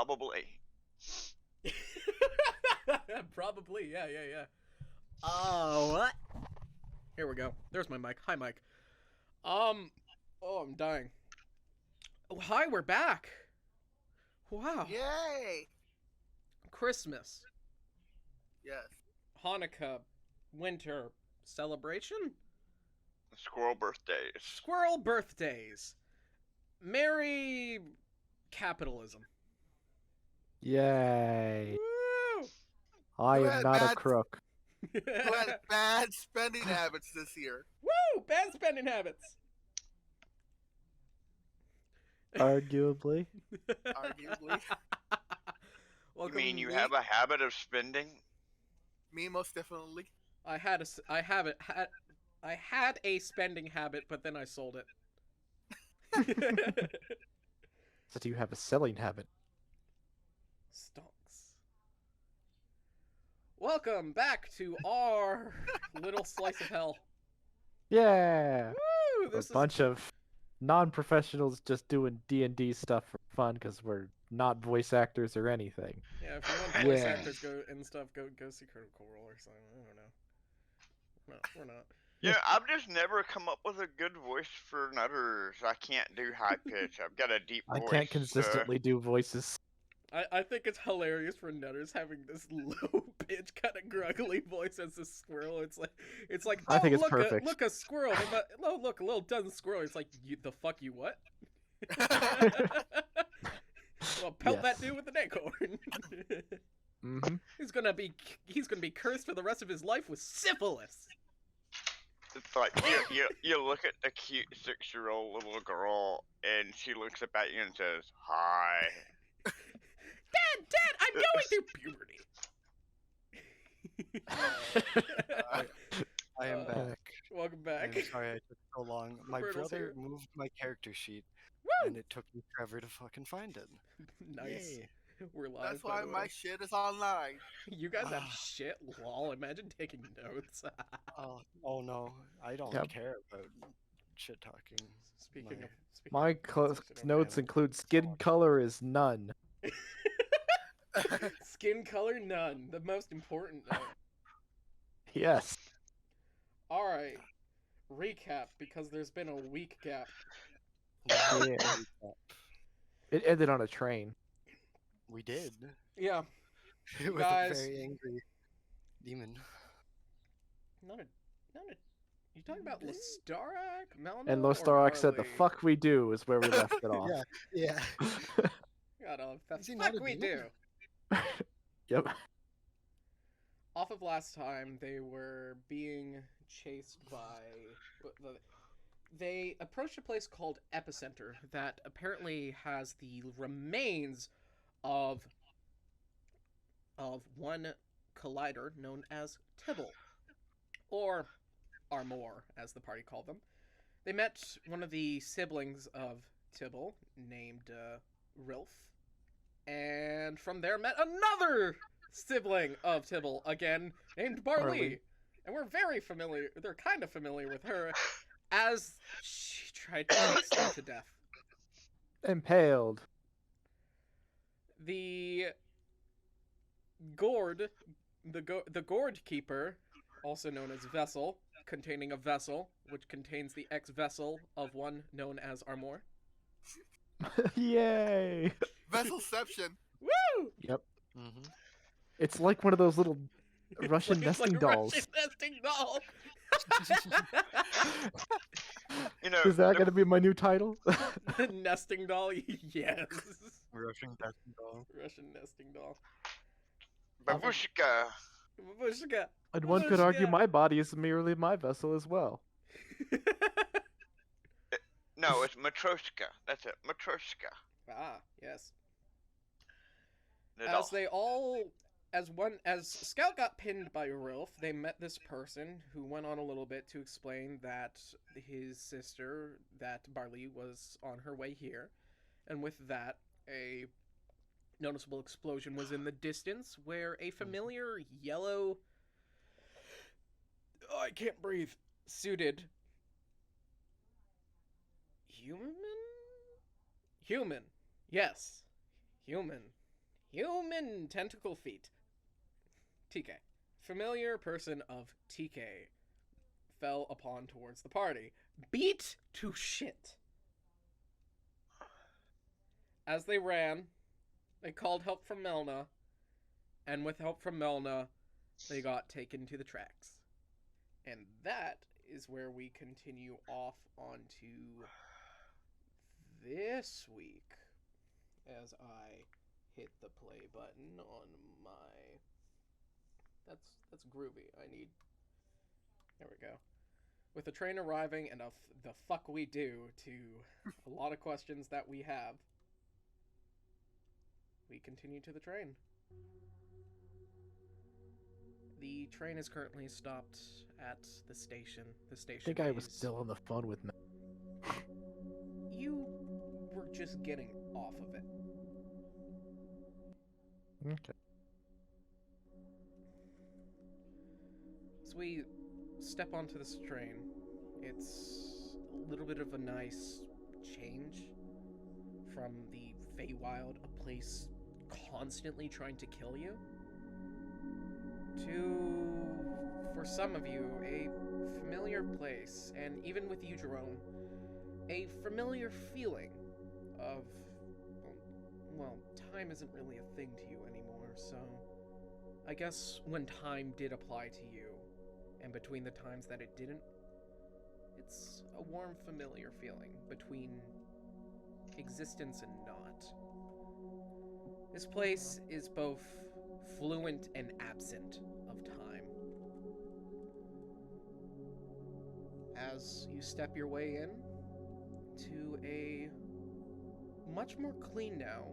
Probably. Probably, yeah. Oh, what? Here we go. There's my mic. Hi, Mike. Oh, I'm dying. Oh, hi, we're back. Wow. Yay! Christmas, Yes. Hanukkah, winter celebration, Squirrel birthdays. squirrel birthdays, Merry capitalism. Yay. Woo! I You am had not a bad- crook. Who had bad spending habits this year? Woo! Bad spending habits. Arguably. Arguably. You mean you have a habit of spending? Me, most definitely. I had a spending habit, but then I sold it. So do you have a selling habit? Stonks. Welcome back to our little slice of hell. Yeah. Woo! A This is bunch of non-professionals just doing D&D stuff for fun because we're not voice actors or anything. yeah. If you want voice Yeah. actors go and stuff, go see Critical Role or something. I don't know. No, we're not. Yeah, I've just never come up with a good voice for nutters. I can't do high pitch. I've got a deep I voice. can't consistently do voices. I think it's hilarious for Nutters having this low pitch kind of gruggly voice as a squirrel. It's like I think it's look perfect. look a squirrel. Oh look a little done squirrel. It's like the fuck you what? Well, pelt that Yes. dude with an acorn. Mm-hmm. He's gonna be cursed for the rest of his life with syphilis. It's like you look at the cute 6-year-old little girl, and she looks up at you and says, "Hi." Dad, I'm going through puberty. I am Uh, back. Welcome I'm back. sorry I took so long. My Riddle's brother here. moved my character sheet, Woo! and it took me forever to fucking find it. Nice. Yay. We're live. That's by why the my way. shit is online. You guys have Ah. shit. Lol. Imagine taking notes. Oh no, I don't Yep. care about shit talking. Speaking My- of speaking My of close notes, I don't notes have- include skin color is none. Skin color none. The most important note. Yes. All right. Recap because there's been a week gap. Yeah. It ended on a train. We did. Yeah. With guys- a very angry demon. Not a. You talking about Lestarak, Melna, And or Lostarak said, "The Barley? fuck we do," is where we left it off. Yeah. God, the Is he not fuck a we demon? do. Yep. Off of last time, they were being chased by. They approached a place called Epicenter that apparently has the remains of one collider known as Tibble, or Armor, as the party called them. They met one of the siblings of Tibble named Rilf, and from there met another sibling of Tibble again named Barley. Barley. And we're very familiar, they're kind of familiar with her as she tried to chase them to death. Impaled. The Gourd, the Gourd Keeper, also known as Vessel, containing a vessel, which contains the ex-vessel of one known as Armor. Yay! Vesselception. Woo! Yep. Mm-hmm. It's like one of those little Russian It's like nesting a dolls. Russian nesting doll. You know, Is that the- gonna be my new title? The nesting doll, yes. Russian testing dog. Russian nesting doll. Babushka. Babushka. And one could argue Babushka. my body is merely my vessel as well. No, it's Matroshka. That's it, Matroshka. Ah, yes. The doll. As Scout got pinned by Rilf, they met this person who went on a little bit to explain that his sister, that Barley, was on her way here, and with that, a noticeable explosion was in the distance where a familiar yellow, oh, I can't breathe, suited human, yes, human, Human tentacle feet. TK. Familiar person of TK fell upon towards the party. Beat to shit. As they ran, they called help from Melna, and with help from Melna, they got taken to the tracks. And that is where we continue off onto this week as I hit the play button on my... That's groovy. There we go. With the train arriving and the fuck we do to a lot of questions that we have, we continue to the train. The train is currently stopped at the station. The station I think I was is- still on the phone with Matt. You were just getting off of it. Okay. So we step onto this train. It's a little bit of a nice change from the Feywild, a place constantly trying to kill you, to, for some of you, a familiar place, and even with you, Jerome, a familiar feeling of, well, time isn't really a thing to you anymore, so I guess when time did apply to you, and between the times that it didn't, it's a warm, familiar feeling between existence and not. This place is both fluent and absent of time. As you step your way in to a much more clean now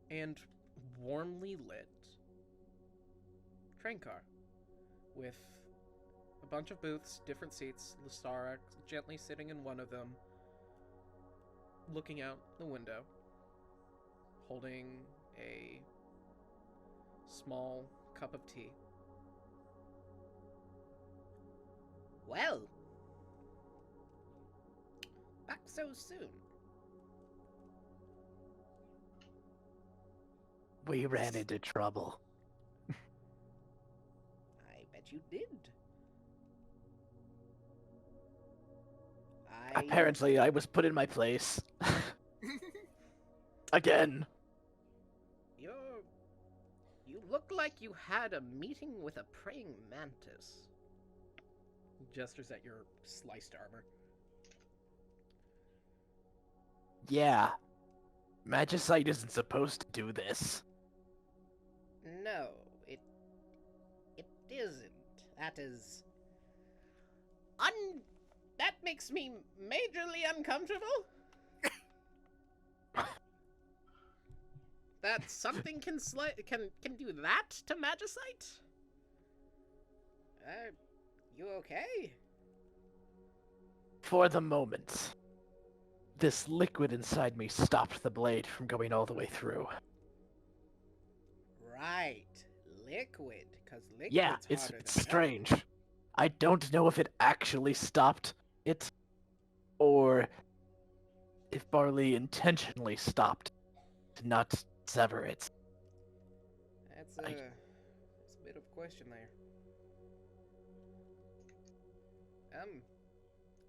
and warmly lit train car with a bunch of booths, different seats, Lystara gently sitting in one of them, looking out the window, holding a small cup of tea. Well, back so soon. We ran into trouble. I bet you did. I... Apparently, I was put in my place. Again. You look like you had a meeting with a praying mantis. He gestures at your sliced armor. Yeah. Magicite isn't supposed to do this. No, it isn't. That is that makes me majorly uncomfortable. That something can do that to Magicite? You okay? For the moment. This liquid inside me stopped the blade from going all the way through. Right, liquid, because liquid's Yeah, it's harder than strange. I don't know if it actually stopped it, or if Barley intentionally stopped to not sever it. That's I- that's a bit of a question there.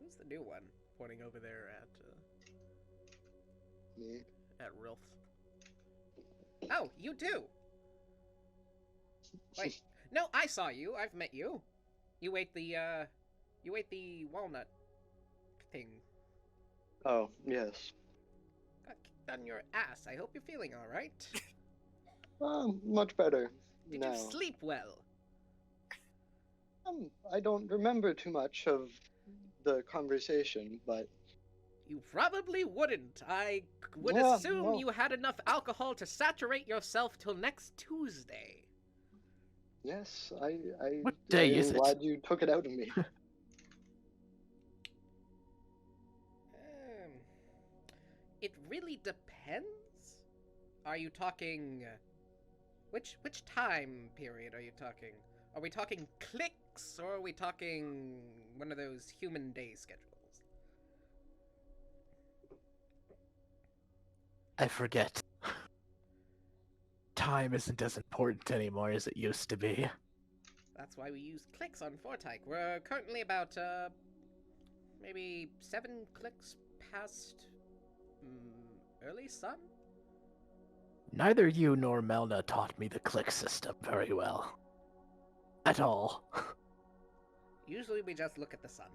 Who's the new one? Pointing over there Me. at Rilf. Oh, you too. Wait, no, I saw you. I've met you. You ate the walnut thing. Oh, yes. Got kicked on your ass. I hope you're feeling all right. Much better. Did now. you sleep well? I don't remember too much of the conversation, but You probably wouldn't. I would Yeah, assume no. you had enough alcohol to saturate yourself till next Tuesday. yes, What day I'm is it? glad you took it out of me. It really depends. Are you talking... Which time period are you talking? Are we talking clicks, or are we talking one of those human day schedules? I forget. time isn't as important anymore as it used to be. That's why we use clicks on Fortyke. We're currently about, maybe 7 clicks past early sun? Neither you nor Melna taught me the click system very well. At all. Usually we just look at the sun.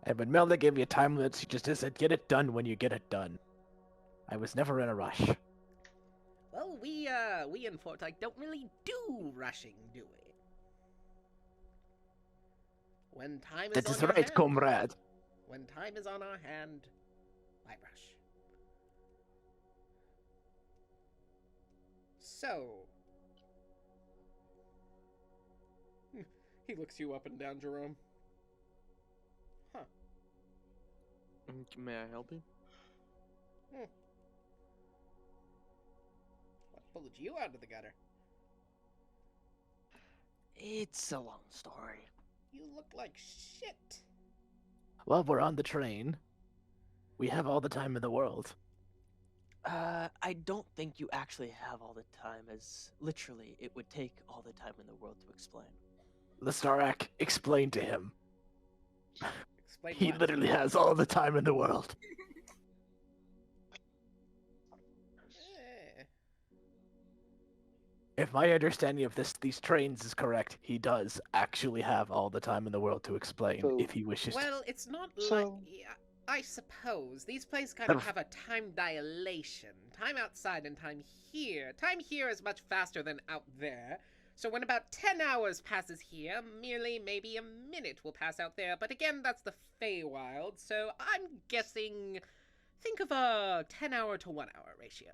And when Melna gave me a time limit, she just said, get it done when you get it done. I was never in a rush. Well, we in Fortyke don't really do rushing, do we? When time is That on is our right, hand, comrade. when time is on our hand, why rush? So, he looks you up and down, Jerome. Huh. May I help you? What pulled you out of the gutter? It's a long story. You look like shit. Well, we're on the train. We have all the time in the world. I don't think you actually have all the time, as literally it would take all the time in the world to explain. Lestarak, explain to him. Explain He what? literally has all the time in the world. Eh. If my understanding of these trains is correct, he does actually have all the time in the world to explain So- if he wishes to. Well, it's not So- like... Yeah, I suppose. These places kind of Perf- have a time dilation. Time outside and time here. Time here is much faster than out there. So when about 10 hours passes here, merely maybe a minute will pass out there. But again, that's the Feywild, so I'm guessing... Think of a 10-hour to 1-hour ratio.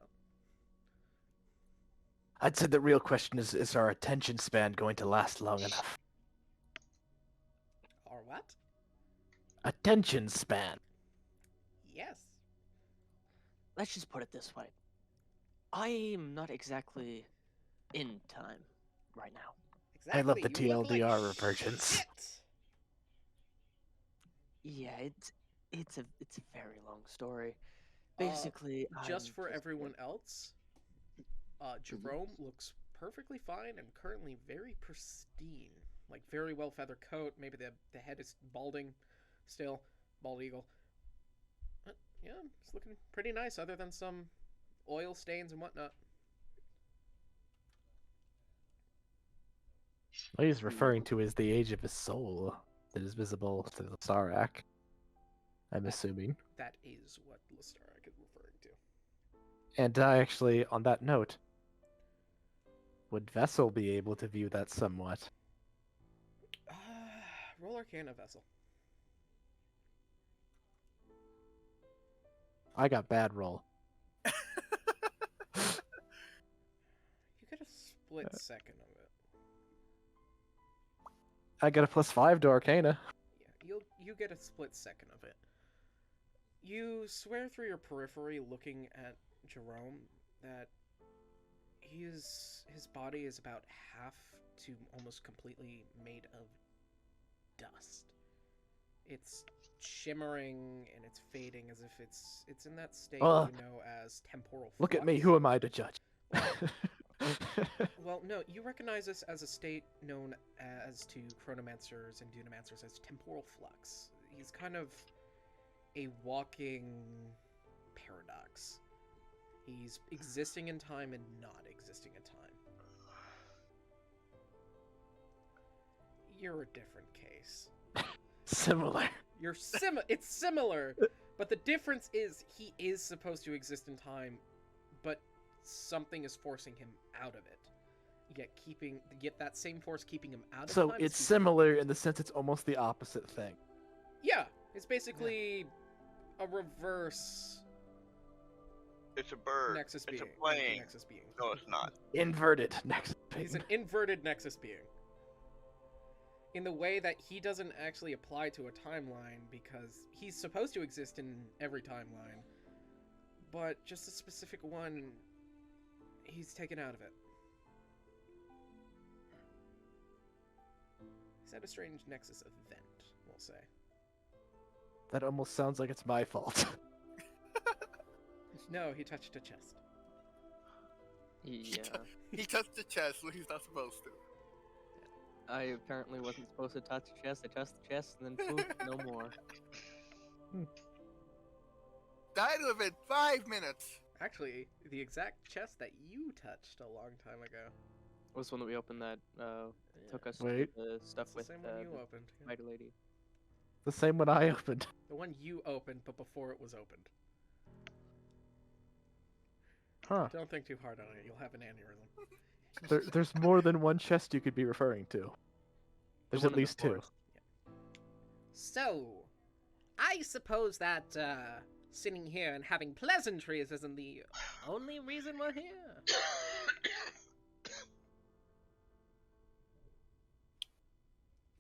I'd say the real question is our attention span going to last long enough? Or what? Attention span. Yes. Let's just put it this way. I'm not exactly in time right now. Exactly. I love the you look like TLDR reversions. shit. Yeah, it's a very long story. Uh, Basically, Just I'm for just- everyone else, Jerome looks perfectly fine and currently very pristine. Like, very well feathered coat. Maybe the head is balding still. Bald eagle. But, yeah, it's looking pretty nice other than some oil stains and whatnot. What he's referring to is the age of his soul that is visible to the Sarak. I'm assuming. That is what Lestarak is referring to. And actually, on that note, would Vessel be able to view that somewhat? Roll Arcana Vessel. I got bad roll. You get a split second of it. I got a +5 to Arcana. Yeah, you get a split second of it. You swear through your periphery, looking at Jerome, that his body is about half to almost completely made of dust. It's shimmering and it's fading as if it's in that state Ugh. you know as temporal Look at me, flux. who am I to judge? Well, no, you recognize this as a state known as to chronomancers and dunamomancers as temporal flux. He's kind of a walking paradox. He's existing in time and not existing in time. You're a different case. Similar. It's similar, but the difference is he is supposed to exist in time, but something is forcing him out of it. Yet that same force keeping him out of So time. is it's keeping- similar in the sense it's almost the opposite thing. Yeah, it's basically a reverse It's a bird. Nexus it's being. a plane. Nexus being. No, it's not. Inverted next He's thing. an inverted Nexus being. In the way that he doesn't actually apply to a timeline because he's supposed to exist in every timeline, but just a specific one, he's taken out of it. He's had a strange Nexus event, we'll say. That almost sounds like it's my fault. No, he touched a chest. Yeah. He touched the chest when he's not supposed to. I apparently wasn't supposed to touch the chest. I touched the chest and then poof, no more. Died within 5 minutes. Actually, the exact chest that you touched a long time ago. Was the one that we opened that took us Wait. to the stuff It's the with same one you the opened. yeah. spider lady. The same one I opened. The one you opened, but before it was opened. Huh. Don't think too hard on it. You'll have an aneurysm. There's more than one chest you could be referring to. There's one at in the least two. forest. So, I suppose that sitting here and having pleasantries isn't the only reason we're here.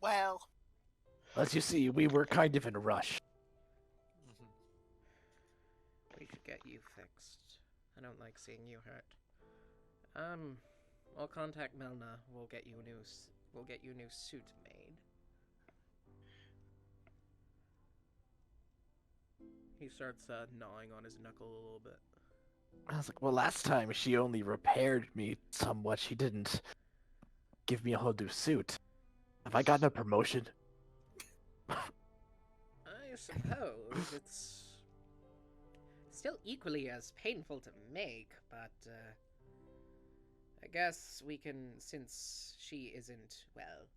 Well, As you see, we were kind of in a rush. We should get you fixed. I don't like seeing you hurt. I'll contact Melna. We'll get you a new suit made. He starts gnawing on his knuckle a little bit. I was like, well, last time she only repaired me somewhat. She didn't give me a whole new suit. Have I gotten a promotion? I suppose it's still equally as painful to make, but I guess we can, since she isn't, well,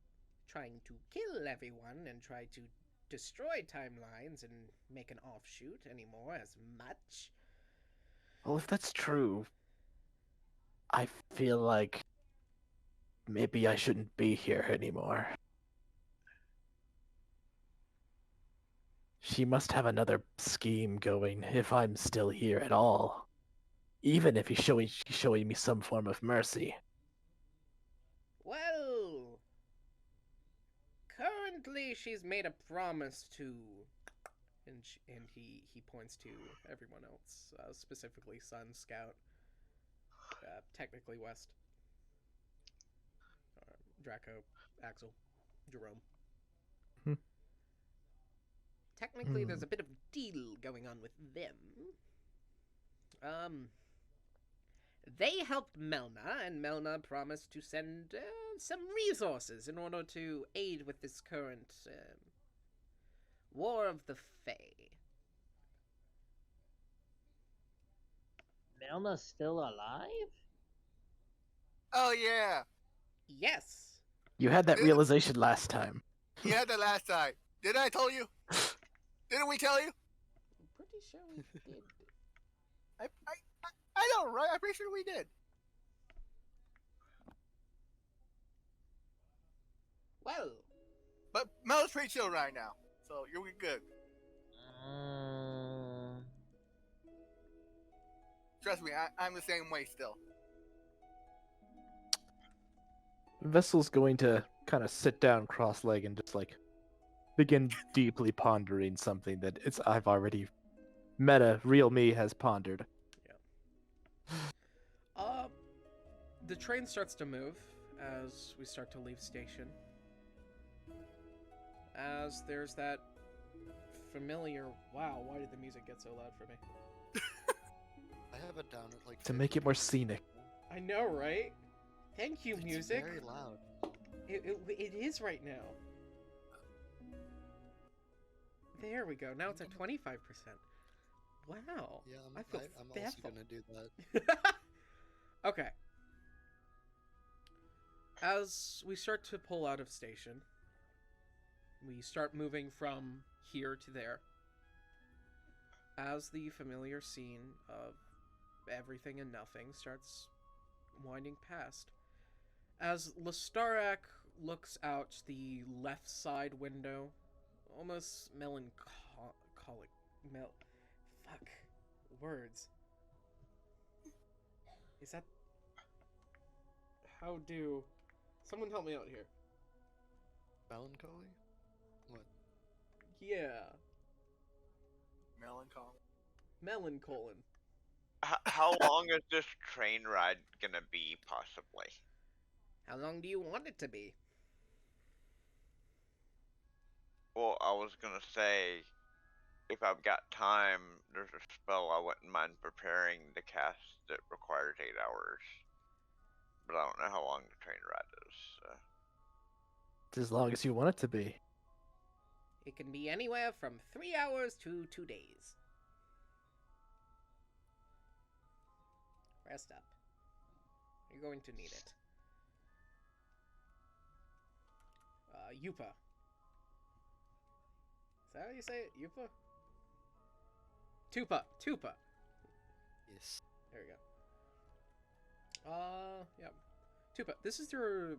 trying to kill everyone and try to destroy timelines and make an offshoot anymore as much. Well, if that's true, I feel like maybe I shouldn't be here anymore. She must have another scheme going if I'm still here at all. Even if she's showing me some form of mercy. Well, currently she's made a promise to, and he points to everyone else, specifically Sun, Scout, technically West, Draco, Axel, Jerome. Technically, there's a bit of deal going on with them. They helped Melna, and Melna promised to send some resources in order to aid with this current War of the Fae. Melna's still alive? oh yeah, Yes. You had that realization last time. you had that last time. Didn't I tell you? Didn't we tell you? I'm pretty sure we did. I know, right? I'm pretty sure we did. Well, But Mel's pretty chill right now, so you're good. Trust me, I'm the same way still. Vessel's going to kind of sit down cross-legged and just like begin deeply pondering something that I've already real me has pondered. the train starts to move as we start to leave station. As there's that familiar... Wow, why did the music get so loud for me? I have it down at like To make it more scenic. I know, right? Thank you, It's music. very loud. It is right now. There we go. Now it's at 25%. Wow. Yeah, I feel I'm also baffled. gonna do that. Okay. As we start to pull out of station, we start moving from here to there. As the familiar scene of everything and nothing starts winding past. As Lestarak looks out the left side window, almost melancholic. Fuck. Words. Is that... How do... Someone help me out here. Melancholy? What? Yeah. Melancholy. Melancholy. How long is this train ride gonna be, possibly? How long do you want it to be? Well, I was gonna say, if I've got time, there's a spell I wouldn't mind preparing to cast that requires 8 hours. but I don't know how long the train ride is. So. It's as long as you want it to be. It can be anywhere from 3 hours to 2 days. Rest up. You're going to need it. Yupa. Is that how you say it? Yupa? Tupa. Tupa. Yes. There we go. Yeah. Tupa, this is the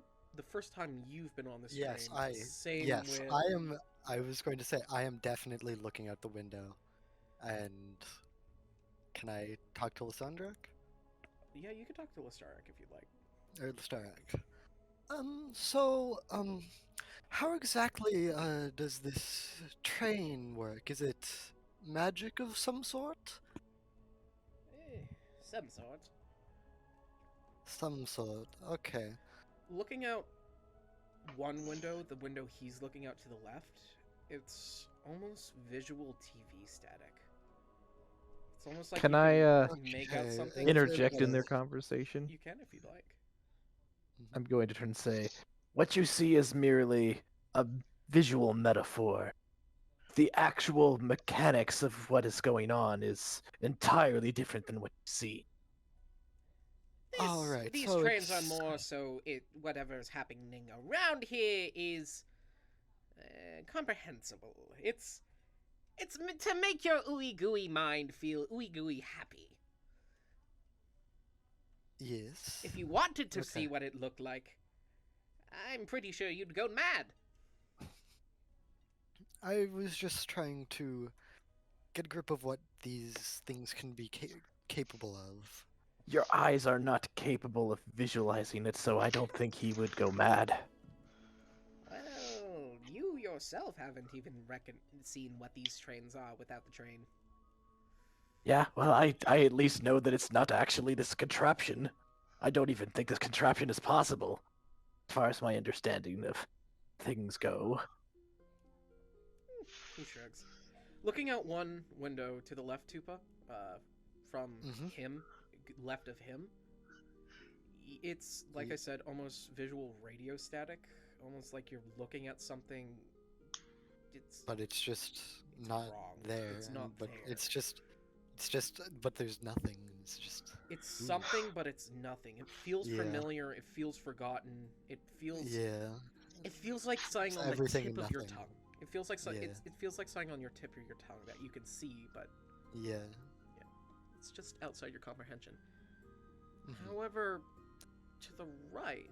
first time you've been on this Yes, train. Same Yes, with... I am. I was going to say I am definitely looking out the window, and can I talk to Lysandrak? Yeah, you can talk to Listarak if you'd like. Or Lysandrak? How exactly does this train work? Is it magic of some sort? Some sort. Some sort. Okay. Looking out one window, the window he's looking out to the left, it's almost visual TV static. It's almost like Can you I make out Okay, something. interject in their conversation? You can if you'd like. I'm going to turn and say, what you see is merely a visual metaphor. The actual mechanics of what is going on is entirely different than what you see. All right, These so trains are it's- more so whatever's happening around here is comprehensible. It's to make your ooey gooey mind feel ooey gooey happy. Yes. If you wanted to see Okay. what it looked like, I'm pretty sure you'd go mad. I was just trying to get a grip of what these things can be capable of. Your eyes are not capable of visualizing it, so I don't think he would go mad. Well, you yourself haven't even seen what these trains are without the train. Yeah, well, I at least know that it's not actually this contraption. I don't even think this contraption is possible, as far as my understanding of things go. He shrugs. Looking out one window to the left, Tupa, from Mhm. him, left of him, it's, like I said, almost visual radio static. Almost like you're looking at something. But it's just not wrong. there. It's not but there. it's just, but there's nothing. It's just. It's something, but it's nothing. It feels Yeah. familiar. It feels forgotten. It feels. Yeah. It feels like something It's on the everything tip and of your nothing. tongue. It feels like Yeah. it feels like something on your tip of your tongue that you can see, but Yeah. it's just outside your comprehension. Mhm. However, to the right,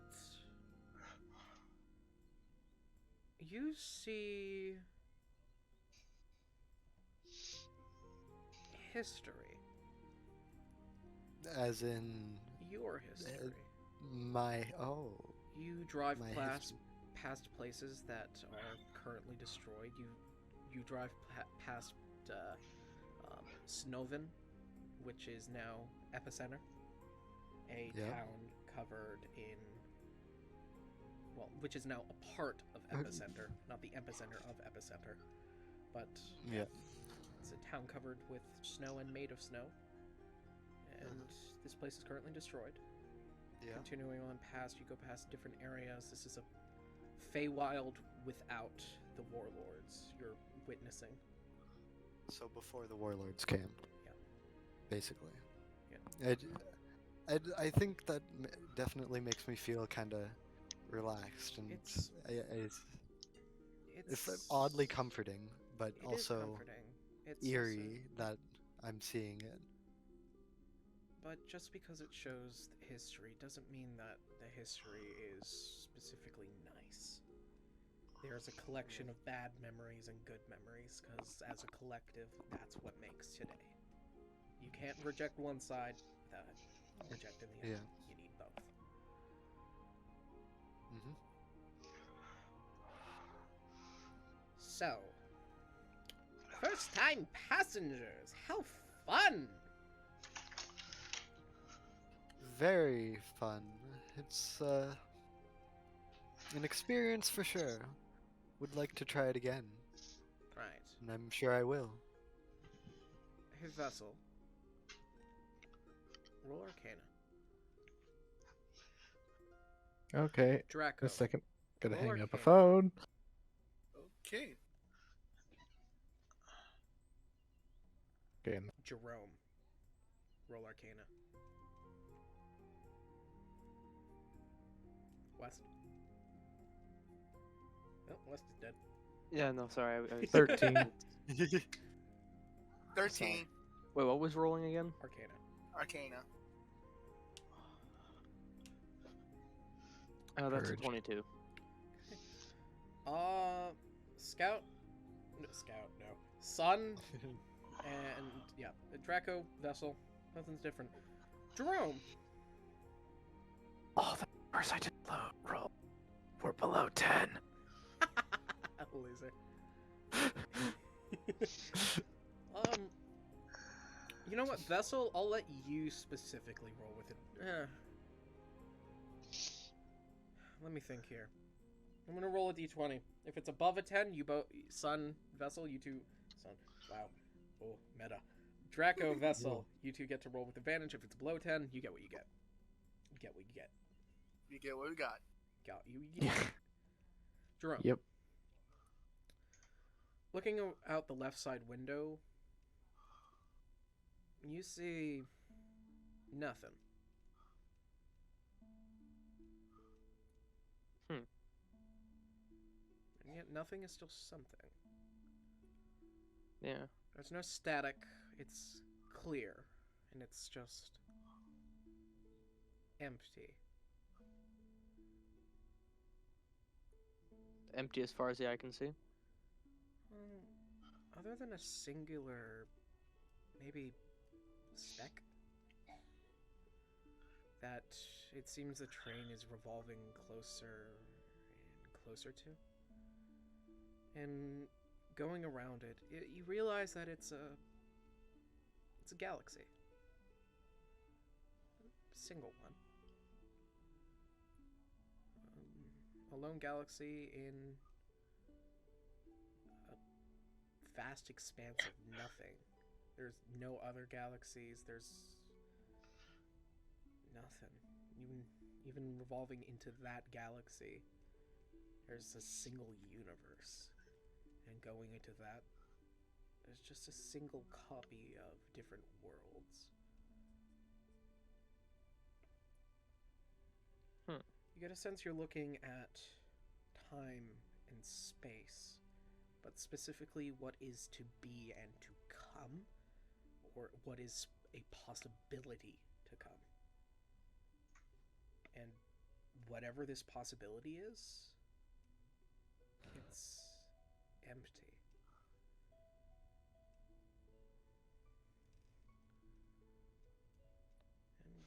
you see history. As in Your history. You drive my past places that are currently destroyed. You drive past Snoven, which is now Epicenter, a Yeah. town covered in, well, which is now a part of Epicenter, not the epicenter of Epicenter, but Yeah. it's a town covered with snow and made of snow, and this place is currently destroyed. Yeah. Continuing on past, you go past different areas. This is a Feywild without the warlords you're witnessing. So before the warlords came. Yeah. Basically. Yeah. I think that definitely makes me feel kind of relaxed and It's it's oddly comforting, but it is also comforting. It's eerie that I'm seeing it. But just because it shows the history doesn't mean that the history is specifically nice. There's a collection of bad memories and good memories, because as a collective, that's what makes today. You can't reject one side without rejecting the other. Yeah. You need both. Hmm. So, first time passengers, how fun! Very fun. It's an experience for sure. Would like to try it again, Right. and I'm sure I will. His vessel. Roll Arcana. Okay. Draco. A second. Gotta Roll hang up a Arcana. phone. Okay. Okay. Jerome. Roll Arcana. West. Oh, West is dead. Yeah, no, sorry. I was... 13. 13. Wait, what was rolling again? Arcana. Arcana. Oh, that's a Purge. 22. Scout. No, Scout. No. Sun. And yeah, Draco, Vessel. Nothing's different. Jerome. All the numbers I did roll were below 10. Loser. You know what, Vessel? I'll let you specifically roll with it. Let me think here. I'm gonna roll a d20. If it's above a 10, you both, Sun, Vessel, you two, Sun. Wow. Oh, meta. Draco, Vessel, you two get to roll with advantage. If it's below 10, you get what you get. You get what you get. You get what we got. Got you. Get. Jerome. Yep. Looking out the left side window, you see nothing. And yet nothing is still something. Yeah. There's no static, it's clear, and it's just empty. Empty as far as the eye can see. Other than a singular, maybe, speck, that it seems the train is revolving closer and closer to. And going around it, you realize that it's a galaxy. A single one. A lone galaxy in a vast expanse of nothing. There's no other galaxies, there's nothing. Even revolving into that galaxy, there's a single universe. And going into that, there's just a single copy of different worlds. You get a sense you're looking at time and space, but specifically what is to be and to come, or what is a possibility to come. And whatever this possibility is, it's empty.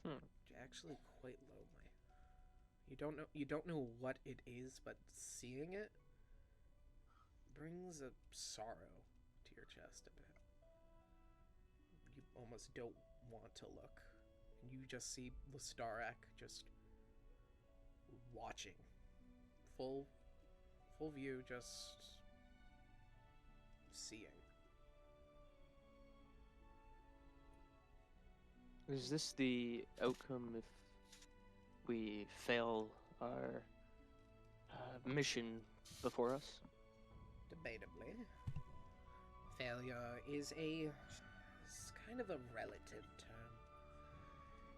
And actually quite lonely. You don't know what it is, but seeing it brings a sorrow to your chest a bit. You almost don't want to look. And you just see Lestarak just watching. Full view, just seeing. Is this the outcome if we fail our mission before us? Debatably. Failure is kind of a relative term.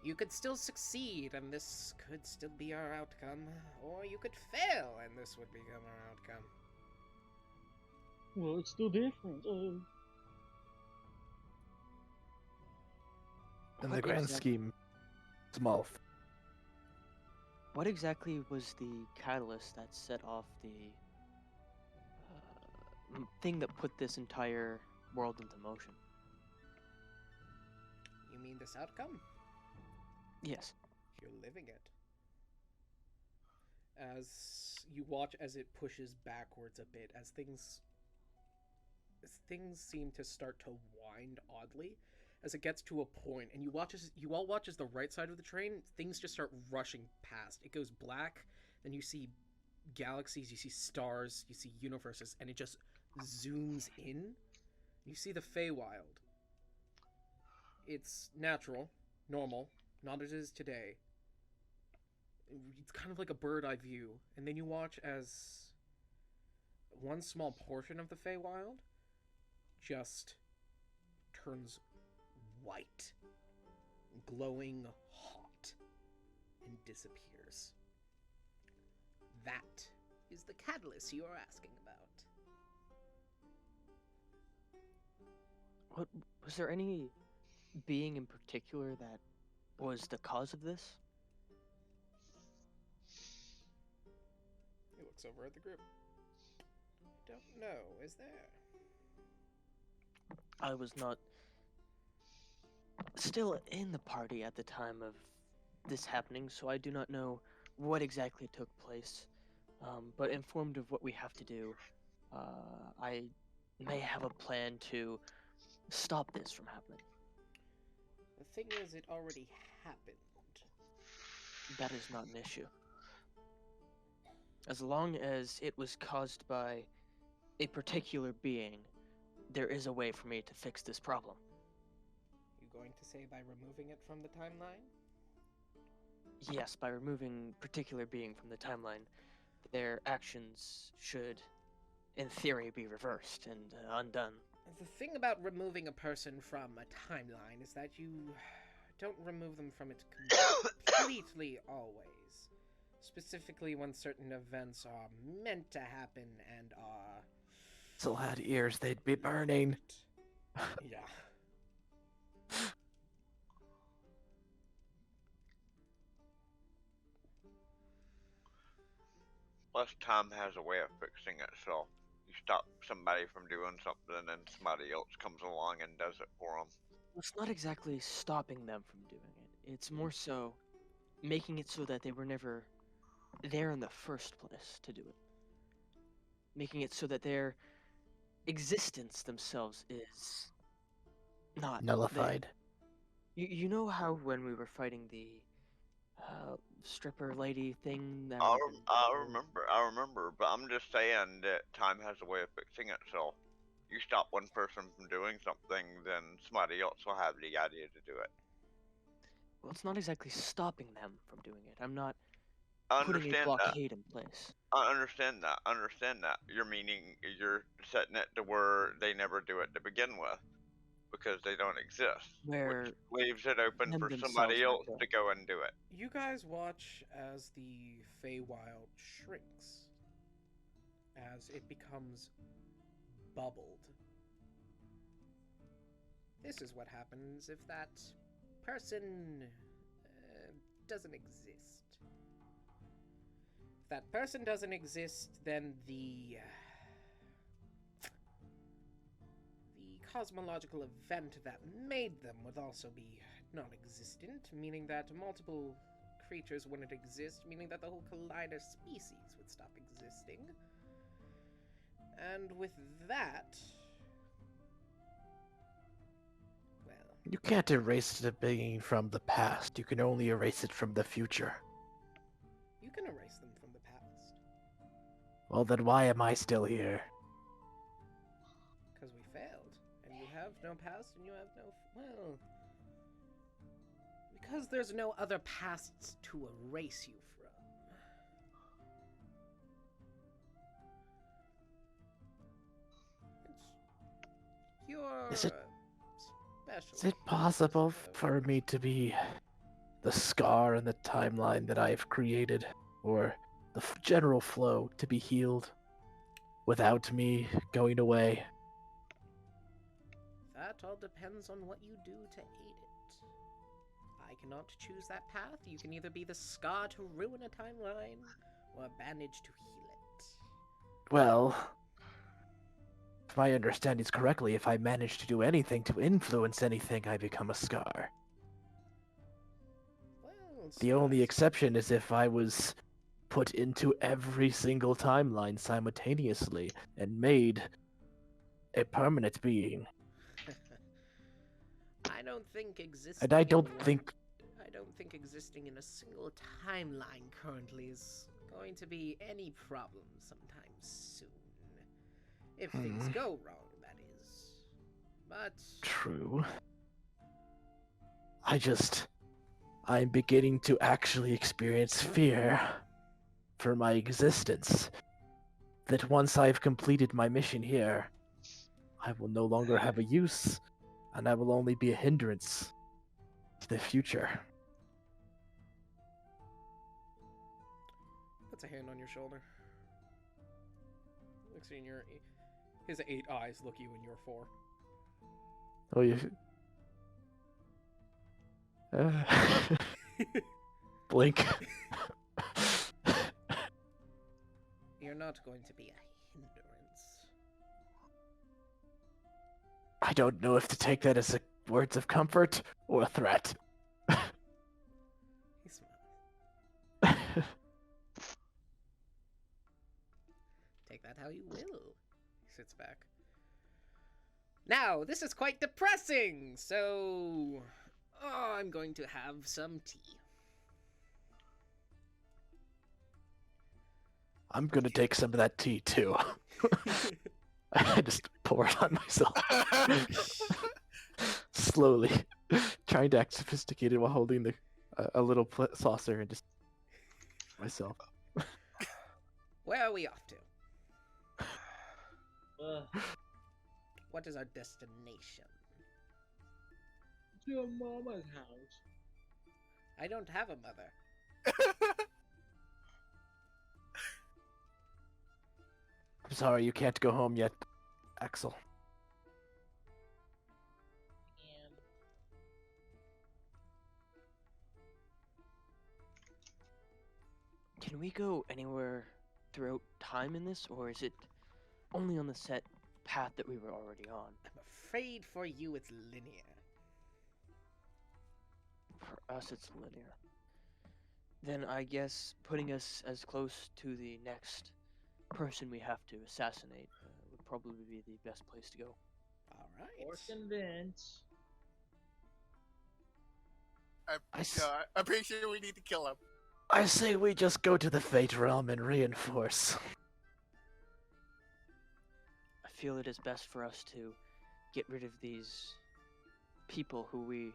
You could still succeed, and this could still be our outcome, or you could fail, and this would become our outcome. Well, it's still different. In the What grand exact- scheme, small. What exactly was the catalyst that set off the thing that put this entire world into motion? You mean this outcome? Yes. You're living it. As you watch as it pushes backwards a bit, as things seem to start to wind oddly, as it gets to a point, and you all watch as the right side of the train, things just start rushing past. It goes black, then you see galaxies, you see stars, you see universes, and it just zooms in. You see the Feywild. It's natural, normal, not as it is today. It's kind of like a bird eye view, and then you watch as one small portion of the Feywild just turns white, glowing hot, and disappears. That is the catalyst you are asking about. What was there any being in particular that was the cause of this? He looks over at the group. Don't know, is there? I was not still in the party at the time of this happening, so I do not know what exactly took place. But informed of what we have to do, I may have a plan to stop this from happening. The thing is, it already happened. That is not an issue. As long as it was caused by a particular being, there is a way for me to fix this problem. You going to say by removing it from the timeline? Yes, by removing particular being from the timeline, their actions should, in theory, be reversed and undone. The thing about removing a person from a timeline is that you don't remove them from it completely always. Specifically when certain events are meant to happen and are... Still had ears they'd be burning. Yeah. Plus, time has a way of fixing itself. You stop somebody from doing something, and somebody else comes along and does it for them. It's not exactly stopping them from doing it. It's more so making it so that they were never there in the first place to do it. Making it so that their existence themselves is not Nullified. there. You know how when we were fighting the stripper lady thing that I remember, but I'm just saying that time has a way of fixing itself. You stop one person from doing something, then somebody else will have the idea to do it. Well, it's not exactly stopping them from doing it. I'm not I putting a understand that. blockade in place. I understand that. You're setting it to where they never do it to begin with, because they don't exist. Where Which leaves it open them for themselves somebody else might go. to go and do it. You guys watch as the Feywild shrinks, as it becomes bubbled. This is what happens if that person doesn't exist. If that person doesn't exist, then the cosmological event that made them would also be non-existent, meaning that multiple creatures wouldn't exist, meaning that the whole collider species would stop existing. And with that, well, You can't erase the being from the past. You can only erase it from the future. you can erase them from the past. Well, then why am I still here? Because we failed. And you have no past and you have no... well... because there's no other pasts to erase you from. It's your Is it- special. Is it possible for me to be the scar in the timeline that I've created, or the general flow to be healed without me going away? That all depends on what you do to aid it. I cannot choose that path. You can either be the scar to ruin a timeline, or a bandage to heal it. Well, if my understanding is correctly, if I manage to do anything to influence anything, I become a scar. Well, The only scars- exception is if I was put into every single timeline simultaneously and made a permanent being. I don't think existing. And I in don't one- think I don't think existing in a single timeline currently is going to be any problem sometime soon. If things go wrong, that is. But true. I just I'm beginning to actually experience fear for my existence. That once I've completed my mission here, I will no longer have a use, and I will only be a hindrance to the future. Puts a hand on your shoulder. Looks in your. His 8 eyes look you in your 4. Oh, you. Blink. You're not going to be a hindrance. I don't know if to take that as words of comfort or a threat. He smiles. Take that how you will. He sits back. Now, this is quite depressing, so I'm going to have some tea. I'm gonna take some of that tea too. I just pour it on myself. Slowly. Trying to act sophisticated while holding a little saucer and just myself. Where are we off to? Ugh. What is our destination? To your mama's house. I don't have a mother. I'm sorry you can't go home yet, Axel. And Can we go anywhere throughout time in this, or is it only on the set path that we were already on? I'm afraid for you it's linear. For us, it's linear. Then I guess putting us as close to the next person we have to assassinate would probably be the best place to go. Alright. or convince. I'm pretty sure we need to kill him. I say we just go to the Fate Realm and reinforce. I feel it is best for us to get rid of these people who we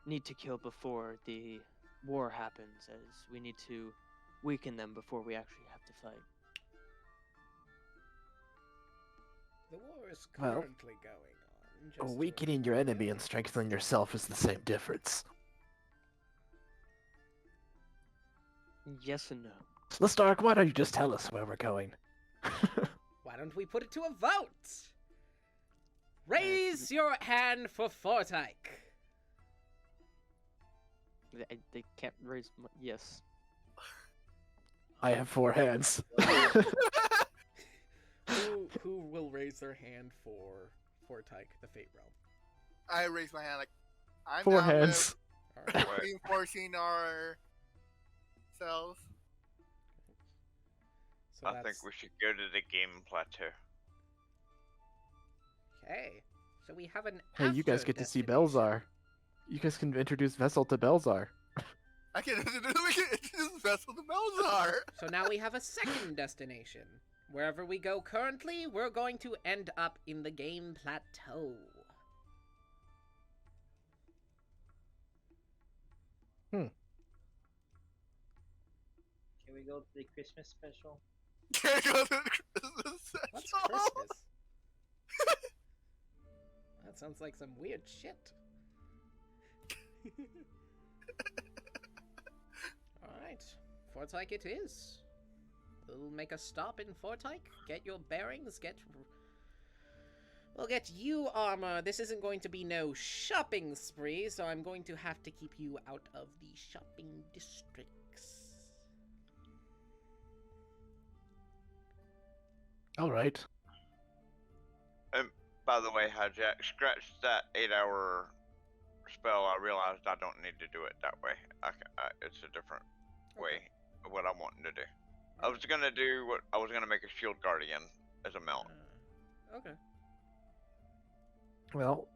need to kill before the war happens, as we need to weaken them before we actually have to fight. The war is Well, currently going on. Just Weakening your enemy and strengthening yourself is the same difference. Yes and no. Lestark, why don't you just tell us where we're going? Why don't we put it to a vote? Raise your hand for Fortyke. They can't raise. Yes. I have 4 hands. Who will raise their hand for Fortyke, the Fate Realm? I raise my hand like I'm 4 down with hands. Alright. reinforcing ourselves. So I that's... think we should go to the game plateau. Okay. So we have an Hey, you guys after get to see destination. Belzar. You guys can introduce Vessel to Belzar. I can introduce Vessel to Melzar. So now we have a second destination. Wherever we go currently, we're going to end up in the game plateau. Can we go to the Christmas special? Can I go to the Christmas What's special? Christmas? That sounds like some weird shit. Alright, Fortyke it is. We'll make a stop in Fortyke, get your bearings, we'll get you armor. This isn't going to be no shopping spree, so I'm going to have to keep you out of the shopping districts. Alright. By the way, Hijack, scratch that 8-hour spell. I realized I don't need to do it that way. It's a different way of what I'm wanting to do. I was gonna make a shield guardian as a mount. Okay. Well,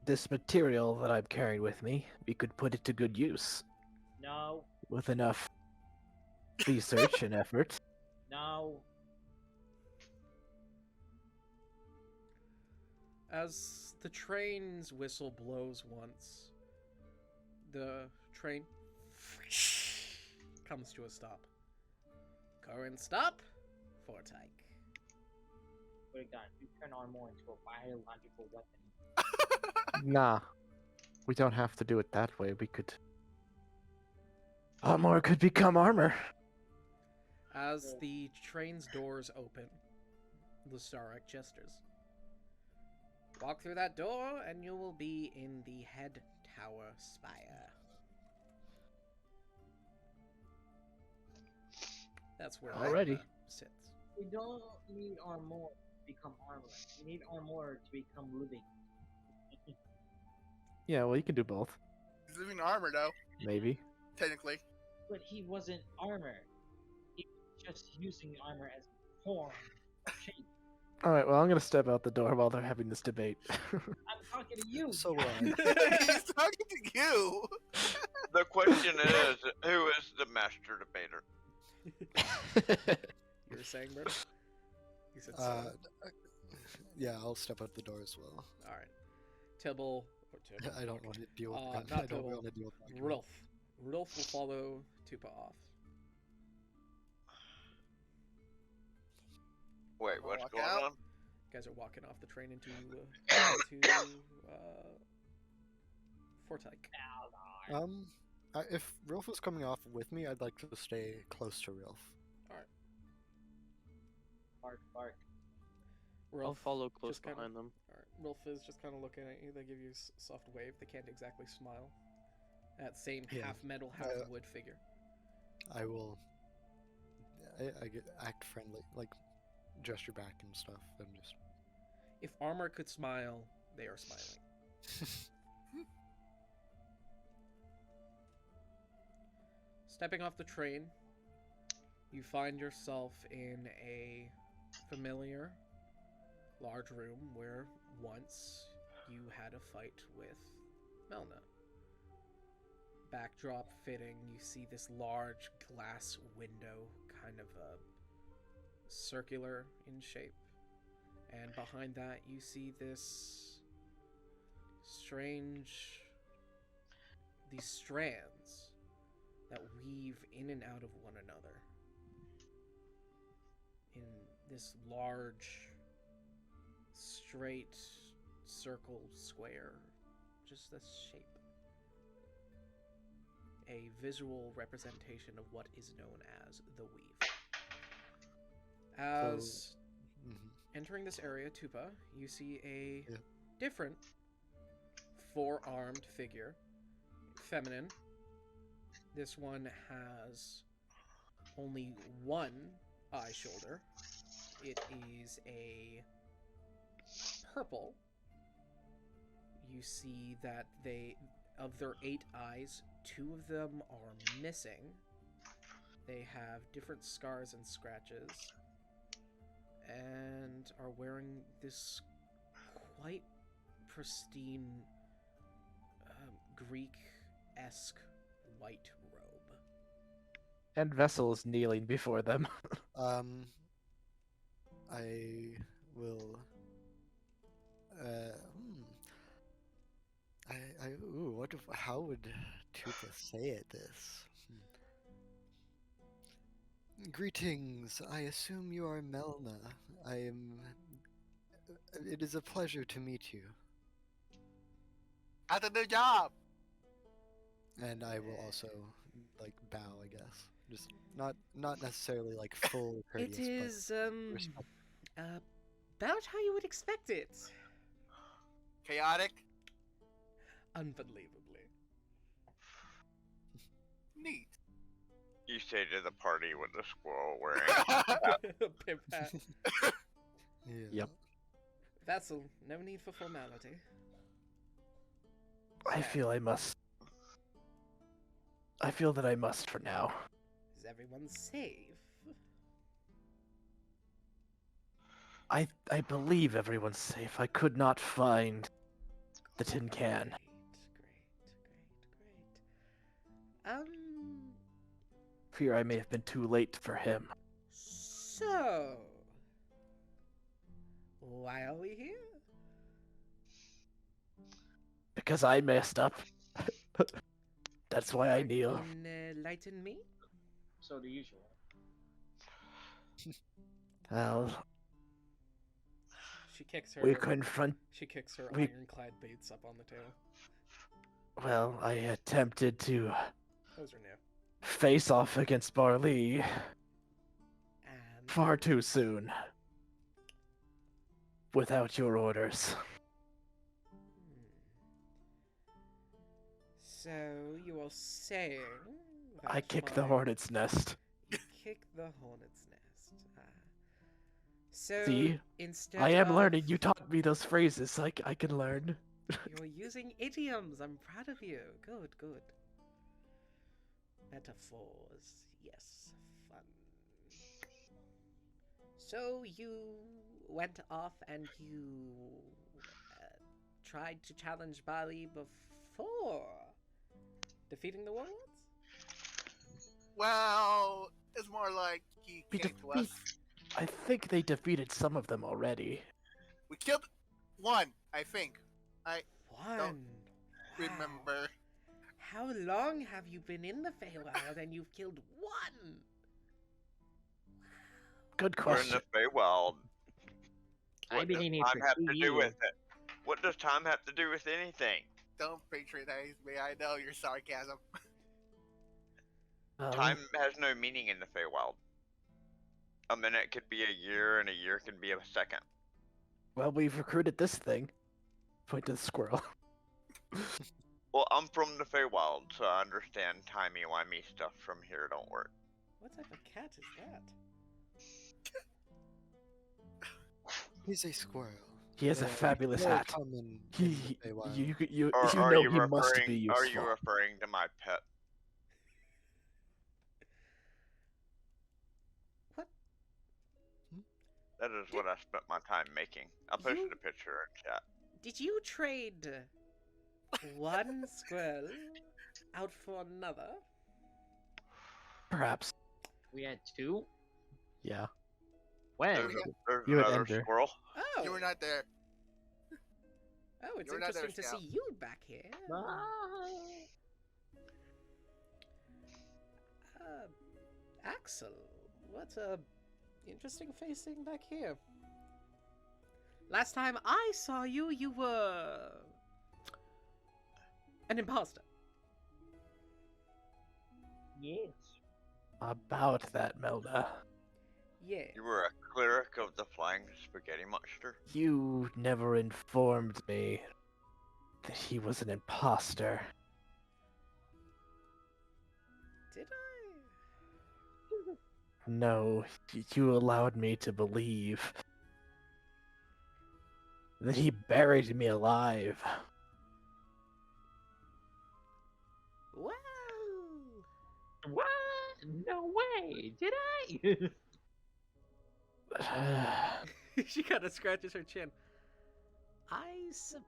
this material that I'm carrying with me, we could put it to good use. No, With enough research and effort. no. As the train's whistle blows once, the train comes to a stop. Current stop, Fortyke. What God, you turn armor into a biological weapon. Nah, we don't have to do it that way. We could. Armor could become armor. As the train's doors open, Lusarek gestures. Walk through that door, and you will be in the head tower spire. That's where Alrighty. Arma sits. We don't need armor to become armor. We need armor to become living. Yeah, well, you can do both. He's living armor, though, Maybe. technically. But he wasn't armor. He was just using armor as a form of shape. Alright, well, I'm gonna step out the door while they're having this debate. I'm talking to you. So will I. He's talking to you. The question is, who is the master debater? You were saying, Bert? You said so. Yeah, I'll step out the door as well. Alright. Tibble. Or Tibble. I don't want to deal with Not I don't Tibble. want to deal with that. Rudolph. Rudolph will follow Tupa off. Wait, what's Walk going out? on? You guys are walking off the train into Fortyke. If Rilf is coming off with me, I'd like to stay close to Rilf. Bark, bark. Rolf I'll follow close just kinda- behind them. Alright, Rolf is just kind of looking at you. They give you a soft wave. They can't exactly smile. That same Yeah. half metal, half wood figure. I will. I get act friendly, like gesture back and stuff, and just. If armor could smile, they are smiling. Stepping off the train, you find yourself in a familiar large room where once you had a fight with Melna. Backdrop fitting, you see this large glass window, kind of circular in shape. And behind that, you see these strands that weave in and out of one another in this large, straight, circle, square, just this shape. A visual representation of what is known as the weave. As entering this area, Tupa, you see a different four-armed figure, feminine. This one has only one eye shoulder. It is a purple. You see that of their 8 eyes, 2 of them are missing. They have different scars and scratches, and are wearing this quite pristine Greek-esque white robe. And Vessel is kneeling before them. I will. How would Tupa say it this? Greetings, I assume you are Melna. It is a pleasure to meet you. Got the new job. And I will also, bow, I guess. Just not necessarily, full courteous, It is, respect. about how you would expect it. Chaotic. Unbelievably. Neat. You say to the party with the squirrel wearing. Pimp hat. Yeah. Yep. Vassal, no need for formality. I feel I must. I feel that I must for now. Is everyone safe? I believe everyone's safe. I could not find the tin can. Great. Fear I may have been too late for him. So, why are we here? Because I messed up. That's why I kneel. Enlighten me? So the usual. Well, She kicks her. we confront. She kicks her we- ironclad boots up on the table. Well, I attempted to Those are new. face off against Barley And far too soon. Without your orders. So you are saying I that kicked the my- hornet's nest. You kick the hornet's nest. So See? instead I am of- learning. You taught me those phrases. I can learn. You're using idioms. I'm proud of you. Good, good. Metaphors. Yes, fun. So you went off and you tried to challenge Bali before defeating the warlords? Well, it's more like he We came to us. I think they defeated some of them already. We killed one, I think. One. Remember. How long have you been in the Feywild and you've killed one? Good We're in question. the Feywild. I've What been does in it time for have 2 to do years. with it? What does time have to do with anything? Don't patronize me. I know your sarcasm. Time has no meaning in the Feywild. A minute could be a year, and a year can be a second. Well, we've recruited this thing. Point to the squirrel. Well, I'm from the Feywild, so I understand timey-wimey stuff from here don't work. What type of cat is that? He's a squirrel. He has a They're fabulous very hat. common in He, the Feywild. you Or are know you he must referring? be useful. Are you referring to my pet? What? That is what I spent my time making. I posted You- a picture in chat. Did you trade one squirrel out for another? Perhaps. We had 2? Yeah. When? There's You and another Ender. squirrel. Oh, You were not there. oh, it's you were not there, interesting to Scout. see you back here. Bye. Axel, what a interesting facing back here. Last time I saw you, you were an imposter. Yes. About that, Melda. Yeah. You were a cleric of the Flying Spaghetti Monster. You never informed me that he was an imposter. Did I? No, you allowed me to believe that he buried me alive. Well, What? No way. Did I? she kind of scratches her chin. I suppose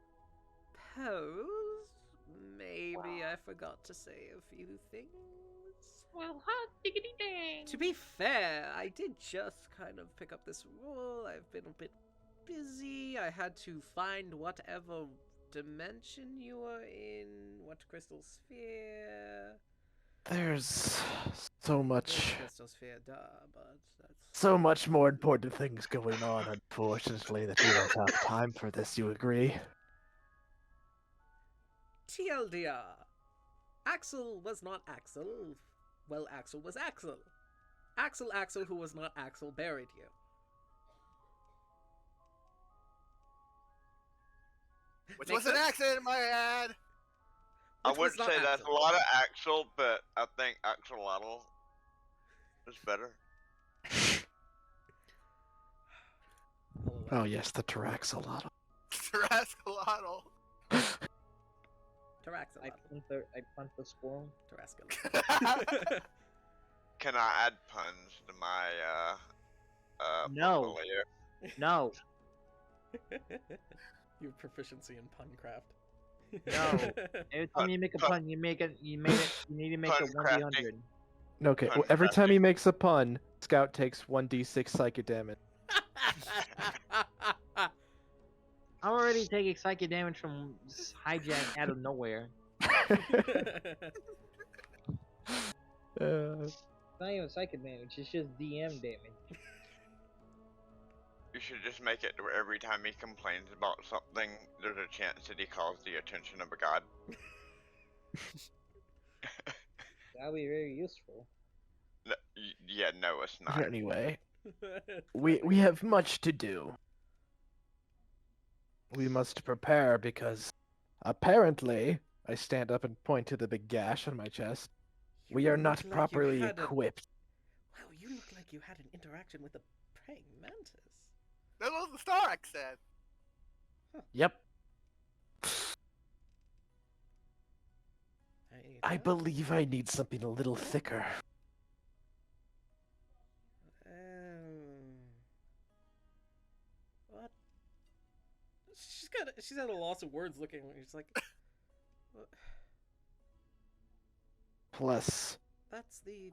maybe I forgot to say a few things. Well, hot diggity dang. To be fair, I did just kind of pick up this role. I've been a bit busy. I had to find whatever dimension you were in, what crystal sphere. There's so There's much, crystal sphere, duh, but that's... so much more important things going on, unfortunately, that we don't have time for this, you agree? TLDR. Axel was not Axel. Well, Axel was Axel. Axel, who was not Axel, buried you. Which Makes was an sense? accident, my ad. I Which was wouldn't not say that's a Axel. lot of Axel, but I think Axolotl is better. Oh yes, the Taraxolotl. Rascalotl. I Taraxolotl. punt the squirrel. Taraxolotl. Can I add puns to my No. portfolio? No. You have proficiency in puncraft. No. Every time you make a pun, you need to make Pun it 1d100. crafting. Okay, well, every time he makes a pun, Scout takes 1d6 psychic damage. I'm already taking psychic damage from hijack out of nowhere. It's not even psychic damage, it's just DM damage. You should just make it where every time he complains about something, there's a chance that he calls the attention of a god. That'll be very useful. No, yeah, no, it's not. Anyway, we have much to do. We must prepare because apparently, I stand up and point to the big gash on my chest. We are look not like you properly had a- equipped. Wow, you look like you had an interaction with a praying mantis. That was the Starak said. Yep. Anything I else? believe I need something a little thicker. What? She's at a loss of words looking at me. She's like, what? Plus, That's the.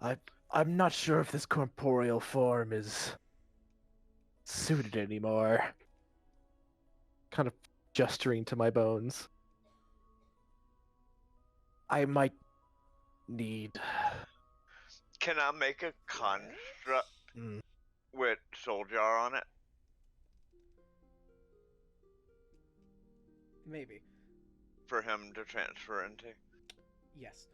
I'm not sure if this corporeal form is suited anymore. Kind of gesturing to my bones. I might need. Can I make a construct Mm, with Soul Jar on it? Maybe. For him to transfer into? Yes.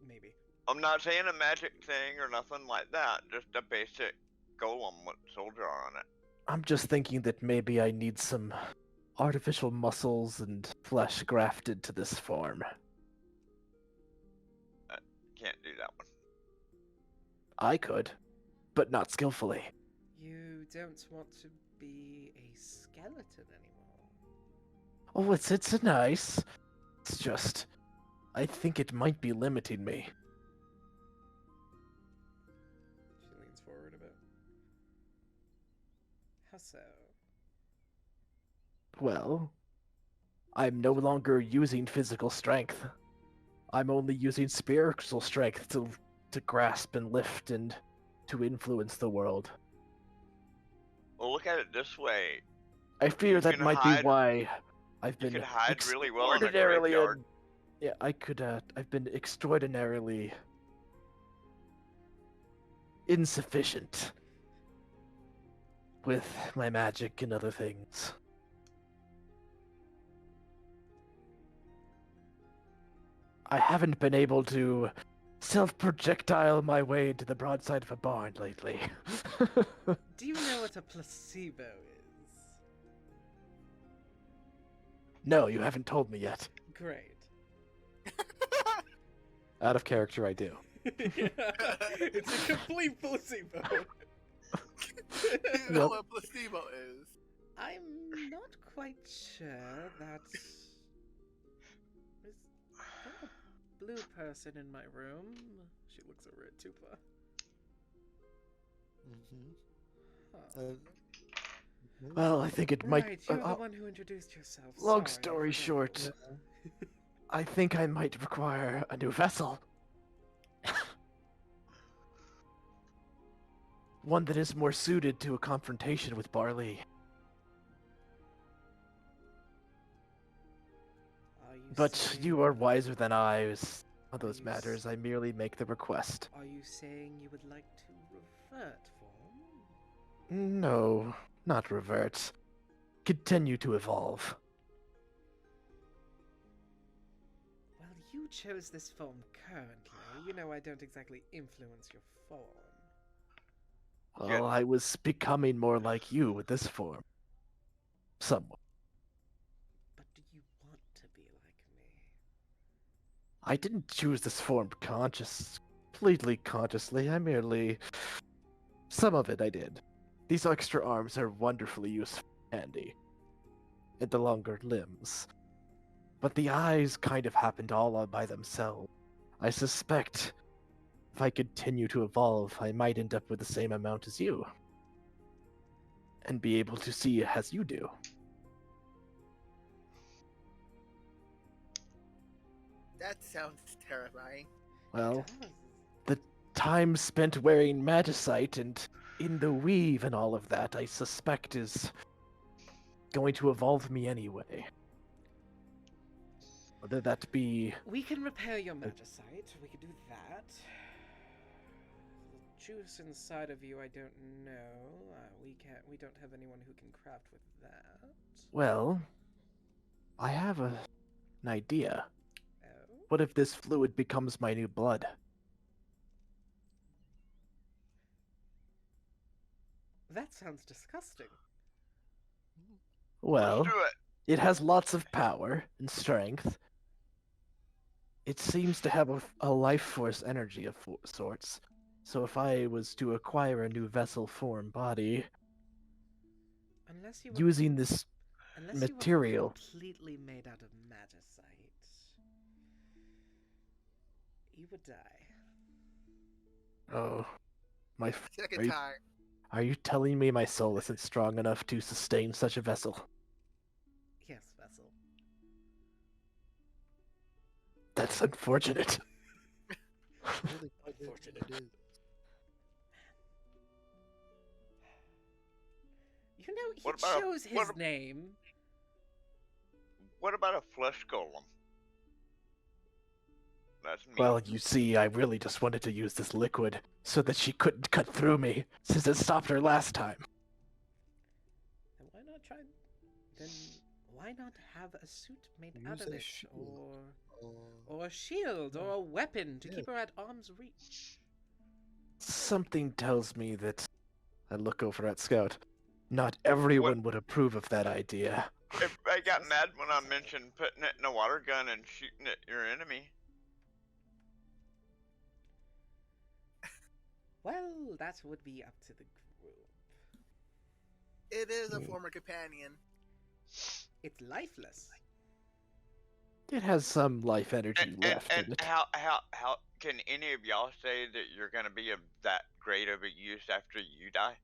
Maybe. I'm not saying a magic thing or nothing like that, just a basic golem with Soul Jar on it. I'm just thinking that maybe I need some artificial muscles and flesh grafted to this form. Can't do that one. I could, but not skillfully. You don't want to be a skeleton anymore. Oh, it's nice. It's just, I think it might be limiting me. She leans forward a bit. How so? Well, I'm no longer using physical strength. I'm only using spiritual strength to grasp and lift and to influence the world. Well, look at it this way. I fear You that can might hide- be why I've You been could hide really well in a extraordinarily graveyard. yeah, I could I've been extraordinarily insufficient with my magic and other things. I haven't been able to self-projectile my way into the broadside of a barn lately. Do you know what a placebo is? No, you haven't told me yet. Great. Out of character, I do. Yeah, it's a complete placebo. You know what placebo is. I'm not quite sure that. Is there a blue person in my room? She looks over at Tupa. Huh. Well, I think it might. Right, you're the one who introduced yourself. Long Sorry, I story forgot. short, I think I might require a new vessel. One that is more suited to a confrontation with Barley. Are you But saying- you are wiser than I on those you matters. I merely make the request. Are you saying you would like to revert form? No, not revert. Continue to evolve. Well, you chose this form currently. You know I don't exactly influence your form. Well, I was becoming more like you with this form. Somewhat. But do you want to be like me? I didn't choose this form completely consciously. I merely... Some of it I did. These extra arms are wonderfully useful and handy. And the longer limbs. But the eyes kind of happened all by themselves. I suspect if I continue to evolve, I might end up with the same amount as you. And be able to see as you do. That sounds terrifying. Well, Does. the time spent wearing magicite and in the weave and all of that, I suspect is going to evolve me anyway. Whether that be... We can repair your magicite. We can do that. juice inside of you, I don't know. We don't have anyone who can craft with that. Well, I have an idea. Oh. What if this fluid becomes my new blood? That sounds disgusting. Well, Let's do it. it has lots of power and strength. It seems to have a life force energy of sorts. So if I was to acquire a new vessel form body Unless you were, using this unless you material, were completely made out of magicite, you would die. oh, my, Sick are and you, tired. are you telling me my soul isn't strong enough to sustain such a vessel? Yes, vessel. That's unfortunate. Really quite Unfortunate. it is. You know, he What about a- chose his what a- name. What about a flesh golem? That's me. Well, you see, I really just wanted to use this liquid so that she couldn't cut through me, since it stopped her last time. Then why not try? Then why not have a suit made out Use of a it, shield. or a shield, or a weapon to Yeah. keep her at arm's reach? Something tells me that I look over at Scout. Not everyone would approve of that idea. Everybody got mad when I mentioned putting it in a water gun and shooting at your enemy. Well, that would be up to the group. It is a former companion. It's lifeless. It has some life energy And, left in it. how can any of y'all say that you're gonna be of that great of a use after you die?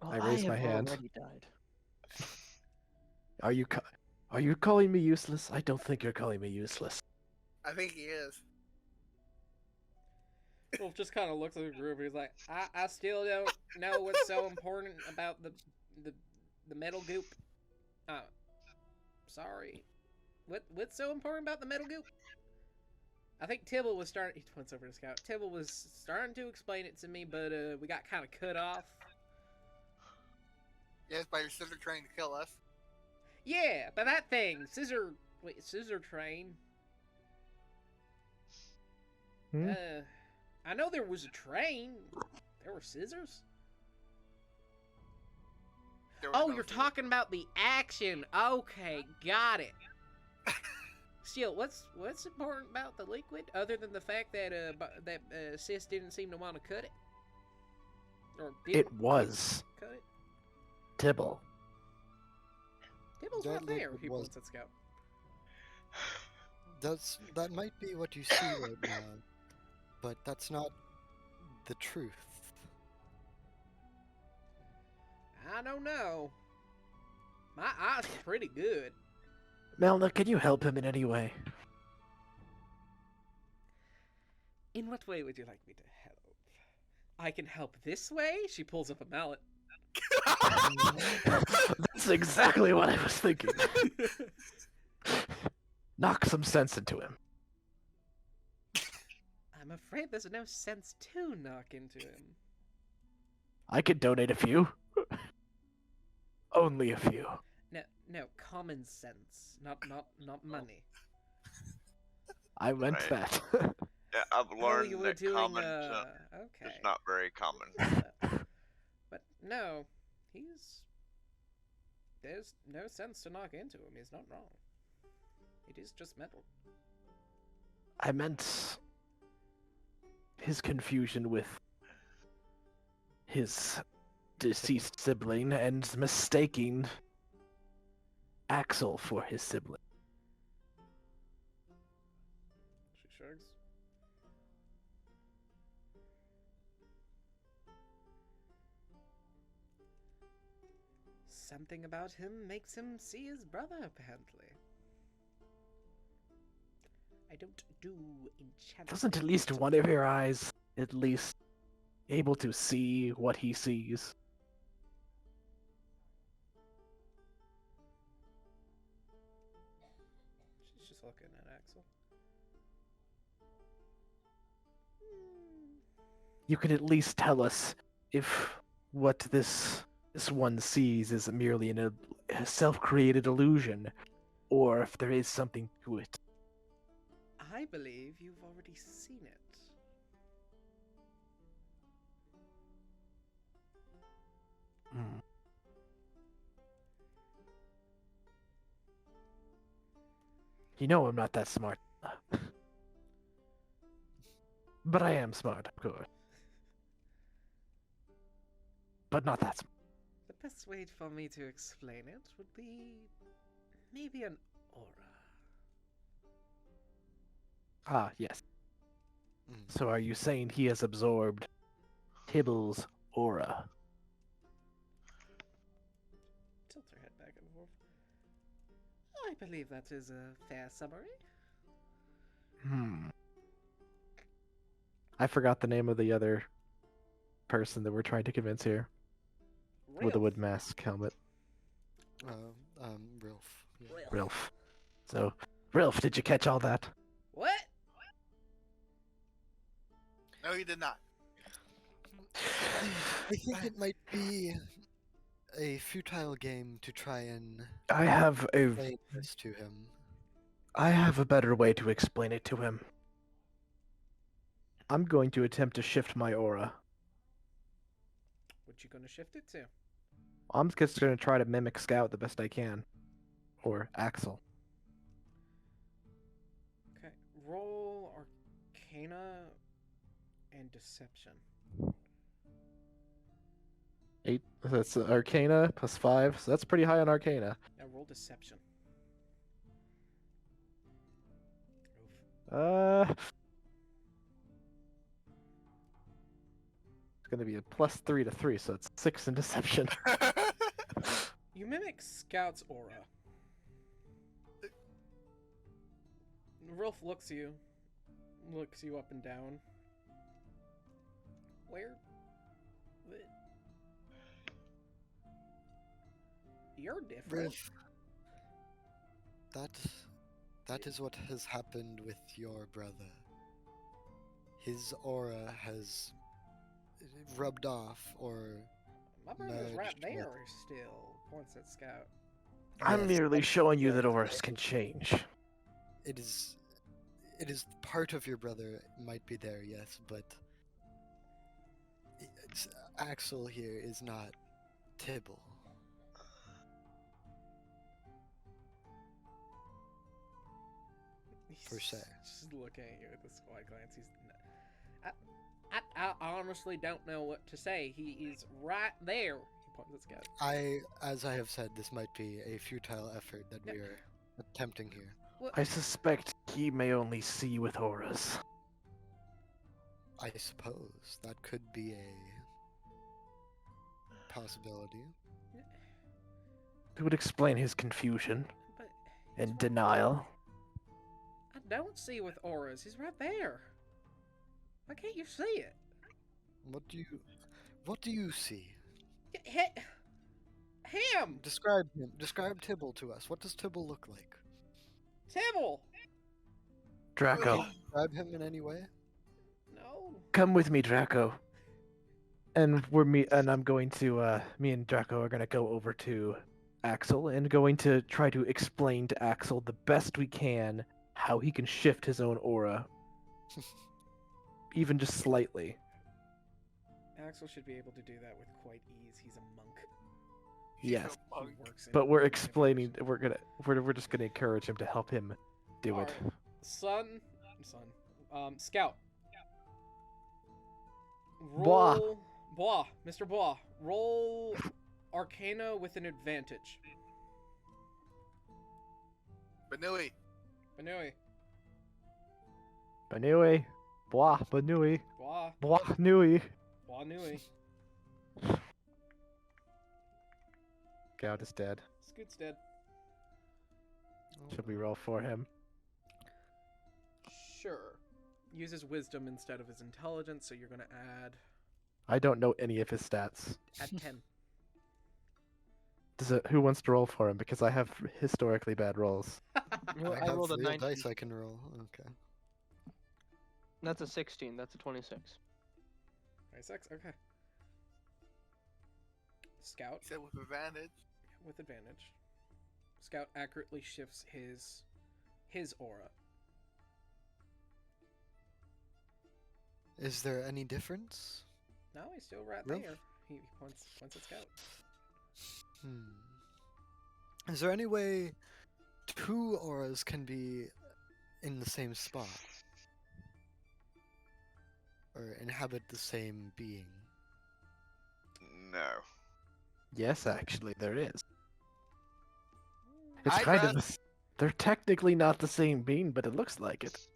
Well, I raise have my hand. already died. Are you calling me useless? I don't think you're calling me useless. I think he is. Wolf just kind of looks at the group. He's like, I still don't know what's so important about the metal goop. Sorry. What's so important about the metal goop? I think Tibble was starting. He points over to Scout. Tibble was starting to explain it to me, but we got kind of cut off. Yes, by your sister trying to kill us. Yeah, but that thing, scissor train. Hmm? I know there was a train. There were scissors. There was Oh, no you're scissors. talking about the action. Okay, got it. Still, what's important about the liquid other than the fact that Sis didn't seem to want to cut it? Or didn't It was cut it? Tibble. Tibble's That right there. liquid He was- points at Scout. That might be what you see right now, but that's not the truth. I don't know. My eyes are pretty good. Melna, can you help him in any way? In what way would you like me to help? I can help this way? She pulls up a mallet. That's exactly what I was thinking. Knock some sense into him. I'm afraid there's no sense to knock into him. I could donate a few. Only a few. No, common sense, not money. I meant Right. that. Yeah, I've Oh, learned you were that doing common sense okay. is not very common. But no, there's no sense to knock into him. He's not wrong. It is just metal. I meant his confusion with his deceased sibling and mistaking Axel for his sibling. She shrugs. Something about him makes him see his brother, apparently. I don't do enchantment. Doesn't at least one of your eyes at least able to see what he sees? She's just looking at Axel. you can at least tell us if what this one sees is merely a self-created illusion, or if there is something to it. I believe you've already seen it. Hmm. You know I'm not that smart. But I am smart, of course. But not that smart. The best way for me to explain it would be maybe an aura. Ah, yes. Mm. So are you saying he has absorbed Tibble's aura? Tilt her head back and forth. I believe that is a fair summary. I forgot the name of the other person that we're trying to convince here with the Rilf. wood mask helmet. Rilf. Yeah. Rilf. So, Rilf, did you catch all that? What? No, he did not. I think it might be a futile game to try and I have explain this to him. a better way to explain it to him. I'm going to attempt to shift my aura. What you gonna shift it to? I'm just going to try to mimic Scout the best I can. Or Axel. Okay. Roll Arcana and Deception. 8. That's Arcana plus 5. So that's pretty high on Arcana. Now roll Deception. Oof. It's going to be a plus 3 to 3, so it's 6 in Deception. You mimic Scout's aura. Rolf looks you up and down. Where? You're different. Rilf, that is what has happened with your brother. His aura has rubbed off, or My brother's right merged with- there still. Points at Scout. I'm Yes, merely showing you yeah, that auras can change. it is part of your brother might be there, yes, but Axel here is not Tibble. Per se. Just looking at you with a squad glance. I honestly don't know what to say. He is right there. He points at Scout. As I have said, this might be a futile effort that No. we are attempting here. What? I suspect he may only see with auras. I suppose that could be a possibility. It would explain his confusion But and denial. I don't see with auras. He's right there. Why can't you see it? What do you see? Him! Describe him. Describe Tibble to us. What does Tibble look like? Tibble! Draco, Describe him in any way? No. come with me, Draco. And I'm going to me and Draco are gonna go over to Axel and going to try to explain to Axel the best we can how he can shift his own aura. Even just slightly. Axel should be able to do that with quite ease. He's a monk. Yes. He works in But we're different explaining dimensions. we're just gonna encourage him to help him do it. Alright. Scout. Bois. Bois. Mr. Bois. Roll Arcana with an advantage. Banui. Banui. Banui. Bois, Banui. Bois. Bois Nui. Bois Nui. Scout is dead. Scoot's dead. Should we roll for him? Sure. Uses wisdom instead of his intelligence, so you're gonna add I don't know any of his stats. 10. Who wants to roll for him? Because I have historically bad rolls. Well, I I have rolled a real 19. dice I can roll. Okay. That's a 16. That's a 26. 26. Okay. Scout He said with advantage. with advantage. Scout accurately shifts his aura. Is there any difference? No, he's still right Really? there. He points at Scout. Is there any way 2 auras can be in the same spot? Or inhabit the same being? No. Yes, actually, there is. It's I kind got- of. They're technically not the same being, but it looks like it.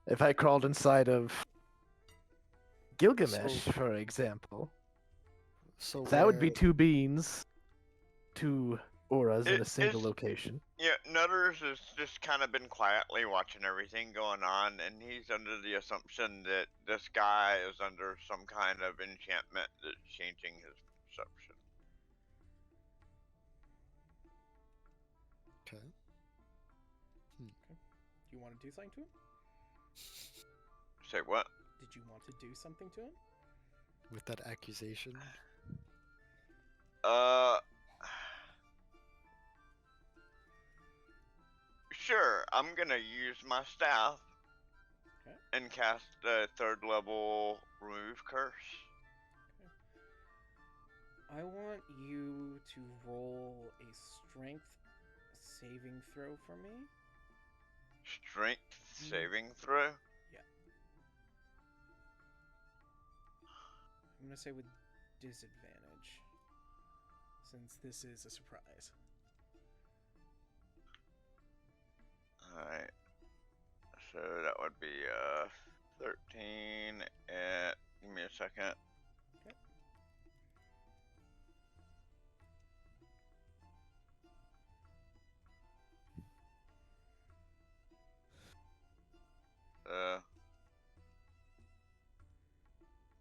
If I crawled inside of Gilgamesh, So- for example, So that would be where- 2 beings, 2 auras in a It single is- location. Yeah, Nutters has just kind of been quietly watching everything going on, and he's under the assumption that this guy is under some kind of enchantment that's changing his perception. Okay. Do you want to do something to him? Say what? Did you want to do something to him? With that accusation? Sure, I'm gonna use my staff Okay. and cast the 3rd level remove curse. I want you to roll a strength saving throw for me. Strength saving throw. I'm gonna say with disadvantage, since this is a surprise. Alright. So that would be 13 and give me a second. Okay.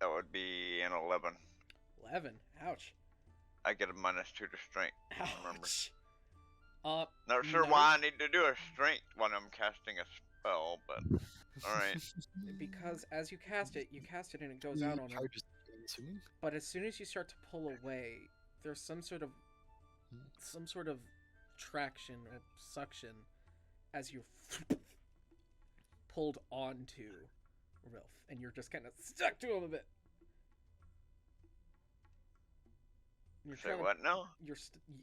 That would be an 11. 11. Ouch. I get a -2 to strength. Remember. Ouch. Not sure why I need to do a strength when I'm casting a spell, but alright. Because as you cast it and it goes out on him. Charges, I'm assuming? But as soon as you start to pull away, there's some sort of traction or suction as you're pulled onto Rilf, and you're just kind of stuck to him a bit. You're Say trying to- what now?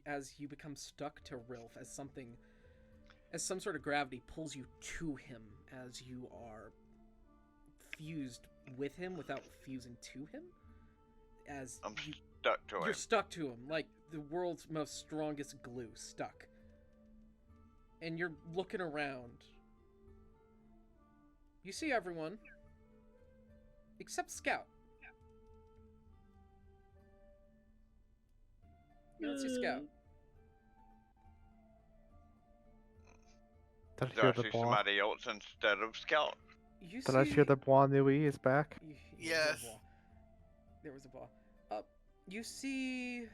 as you become stuck to Rilf, as some sort of gravity pulls you to him, as you are fused with him without fusing to him. As I'm you stuck to You're him. stuck to him, like the world's most strongest glue, stuck. And you're looking around. You see everyone. Except Scout. You don't see Scout. Did Do I I hear the see ball? somebody else instead of Scout? You Did I hear the Bois Nui is back? Yes. There was a ball. You see...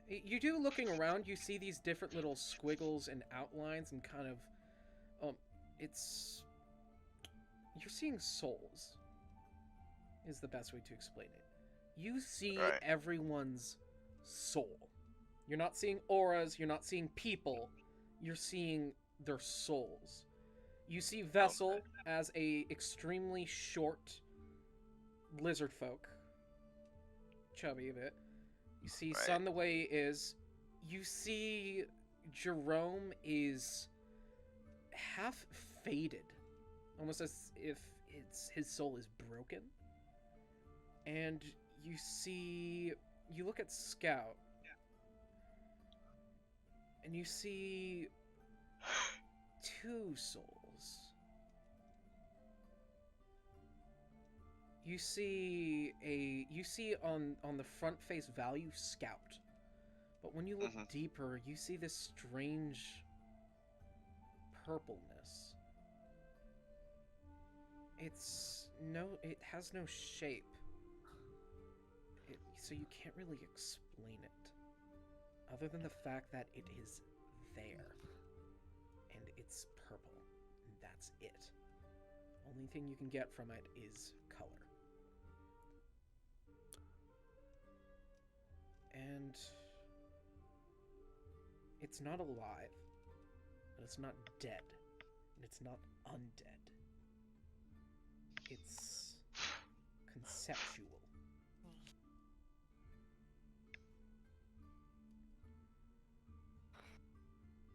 You do, looking around, you see these different little squiggles and outlines and kind of... it's... You're seeing souls, is the best way to explain it. You see Right. everyone's soul. You're not seeing auras, you're not seeing people, you're seeing their souls. You see Vessel as a extremely short lizard folk. Chubby a bit. You see Right. Sun the way he is. You see Jerome is half faded. Almost as if his soul is broken. And you look at Scout. And you see 2 souls. You see on the front face value Scout. But when you look Mhm. deeper, you see this strange purpleness. It has no shape. So you can't really explain it. Other than the fact that it is there. And it's purple. And that's it. only thing you can get from it is color. And it's not alive, and it's not dead, and it's not undead. It's conceptual.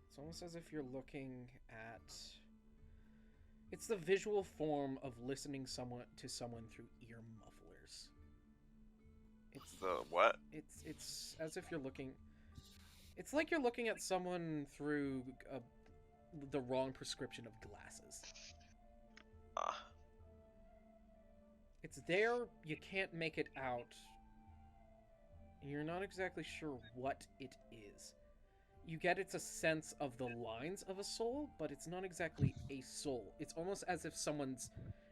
It's almost as if you're looking at... It's the visual form of listening to someone through ear mufflers. It's The what? It's as if you're looking... It's like you're looking at someone through the wrong prescription of glasses. It's there, you can't make it out. You're not exactly sure what it is. You get it's a sense of the lines of a soul, but it's not exactly a soul. It's almost as if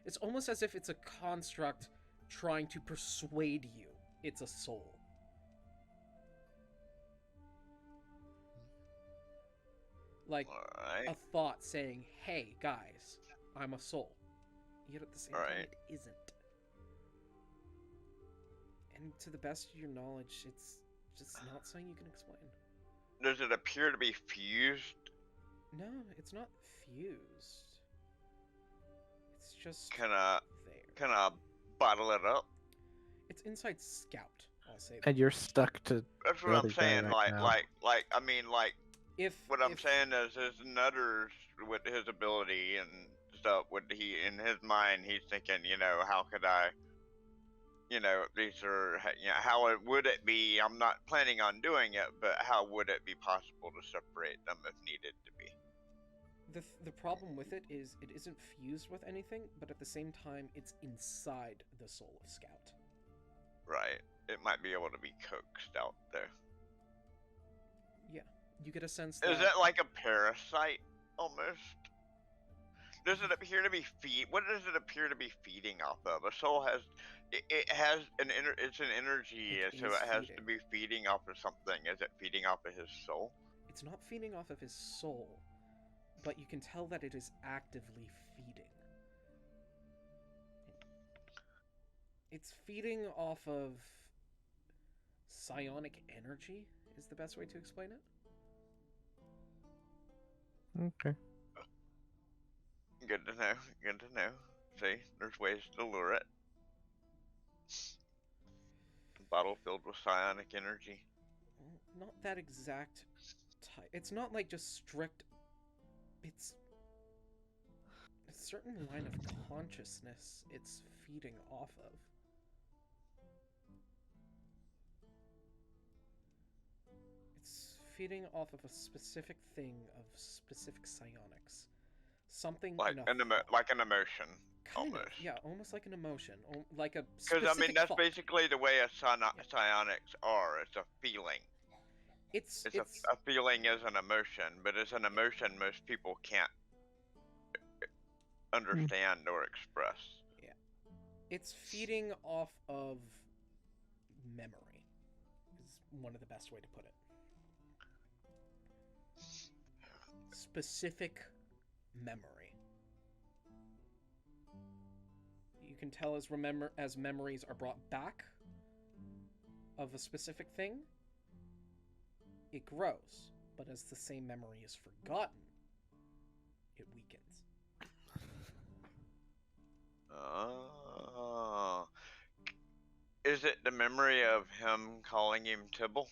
it's almost as if it's a construct trying to persuade you it's a soul. Like a thought saying, hey guys, I'm a soul. Yet at the same time it isn't. And to the best of your knowledge, it's just not something you can explain. Does it appear to be fused? No, it's not fused. It's just Can I there. bottle it up? It's inside Scout, I'll say that. And you're stuck to. That's the what other I'm guy saying. right now. What I'm saying is his nutters with his ability and stuff. In his mind, he's thinking, how could I? These are, how would it be? I'm not planning on doing it, but how would it be possible to separate them if needed to be? The problem with it is it isn't fused with anything, but at the same time, it's inside the soul of Scout. Right. It might be able to be coaxed out there. Yeah. You get a sense that... Is it like a parasite, almost? Does it appear to be what does it appear to be feeding off of? A soul has... It has it's an energy, so it has to be feeding off of something. Is it feeding off of his soul? It's not feeding off of his soul, but you can tell that it is actively feeding. It's feeding off of psionic energy, is the best way to explain it. Okay. Good to know. Good to know. See, there's ways to lure it. A bottle filled with psionic energy. Not that exact type. It's not like just strict. It's a certain line of consciousness it's feeding off of. It's feeding off of a specific thing of specific psionics. Something like an emotion. Kind almost. of, yeah, almost like an emotion, like a Because specific I mean, that's thought. basically the way psionics are. It's a feeling. It's a feeling is an emotion, but as an emotion, most people can't understand or express. Yeah, it's feeding off of memory. Is one of the best way to put it. Specific memory. You can tell as memories are brought back of a specific thing, it grows. But as the same memory is forgotten, it weakens. Oh. Is it the memory of him calling him Tibble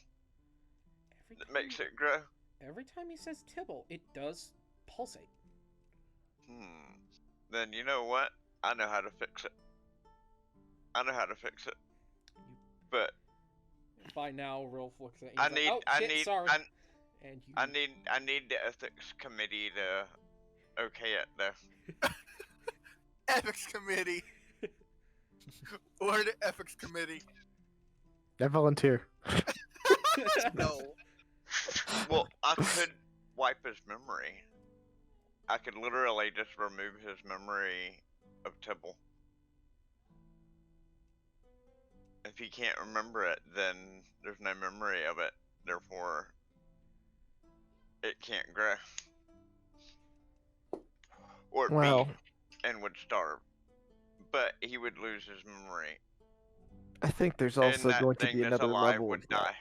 that makes it grow? Every time he says Tibble, it does pulsate. Then you know what? I know how to fix it. But by now, Rolf looks at you. I need the ethics committee to okay it though. Ethics committee. Or the ethics committee. I volunteer. No. Well, I could wipe his memory. I could literally just remove his memory of Tibble. If he can't remember it, then there's no memory of it. Therefore, it can't grow. Or Well, and would starve, but he would lose his memory, I think there's and also that going to thing be that's another alive level would of that. die.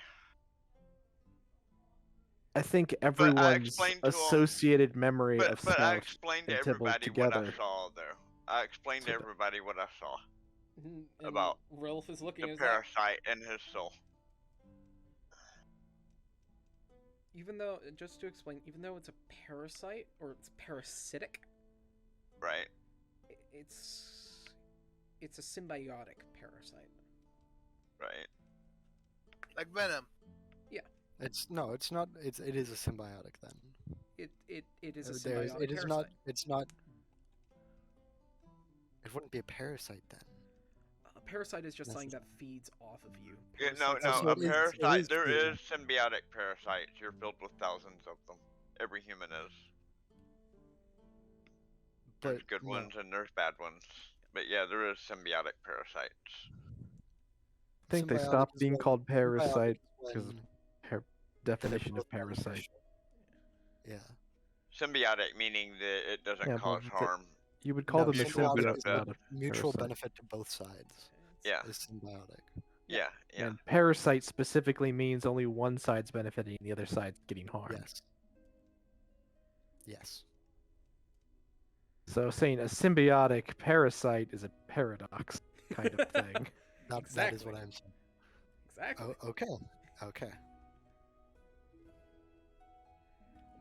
I think But I everyone's explained to him. associated memory of But I Snout explained to and Tibble everybody what I together. saw, though. I explained to So the- everybody what I saw And about Rilf is looking the at that. parasite in his soul. Even though, just to explain, even though it's a parasite or it's parasitic, Right. it's a symbiotic parasite. Right. Like Venom. It's no, it's not. It is a symbiotic then. It is a There's- symbiotic it is parasite. not. It's not. It wouldn't be a parasite then. A parasite is just something that feeds off of you. Yeah, no, Parasites no. are A it is- it parasite. is There feeding. is symbiotic parasites. You're filled with thousands of them. Every human is. There's But good no. ones and there's bad ones. But yeah, there is symbiotic parasites. I think they Symbiotic stopped is being when- called symbiotic parasite is because when definition both of parasite. beneficial. Yeah. Symbiotic meaning that it doesn't Yeah, cause but harm. You would call No, them a mutual symbiote, benefit. not a Mutual parasite. benefit to both sides Yeah. is symbiotic. Yeah. Yeah. And parasite specifically means only one side's benefiting, the other side's getting harmed. Yes. Yes. So saying a symbiotic parasite is a paradox kind of thing. That is Exactly. what I'm saying. Exactly. Oh, okay. Okay.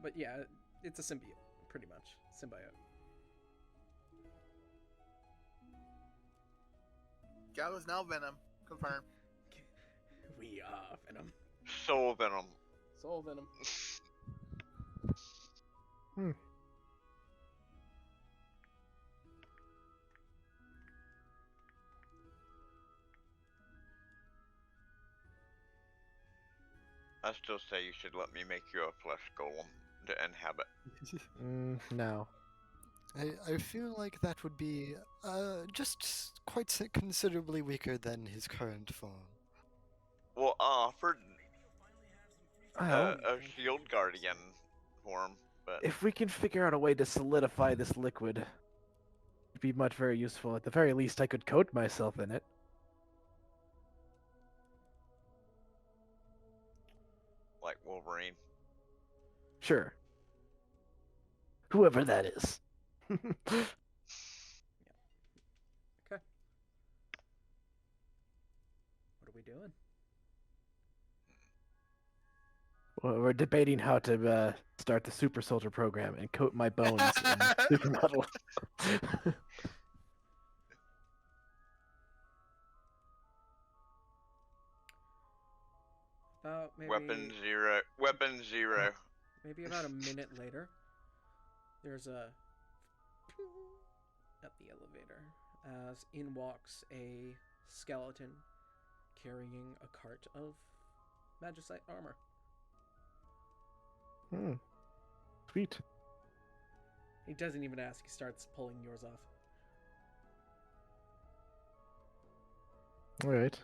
But yeah, it's a symbiote, pretty much. Symbiote. Gal is now Venom. Confirmed. We are Venom. Soul venom. Soul Venom. I still say you should let me make you a flesh golem to inhabit. No. I feel like that would be just quite considerably weaker than his current form. Well, I offered Well, a shield guardian form, but if we can figure out a way to solidify this liquid, it'd be much very useful. At the very least, I could coat myself in it. like Wolverine. Sure. Whoever that is. Okay. What are we doing? Well, we're debating how to start the super soldier program and coat my bones in supermetal. About maybe Weapon zero. Weapon zero. maybe about a minute later, there's a at the elevator as in walks a skeleton carrying a cart of magicite armor. Sweet. He doesn't even ask, he starts pulling yours off. Alright.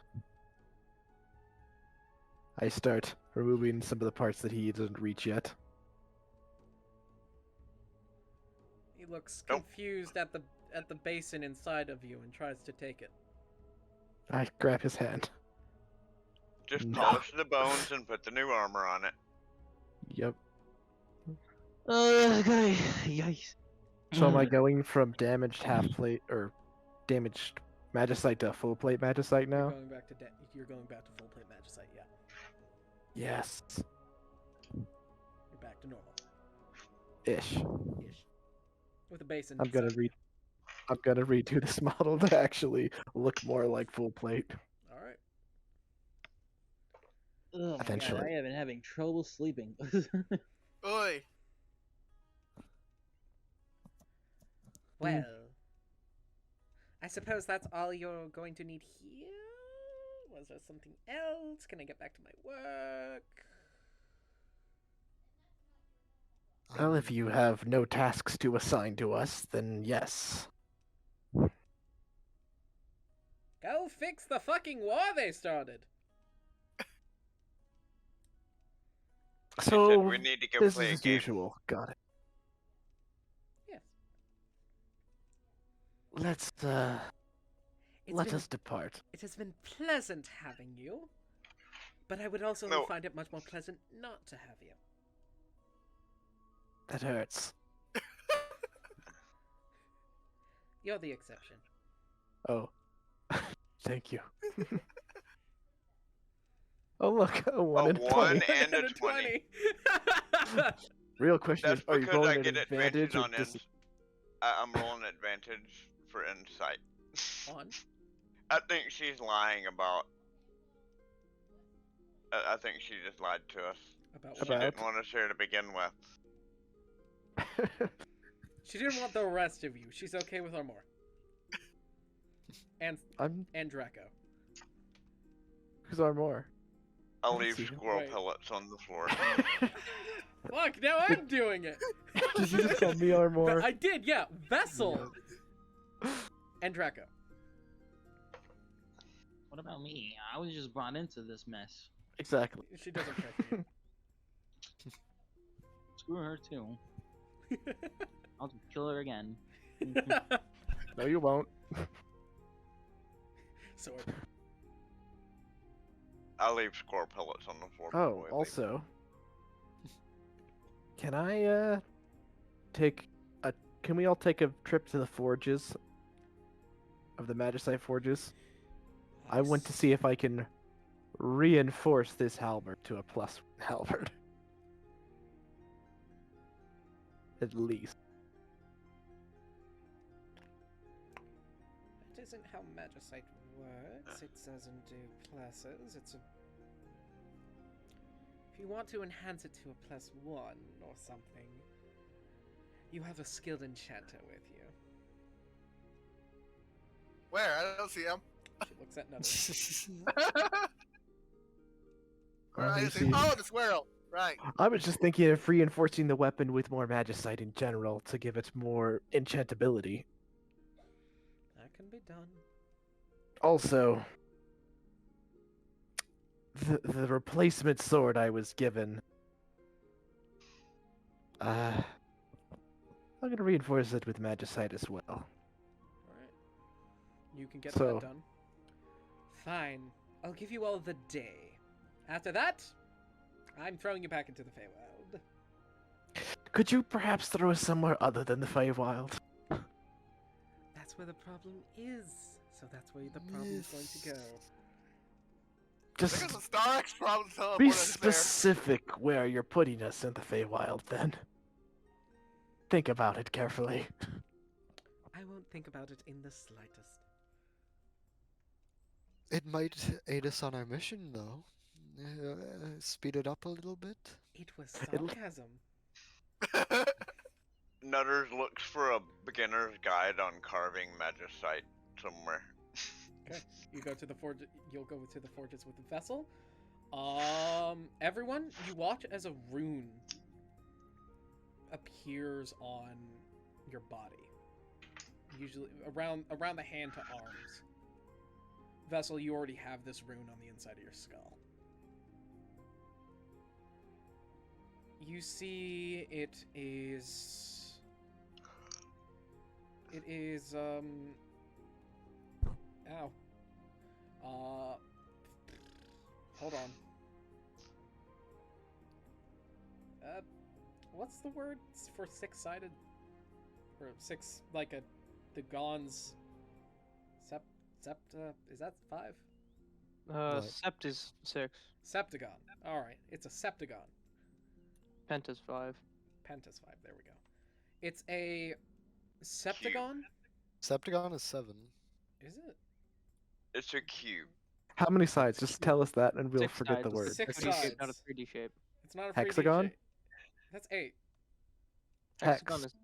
I start removing some of the parts that he doesn't reach yet. He looks Nope. confused at the basin inside of you and tries to take it. I grab his hand. Just No. polish the bones and put the new armor on it. Yep. Okay. Yikes. So am I going from damaged half plate or damaged magicite to full plate magicite You're now? going back to you're going back to full plate magicite, yeah. Yes. You're back to normal. Ish. Ish. With a basin. I'm gonna redo this model to actually look more like full plate. Alright. Oh my god, Eventually. I have been having trouble sleeping. Oi. Well, I suppose that's all you're going to need here? Was there something else? Can I get back to my work? Well, if you have no tasks to assign to us, then yes. Go fix the fucking war they started! He said So, we need to go business play a as game. usual. Got it. Yes. Let's It's let been- us depart. It has been pleasant having you, but I would also No. find it much more pleasant not to have you. That hurts. You're the exception. Oh, thank you. Oh look, a 1 A and 1 20. and a 20. Real question That's is, are you because I rolling get an advantage or on I'm rolling advantage for insight. On. I think she's lying about. I think she just lied to us. About She what? About- didn't want us here to begin with. She didn't want the rest of you. She's okay with Armor. And I'm Draco. who's Armor? I'll Let's leave see. squirrel Wait. pellets on the floor. Look, now I'm doing it. Did you just call me Armor? I did, yeah. Vessel and Draco. What about me? I was just brought into this mess. Exactly. She doesn't care for you. Screw her too. I'll just kill her again. No, you won't. Sword. I'll leave squirrel pellets on the floor. Oh, before we leave. also, can I take a? Can we all take a trip to the forges of the Magicite forges? I want to see if I can reinforce this halberd to a +1 halberd. At least. That isn't how Magicite works. It doesn't do pluses. It's a. If you want to enhance it to a +1 or something, you have a skilled enchanter with you. Where? I don't see him. She looks at Nutter. Where I Let me see. see. Oh, the squirrel. Right. I was just thinking of reinforcing the weapon with more Magicite in general to give it more enchantability. That can be done. Also, the replacement sword I was given. I'm gonna reinforce it with Magicite as well. Alright. You can get So- that done. Fine. I'll give you all the day. After that, I'm throwing you back into the Feywild. Could you perhaps throw us somewhere other than the Feywild? That's where the problem is. So that's where the problem's going to go. Just Look at the Star X problem be teleport us there. specific where you're putting us in the Feywild, then. Think about it carefully. I won't think about it in the slightest. It might aid us on our mission, though. Speed it up a little bit. It was It'll- sarcasm. Nutters looks for a beginner's guide on carving magicite somewhere. You go to the forge. You'll go to the forges with the vessel. Everyone, you watch as a rune appears on your body. Usually around the hand to arms. Vessel, you already have this rune on the inside of your skull. You see it is ow. Hold on. What's the word for six-sided? Or six, like the Gon's septa, is that 5? What? Sept is 6. Septagon. Alright, it's a septagon. Penta's 5. Penta's 5, there we go. It's a septagon? Septagon is 7. Is it? It's a cube. How many sides? Just tell us that and we'll 6 forget the sides. word. It's a Six 2D shape, not a sides. 3D shape. It's not a 3D Hexagon? shape. That's 8. Hexagon Hex. is.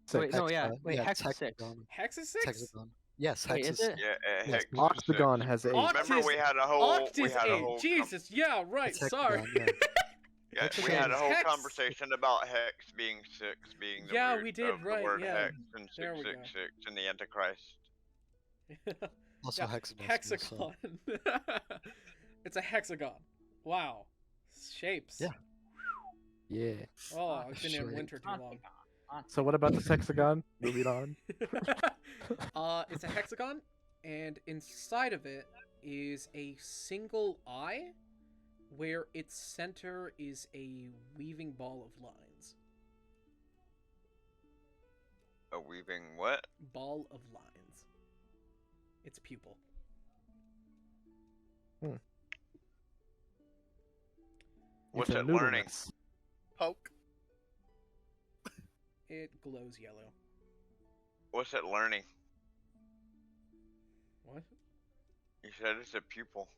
Six. Wait, no, yeah. Hexa- Wait, yeah, Hex it's is 6. hexagon. Hex is It's 6? hexagon. Yes, Wait, hex is it? Yeah, Yes, hex is Octagon six. has 8. Remember we had a whole Oct is 8. Jesus, yeah, right, It's sorry. hexagon, yeah. Yeah, we Hexagon had a is whole hex. conversation about hex being 6 being the Yeah, root we did, of right, the word yeah. hex and There we go. 666 in the Antichrist. Also Yeah, hexadecimal. So. hexagon. It's a hexagon. Wow. Shapes. Yeah. Yeah. Oh, I've been in Sure. winter too long. So what about this hexagon? Moving on. It's a hexagon, and inside of it is a single eye, where its center is a weaving ball of lines. A weaving what? Ball of lines. Its pupil. What's It's a it learning? noodleness. Poke. It glows yellow. What's it learning? What? You said it's a pupil.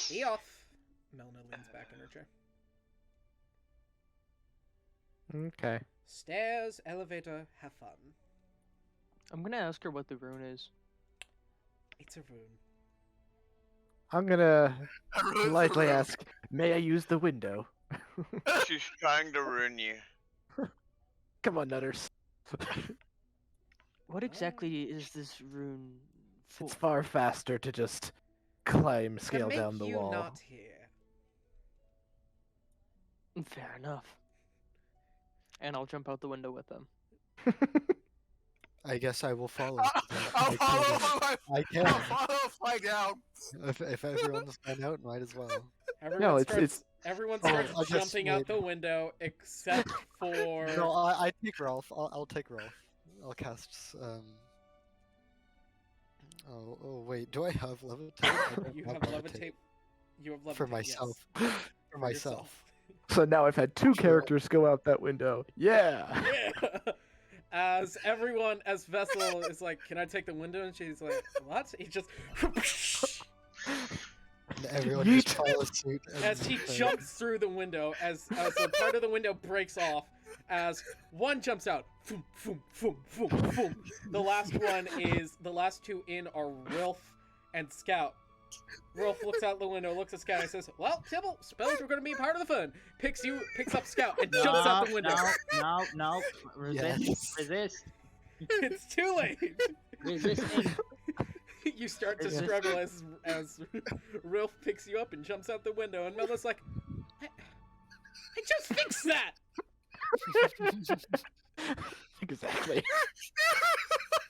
Be off. Melna leans back in her chair. Okay. Stairs, elevator, have fun. I'm gonna ask her what the rune is. It's a rune. I'm gonna I ruined the politely room. ask, may I use the window? She's trying to ruin you. Come on, Nutters. What exactly is this rune for? It's far faster to just climb, scale to make down the you wall. not here. Fair enough. And I'll jump out the window with them. I guess I will follow. I'll I follow can. my. I can. I'll follow fly down. If everyone's gone out, might as well. Everyone it's- starts, everyone Oh, starts I just jumping out made- the window except for... No, I take Rolf. I'll take Rolf. I'll cast. Oh wait, do I have levitate? I don't You have levitate. You have levitate, for yes. myself. For For myself. So now I've had two Sure. characters go out that window. Yeah. Yeah. As everyone, as Vessel is like, "Can I take the window?" and she's like, "What?" He just, And everyone Yeet. just follows suit. as he and, jumps through the window, as a part of the window breaks off, as one jumps out, boom, boom, boom, boom, boom. The last two in are Rilf and Scout. Rilf looks out the window, looks at Scout, and says, "Well, Tibble, spells were going to be part of the fun." Picks up Scout, and jumps out the window. No. Resist. Yes. Resist. It's too late. Resisting. You start to Resist. struggle as Rilf picks you up and jumps out the window, and Melna's like, I just fixed that. Exactly.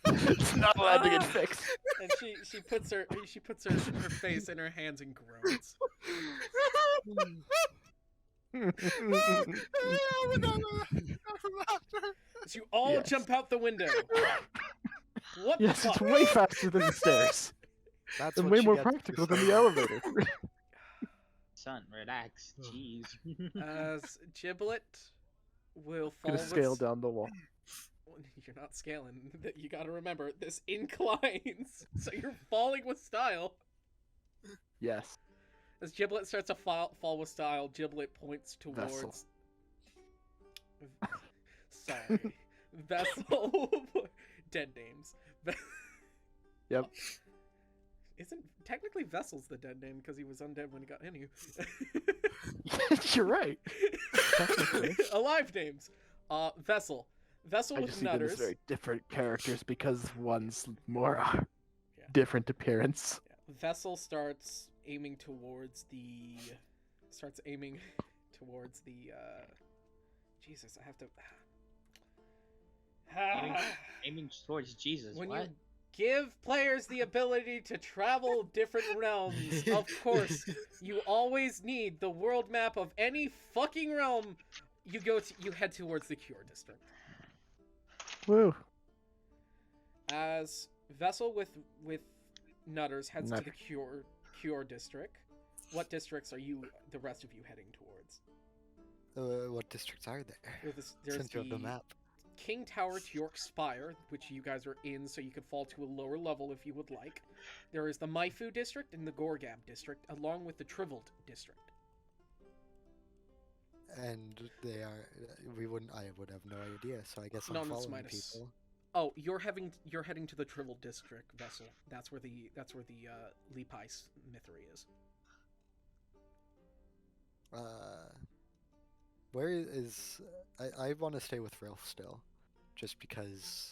It's not allowed to get fixed. And she puts her face in her hands and groans. As you all Yes. jump out the window. What Yes, the it's fuck? way faster than the stairs. That's And what way you more get for practical than saying the that. elevator. Son, relax. Jeez. As Giblet will fall Gonna with scale down the wall. You're not scaling. You gotta remember, this inclines, so you're falling with style. Yes. As Giblet starts to fall with style, Giblet points Vessel. towards... Sorry. Vessel. Dead names. Yep. Isn't... Technically Vessel's the dead name because he was undead when he got in you. You're right. Technically. Alive names. Vessel. Vessel I with just see them as Nutters. very different characters because one's more Yeah. different appearance. Yeah. Vessel starts aiming towards the... Jesus, I have to... Aiming towards Jesus. When what? you give players the ability to travel different realms, of course, you always need the world map of any fucking realm you head towards the Cure District. Woo. As Vessel with Nutters heads to Nutter. the Cure District, what districts are the rest of you heading towards? What districts are there? There's Since you have the map. King Tower to York Spire, which you guys are in, so you can fall to a lower level if you would like. There is the Maifu District and the Gorgab District, along with the Trivald District. And they are. I would have no idea. So I guess I'm Nonus following Midas. people. Oh, you're heading to the Trivald District, Vessel. That's where the Lepi Mithri is. Where is? I want to stay with Ralph still, just because.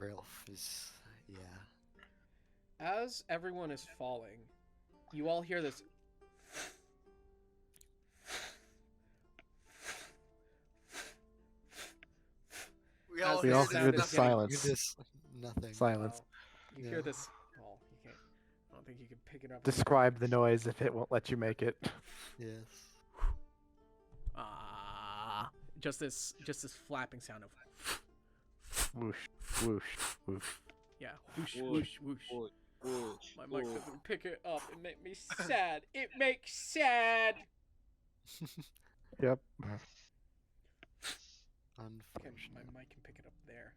Ralph is, yeah. As everyone is falling, you all hear this. We all As We hear all this this hear sound the is nothing. getting- You silence. just nothing. Silence. You Yeah. hear this. Oh, you can't. I don't think you can pick it up. Describe the noise if it won't let you make it. Yes. Ah, just this flapping sound of. Whoosh, whoosh, whoosh. Yeah, whoosh, Whoosh, whoosh, whoosh. Whoosh, My mic whoosh. doesn't pick it up. It makes me sad. It makes sad. Yep. Okay, my Unfortunate. mic can pick it up there.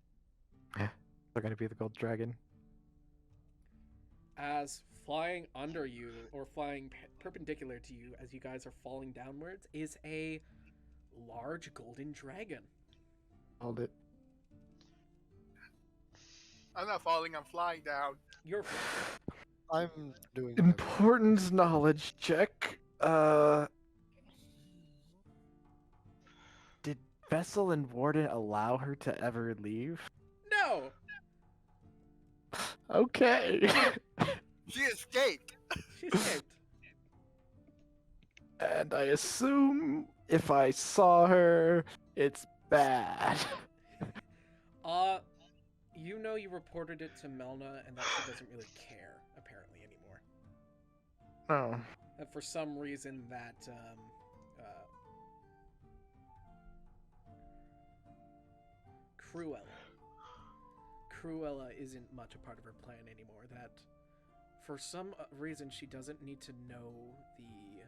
They're gonna be the gold dragon. As flying under you, or flying perpendicular to you as you guys are falling downwards, is a large golden dragon. Hold it. I'm not falling. I'm flying down. You're I'm doing whatever. Important knowledge check. Did Vessel and Warden allow her to ever leave? no. Okay. She escaped. She escaped. And I assume if I saw her, it's bad. You know you reported it to Melna, and that she doesn't really care apparently anymore. Oh. That for some reason that Cruella isn't much a part of her plan anymore. That for some reason she doesn't need to know the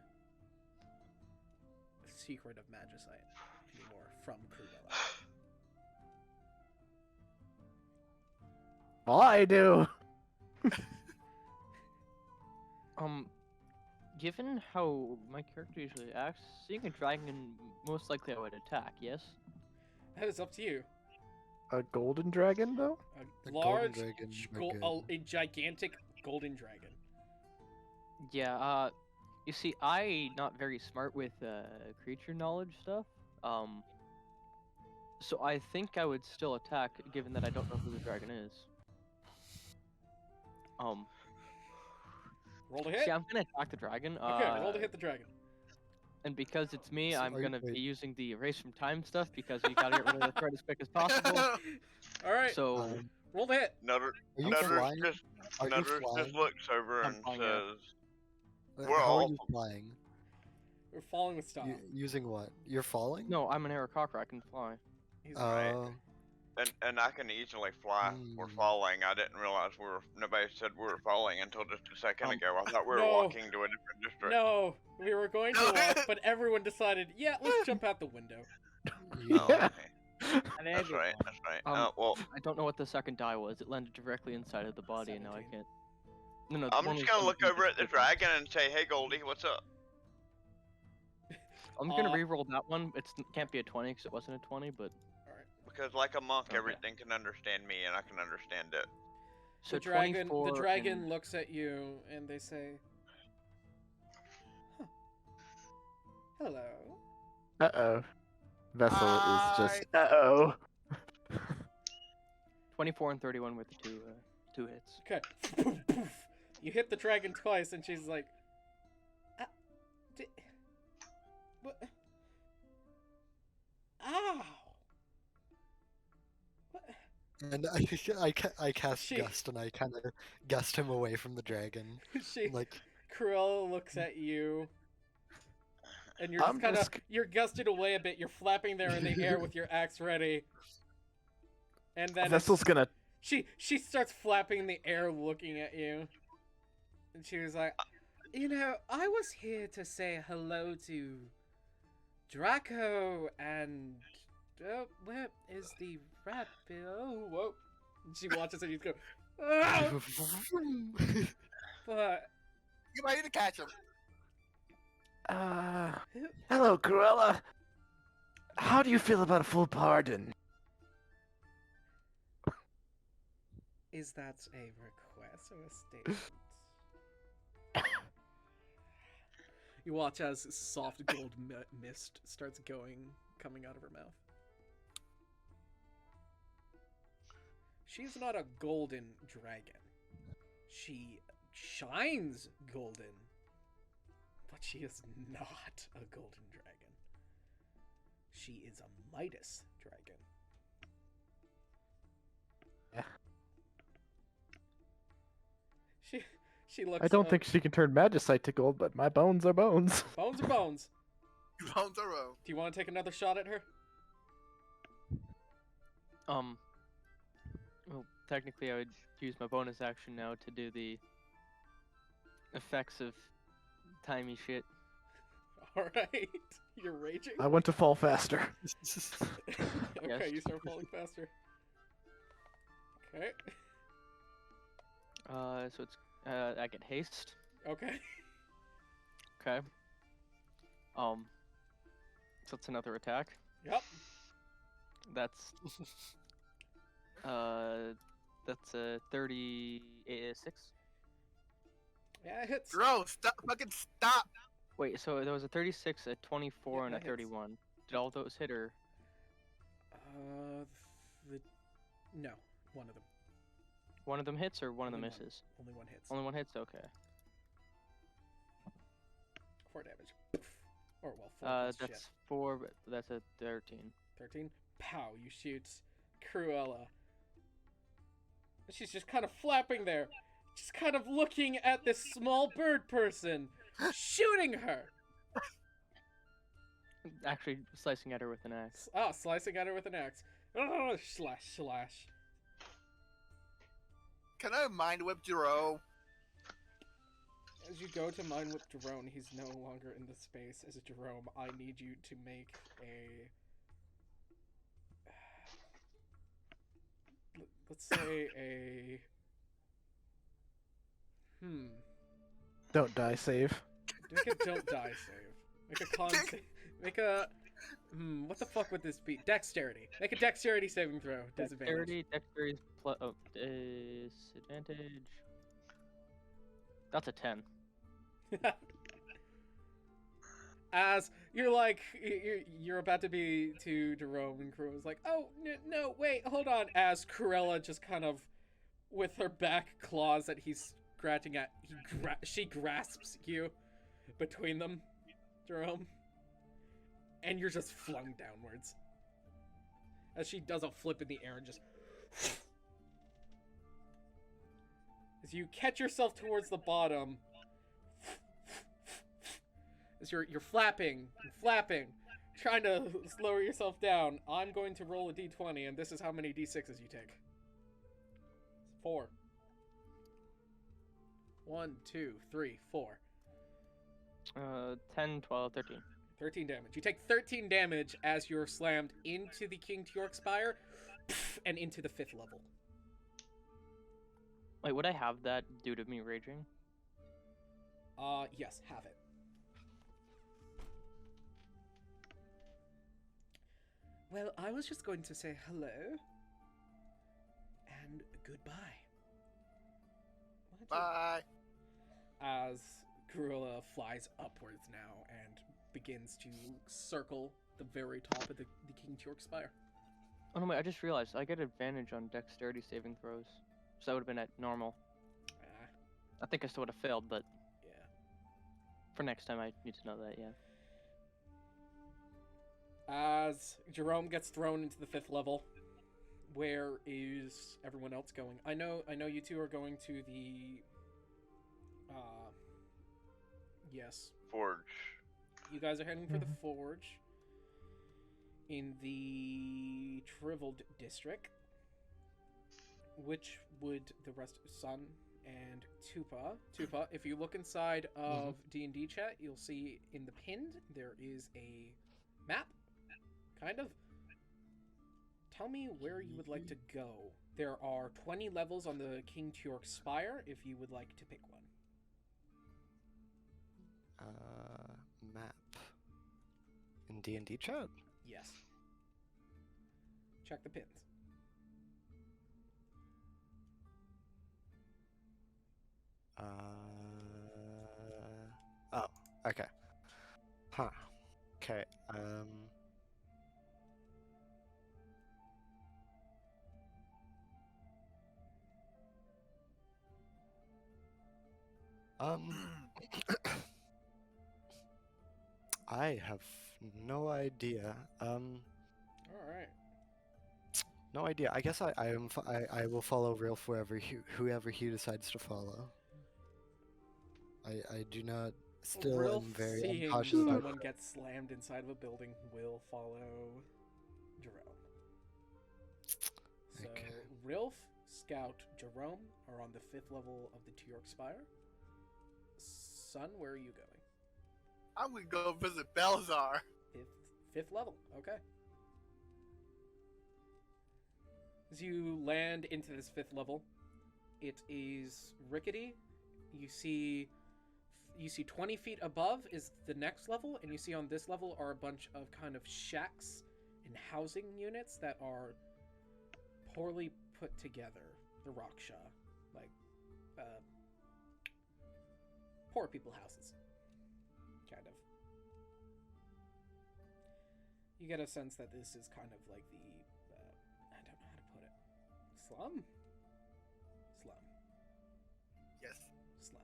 secret of Magicite anymore from Cruella. Well, I do. Given how my character usually acts, seeing a dragon, most likely I would attack, yes? That is up to you. A golden dragon, though? A A golden large, dragon are a gigantic golden dragon. Yeah, you see, I not very smart with, creature knowledge stuff, so I think I would still attack, given that I don't know who the dragon is. Roll to hit. See, I'm gonna attack the dragon, Okay, roll to hit the dragon. and because it's me, So I'm are you- gonna be wait. using the erase from time stuff, because we gotta get rid of the threat as quick as possible, All right, so... Um, roll to hit. Nutter, are you Nutters flying? just, Are you Nutters flying? just looks over I'm and flying, yeah. says, Like, we're how all- are you flying? We're falling with style. Using what? You're falling? No, I'm an Aarakocra, I can fly. He's right. Uh, and I can easily fly. We're Hmm. falling. I didn't realize nobody said we were falling until just a second ago. I thought we were no. walking to a different district. No, we were going to No. walk, but everyone decided, yeah, let's jump out the window. Oh, Yeah. okay. That's right. That's right. Well, I don't know what the second die was. It landed directly inside of the body, and now I 17. can't. No, the I'm one just was gonna look 17 over at the different. dragon and say, "Hey, Goldie, what's up?" I'm gonna Uh, re-roll that one. It can't be a 20 because it wasn't a 20, but Because like a monk, Okay. everything can understand me, and I can understand it. so The dragon, 24 the dragon and- looks at you and they say, huh. Hello. Uh-oh. Vessel is Hi. just... Uh-oh. 24 and 31 with the two hits. Okay. Poof, poof. You hit the dragon twice and she's like, what? Ow. What? and I cast She- Gust, and I kind of gust him away from the dragon. She, Like, Cruella looks at you, and you're I'm just kind of just- you're gusted away a bit. You're flapping there in the air with your axe ready, and then Vessel's gonna... she starts flapping in the air, looking at you, and she was like, "You know, I was here to say hello to Draco and where is the rabbit? Oh, whoa!" And she watches and you go, "Ah!" But You might need to catch him. Hello, Cruella. How do you feel about a full pardon? is that a request or a statement? You watch as soft gold mist starts coming out of her mouth. She's not a golden dragon. She shines golden, but she is not a golden dragon. She is a Midas dragon. Yeah. She looks. I don't think she can turn magicite to gold, but my bones are bones. Bones are bones. Bones are row. Do you want to take another shot at her? Well, technically, I would use my bonus action now to do the effects of timey shit. All right. You're raging. I want to fall faster. Okay, Yes. you start falling faster. Okay. So it's I get haste. Okay. Okay. So it's another attack. Yep. That's that's a 36. Yeah, it hits. Bro, stop! Fucking stop! Wait, so there was a 36, a 24, Yeah, and a that hits. 31. Did all those hit or? The no, one of them. One of them hits or one of them Only one. misses? Only one hits. Only one hits? Okay. 4 damage. Or well, 4 plus shit. That's 4, but that's a 13. 13. Pow! You shoot Cruella. She's just kind of flapping there, just kind of looking at this small bird person, shooting her. Actually, slicing at her with an axe. Ah, slicing at her with an axe. Oh, slash, slash. Can I mind whip Jerome? As you go to mind whip Jerome, he's no longer in the space. As a Jerome, I need you to make a... Let's say a... Don't die, save. Make a don't die save. Make a con save. Make a... what the fuck would this be? Dexterity. Make a dexterity saving throw. Disadvantage. Dexterity plus disadvantage. That's a 10. As you're like, you're about to be to Jerome, and Cruella's like, oh, no, wait, hold on. As Cruella just kind of, with her back claws that he's scratching at, she grasps you between them, Jerome. And you're just flung downwards. As she does a flip in the air and just... As you catch yourself towards the bottom... As you're flapping and flapping, trying to lower yourself down, I'm going to roll a d20, and this is how many d6s you take. 4. 1, 2, 3, 4. 10, 12, 13. 13 damage. You take 13 damage as you're slammed into the King Tjork Spire and into the 5th level. Wait, would I have that due to me raging? Yes, have it. Well, I was just going to say hello and goodbye. Bye. As Cruella flies upwards now and begins to circle the very top of the King Tjork Spire. Oh no, wait, I just realized I get advantage on dexterity saving throws. So that would have been at normal. I think I still would have failed, but Yeah. for next time I need to know that, yeah. As Jerome gets thrown into the 5th level, where is everyone else going? I know you two are going to the yes. Forge. You guys are heading for the Forge in the Triveled district. Which would the rest Sun and Tupa, if you look inside of D&D chat, you'll see in the pinned there is a map. Kind of. Tell me where you would like to go. There are 20 levels on the King Tjork Spire if you would like to pick one. Map. In D&D chat? Yes. Check the pins. Oh, okay. Huh. Okay, Um, I have no idea. All right. No idea. I guess I will follow Rilf whoever he decides to follow. I do not still Rilf, am very seeing cautious about. someone get slammed inside of a building, will follow Jerome. So, Okay. Rilf, Scout, Jerome are on the 5th level of the Teorc Spire. Son, where are you going? I'm gonna go visit Belzar. Fifth level. Okay. As you land into this 5th level, it is rickety. You see 20 feet above is the next level, and you see on this level are a bunch of kind of shacks and housing units that are poorly put together. The Raksha, like poor people houses, kind of. You get a sense that this is kind of like the I don't know how to put it. Slum. Yes. Slum.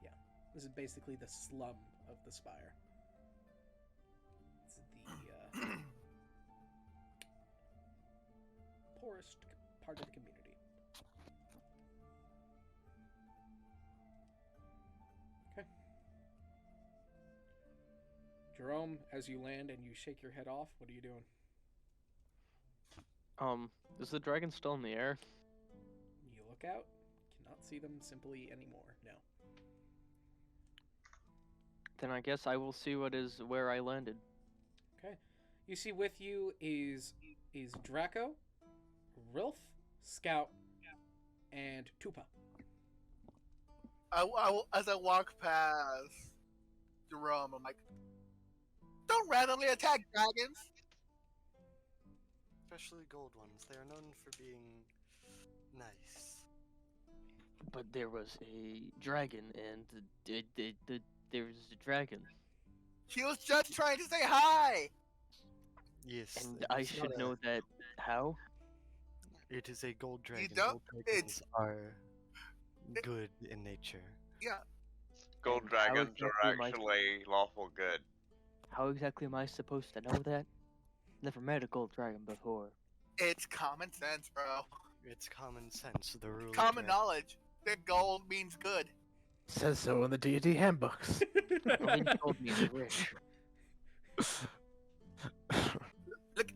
Yeah, this is basically the slum of the Spire. It's the poorest part of the community. Okay. Jerome, as you land and you shake your head off, what are you doing? Is the dragon still in the air? You look out, cannot see them simply anymore. No. Then I guess I will see where I landed. Okay. You see with you is Draco, Rilf, Scout, and Tupa. As I walk past Jerome, I'm like, don't randomly attack dragons. Especially gold ones. They are known for being nice. But there was a dragon, and there was a dragon, He was just trying to say hi. Yes. and it I is should not know that. How? It is a gold dragon. don't- Gold dragons are good in nature. Yeah. Gold And how dragons are exactly am I- actually lawful good. How exactly am I supposed to know that? Never met a gold dragon before. It's common sense, bro. It's common sense. The rule. Common knowledge that gold means good. Says so in the D&D handbooks. Only told me rich. Look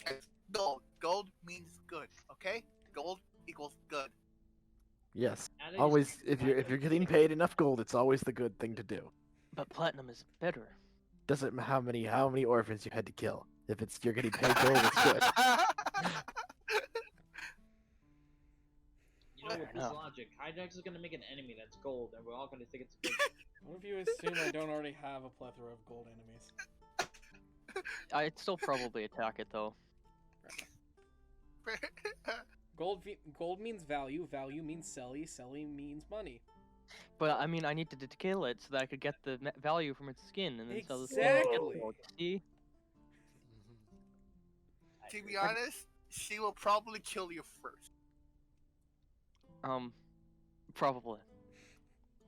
at gold. Gold means good. Okay. Gold equals good. Yes. Now they Always, just- if you're getting paid enough gold, it's always the good thing to do. But platinum is better. Doesn't matter how many orphans you had to kill. If it's you're getting paid gold, it's good. You know, Fair with this enough. logic, Hydex is gonna make an enemy that's gold, and we're all gonna think it's good. What if you assume I don't already have a plethora of gold enemies? I'd still probably attack it though. Gold means value. Value means selly. Selly means money. But I mean, I needed to kill it so that I could get the value from its skin, and then sell the skin. Exactly. See? To be honest, she will probably kill you first. Probably.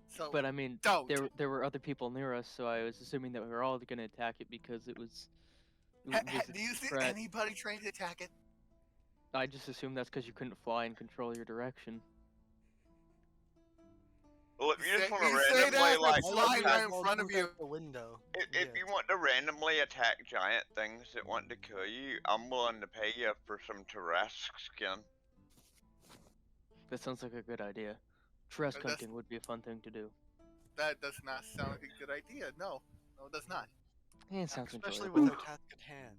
So, But I mean, don't. there were other people near us, so I was assuming that we were all gonna attack it because it was. Do you see threat. anybody trying to attack it? I just assumed that's because you couldn't fly and control your direction. Well, if you just want to You say randomly that, like but flying attack- right in front of you. The window. if you want to randomly attack giant things that want to kill you, I'm willing to pay you for some Tarrasque skin. That sounds like a good idea. Trust That's- hunting would be a fun thing to do. That does not sound like a good idea. No, it does not. Yeah, it sounds Especially enjoyable. with our task at hand.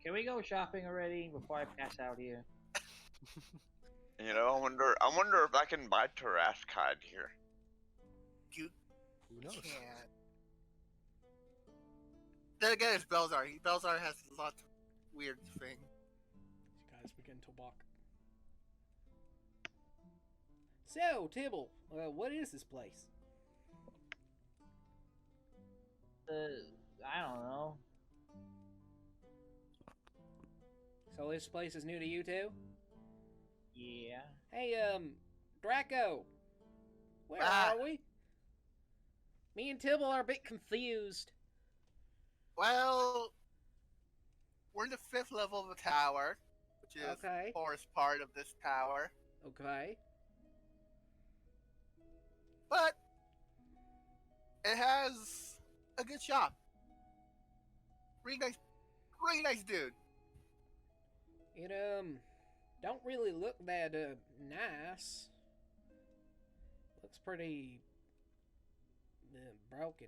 Can we go shopping already before I pass out here? You know, I wonder if I can buy Tarrasque hide here. You Who knows? can't. Then again, it's Belzar. Belzar has lots of weird things. You guys begin to walk. So, Tibble, what is this place? I don't know. So this place is new to you too? Yeah. Hey, Draco, Where Ah. are we? Me and Tibble are a bit confused. Well, we're in the 5th level of the tower, which is Okay. the forest part of this tower. Okay. But it has a good shop. Really nice dude. It don't really look that nice. Looks pretty broken.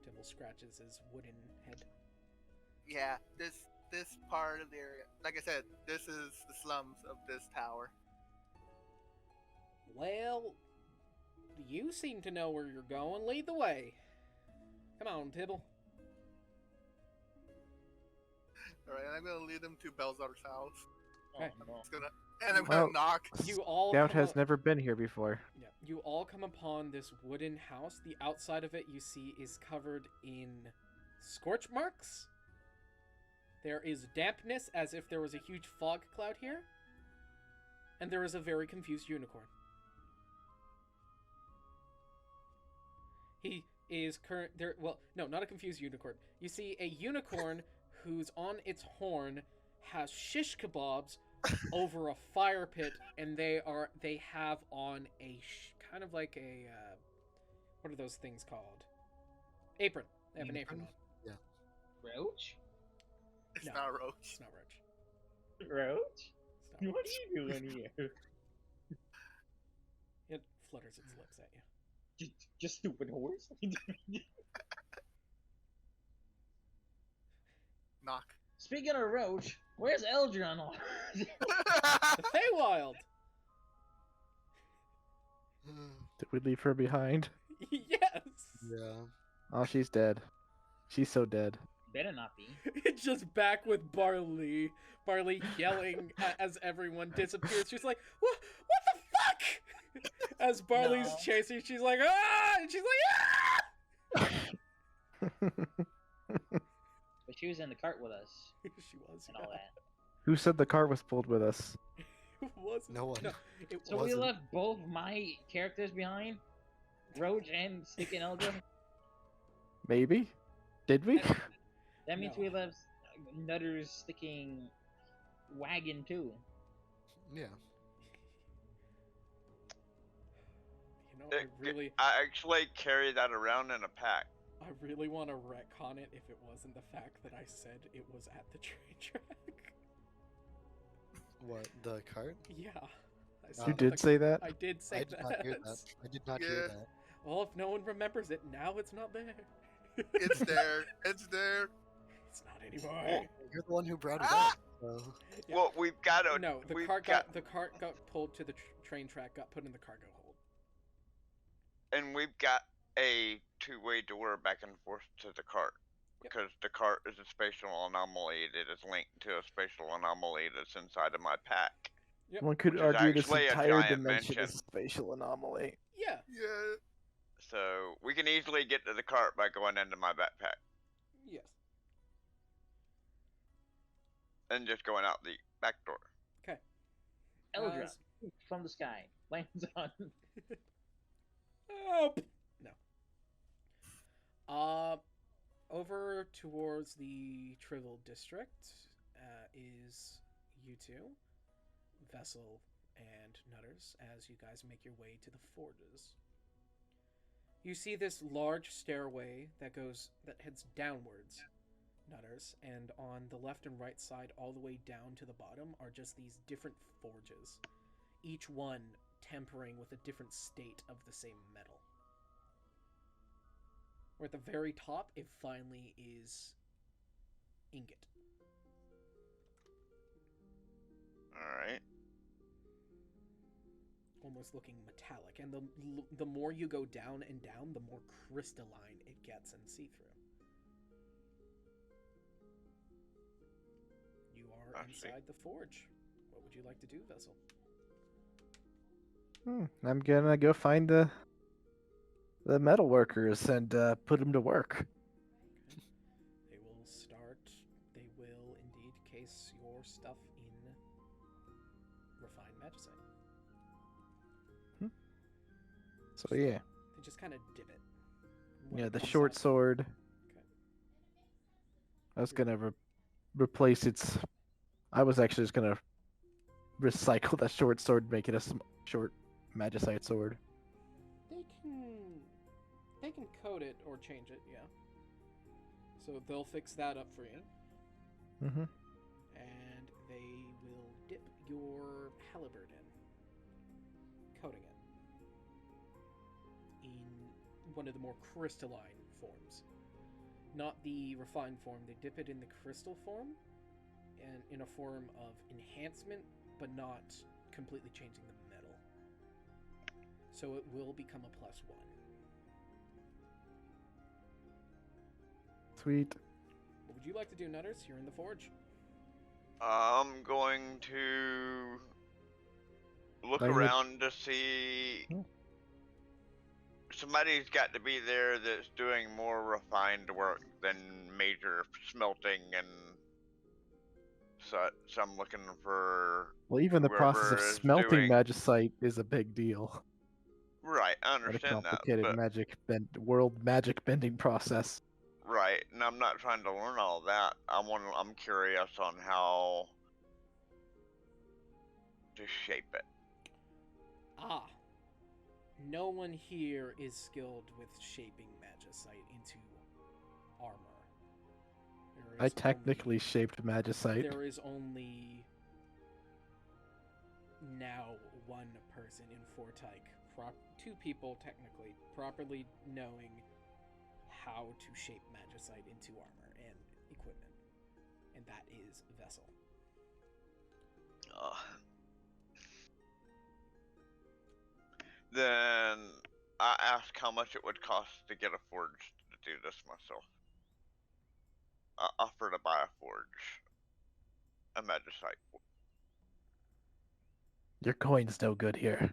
Tibble scratches his wooden head. Yeah, this part of the area, like I said, this is the slums of this tower. Well, you seem to know where you're going. Lead the way. Come on, Tibble. All right, and I'm gonna lead them to Belzar's house. Okay. Oh, no. And I'm Well, gonna knock. You all Scout come has up- never been here before. Yeah, you all come upon this wooden house. The outside of it you see is covered in scorch marks. There is dampness as if there was a huge fog cloud here. And there is a very confused unicorn. He is not a confused unicorn. You see a unicorn who's on its horn has shish kebabs over a fire pit, and they have on a kind of like a what are those things called? Apron. They have an apron on. Roach? It's No. not a roach. It's not Roach. Roach? It's not What Roach. are you doing here? It flutters its lips at you. Just stupid horse? Knock. Speaking of Roach, where's Eldron? The Feywild! Did we leave her behind? Yes! Yeah. Oh, she's dead. She's so dead. Better not be. It's just back with Barley. Barley yelling as everyone disappears. She's like, what the fuck? As Barley's No. chasing, she's like, ah! And she's like, ah! But she was in the cart with us She was. and all that. Who said the car was pulled with us? It wasn't. No one. It So wasn't. we left both my characters behind? Roach and Stick and Eldron? Maybe? Did we? That means No. we left Nutter's sticking wagon too. Yeah. You know, I actually carry that around in a pack. I really want to retcon it if it wasn't the fact that I said it was at the train track. What, the cart? Yeah. I You said You that did the- say that? I did say I did not hear that. I did not hear Yeah. that. Well, if no one remembers it, now it's not there. It's there. It's there. It's not anymore. You're the one who brought it Ah! up. So. Yeah. Well, we've got to. No, the we've cart got, got pulled to the train track, got put in the cargo hold. and we've got a two-way door back and forth to the cart. Yep. Because the cart is a spatial anomaly. It is linked to a spatial anomaly that's inside of my pack. Yep. One could Which is argue this actually a entire giant dimension mansion. is a spatial anomaly. Yeah. Yeah. So we can easily get to the cart by going into my backpack Yes. and just going out the back door. Eldron, As- from the sky, lands on. Help! No. Over towards the Trivial District is you two, Vessel and Nutters, as you guys make your way to the forges. You see this large stairway that heads downwards, Nutters, and on the left and right side, all the way down to the bottom, are just these different forges, each one tempering with a different state of the same metal. Where at the very top, it finally is ingot. Alright. Almost looking metallic, and the more you go down and down, the more crystalline it gets and see-through. You are I see. inside the forge. What would you like to do, Vessel? I'm gonna go find the metal workers and put them to work. They will start. They will indeed case your stuff in refined magicite. So yeah, They just kind of dip it. when yeah, it the comes short out. sword. Okay. I was gonna replace its. I was actually just gonna recycle that short sword, make it a short magicite sword. They can code it or change it, yeah. So they'll fix that up for you, Mm-hmm. and they will dip your halberd in, coating it in one of the more crystalline forms, not the refined form. They dip it in the crystal form, and in a form of enhancement, but not completely changing the metal. So it will become a +1. Sweet. What would you like to do, Nutters? You're in the forge. I'm going to look I need- around to see. Hmm. Somebody's got to be there that's doing more refined work than major smelting and such. So I'm looking for. Well, even the process of Whoever is smelting doing- magicite is a big deal. Right, I What a understand that, complicated but world magic bending process. right, and I'm not trying to learn all that. I'm curious on how to shape it. Ah. No one here is skilled with shaping magicite into armor. There I is technically shaped magicite. There is only now one person in Fortyke, 2 people technically, properly knowing how to shape magicite into armor and equipment, and that is Vessel. Then I asked how much it would cost to get a forge to do this myself. I offer to buy a forge, a magicite. Your coin's no good here.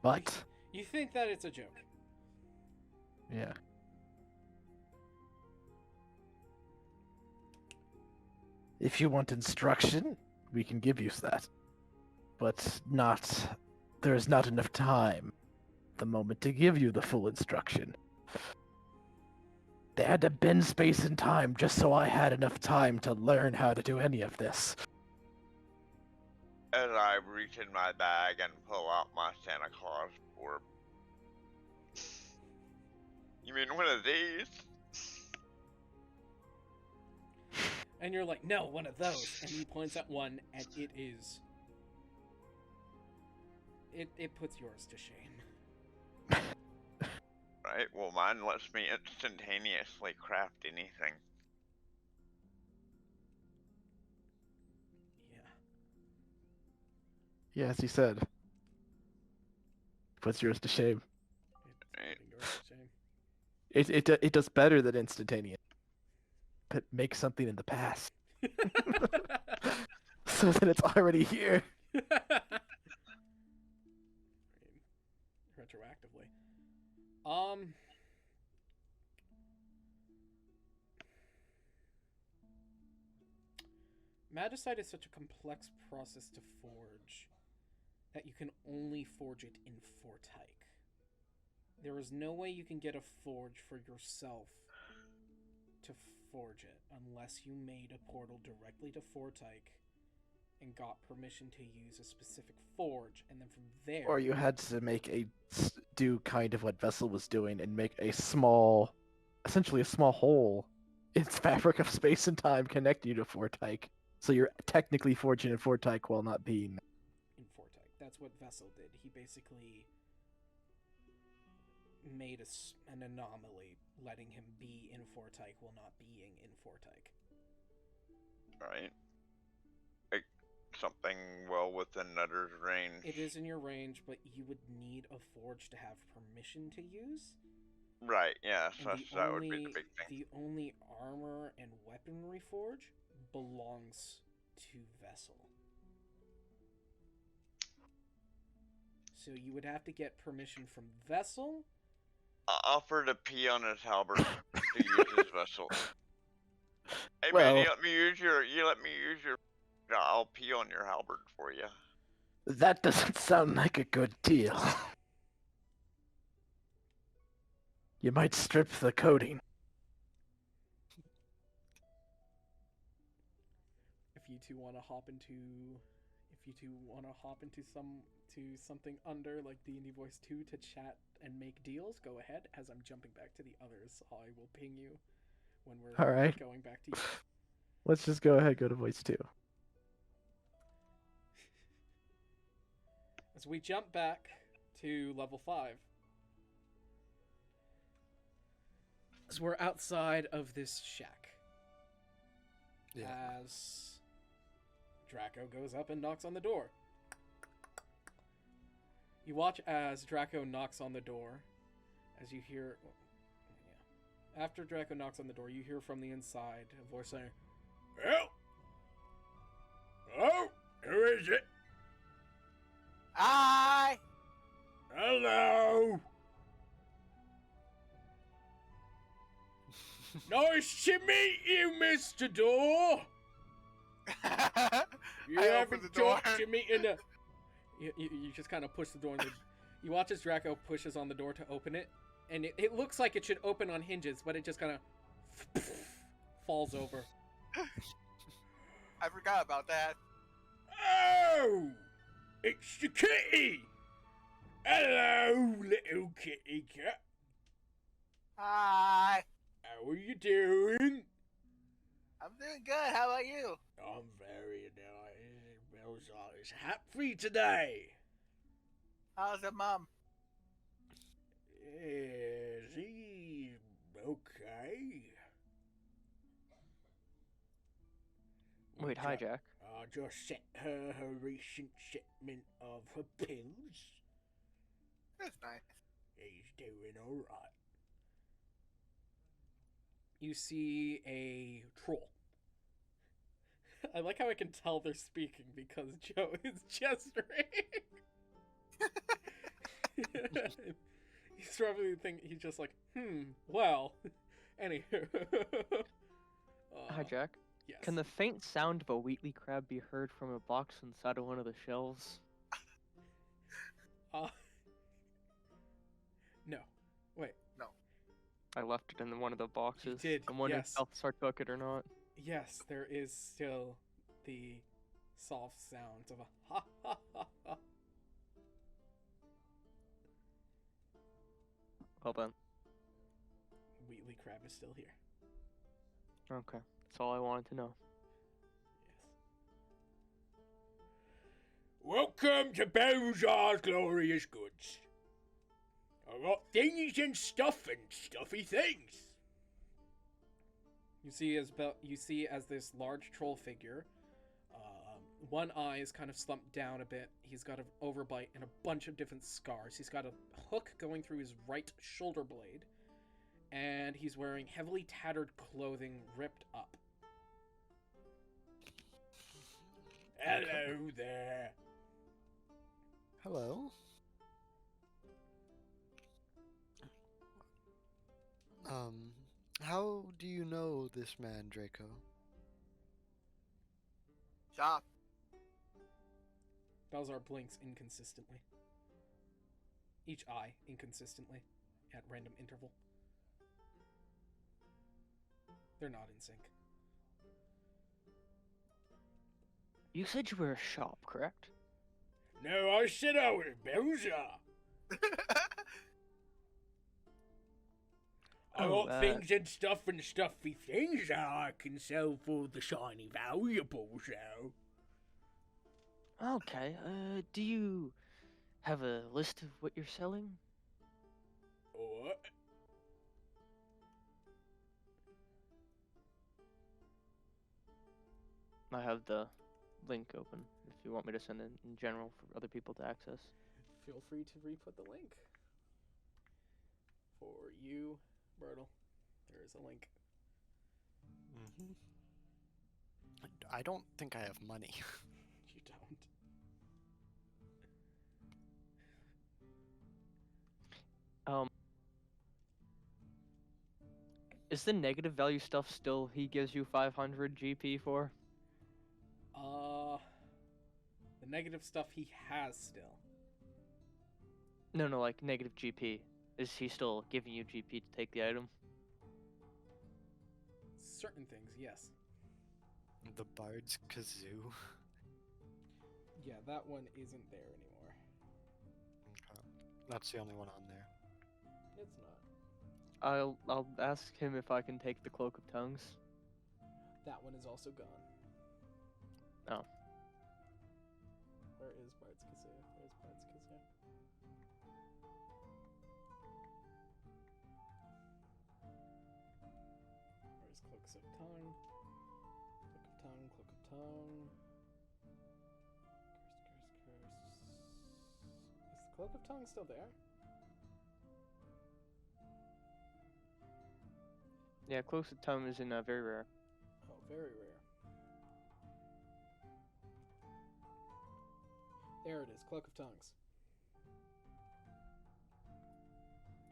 But You think that it's a joke? yeah. If you want instruction, we can give you that. But there is not enough time at the moment to give you the full instruction. They had to bend space and time just so I had enough time to learn how to do any of this. As I reach in my bag and pull out my Santa Claus orb. You mean one of these? And you're like, no, one of those. And he points at one, and it is. It puts yours to shame. Right, well mine lets me instantaneously craft anything. Yeah. Yeah, as he said. Puts yours to shame. It's Right. putting yours to shame. It does better than instantaneous. But make something in the past. So that it's already here. Retroactively. Magicite is such a complex process to forge that you can only forge it in Fortyke. There is no way you can get a forge for yourself to forge it unless you made a portal directly to Fortyke and got permission to use a specific forge, and then from there. Or you had to do kind of what Vessel was doing and make essentially a small hole in its fabric of space and time connecting you to Fortyke. So you're technically forging in Fortyke while not being. In Fortyke. That's what Vessel did. He basically made an anomaly, letting him be in Fortyke while not being in Fortyke. Right? Like something well within Nutter's range. It is in your range, but you would need a forge to have permission to use. Right, yeah, so And that would be the big thing. the only armor and weaponry forge belongs to Vessel. So you would have to get permission from Vessel. I offer to pee on his halberd to use his vessel. Hey Well- man, you let me use your I'll pee on your halberd for you. That doesn't sound like a good deal. You might strip the coating. If you two want to hop into, something under like D&D Voice 2 to chat and make deals, go ahead. As I'm jumping back to the others, I will ping you when we're All right. going back to you. Let's just go ahead, go to voice 2. As we jump back to level 5. As we're outside of this shack. Yeah. As Draco goes up and knocks on the door. You watch as Draco knocks on the door. As you hear... Yeah. After Draco knocks on the door, you hear from the inside a voice saying, "Well? Hello? Who is it? Hi! Hello? Nice to meet you, Mr. Door. You I open haven't the door. talked to me in the... You just kind of push the door. You watch as Draco pushes on the door to open it, and it looks like it should open on hinges, but it just kind of falls over. I forgot about that. Oh! It's the kitty! Hello, little kitty cat. Hi! How are you doing? I'm doing good. How about you? I'm very nice. Belzar is happy today. How's the mom? Is he okay? Wait, hi, Jack. I just sent her recent shipment of her pills. That's nice. He's doing alright. You see a troll. I like how I can tell they're speaking because Joe is gesturing. He's probably thinking, he's just like, well. Anywho. Hi, Jack. Yes. Can the faint sound of a Wheatley crab be heard from a box inside of one of the shelves? No. Wait. I left it in one of the boxes. did, I'm wondering yes. if Balthasar took it or not. Yes, there is still the soft sounds of a ha ha ha ha. Well then. Wheatley crab is still here. Okay. That's all I wanted to know. Yes. Welcome to Belzar's Glorious Goods. I got things and stuff and stuffy things. You see as this large troll figure, one eye is kind of slumped down a bit. He's got an overbite and a bunch of different scars. He's got a hook going through his right shoulder blade, and he's wearing heavily tattered clothing ripped up. Hello there. Hello. How do you know this man, Draco? Shop. Belzar blinks inconsistently. Each eye inconsistently at random interval. They're not in sync. You said you were a shop, correct? No, I said I was Belzar. I got things and stuff and stuffy things that I can sell for the shiny valuables, though. Okay, do you have a list of what you're selling? What? I have the link open if you want me to send it in general for other people to access. Feel free to re-put the link. For you, Bertle, there is a link. Mm-hmm. I don't think I have money. You don't. Is the negative value stuff still he gives you 500 GP for? The negative stuff he has still. No, like negative GP. Is he still giving you GP to take the item? Certain things, yes. The Bard's Kazoo. Yeah, that one isn't there anymore. Okay. That's the only one on there. It's not. I'll ask him if I can take the Cloak of Tongues. That one is also gone. Oh. Where is Bard's Kazoo? Where's Bard's Kazoo? Where's Cloaks of Tongue? Cloak of Tongue, Cloak of Tongue. Curse. Is the Cloak of Tongue still there? Yeah, Cloaks of Tongue is in very rare. Oh, very rare. There it is, Cloak of Tongues.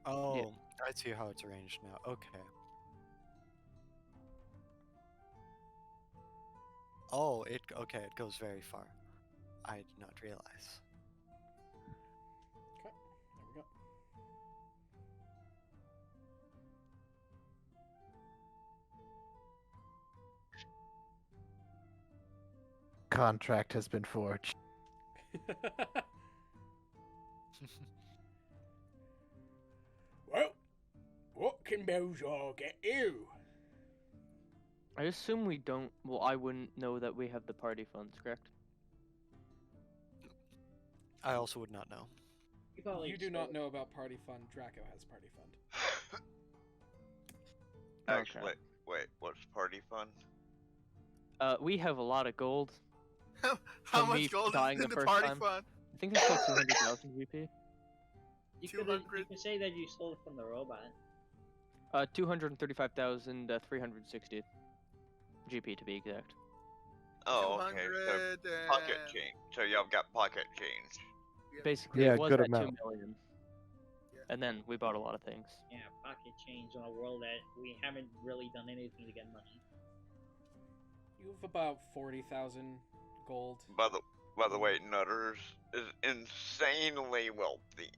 Oh, I see how it's arranged now. Okay. Oh, okay, it goes very far. I did not realize. Okay, there we go. Contract has been forged. Well, what can Belzar get you? I assume we don't. Well, I wouldn't know that we have the party funds, correct? I also would not know. probably You do not stole- know about Party Fund. Draco has Party Fund. Actually, wait, what's party fun? We have a lot of gold. How From me much gold dying is in the the first party time. fund? I think it's like 200,000 GP. You 200. could say that you stole it from the robot. 235,360 GP to be exact. Oh, okay. So 200 pocket and- change. So y'all got pocket change. Basically, Yeah, it was good at amount. 2 million. Yeah. And then we bought a lot of things. Yeah, pocket change on a world that we haven't really done anything to get money. You have about 40,000 gold. By the way, Nutters is insanely wealthy.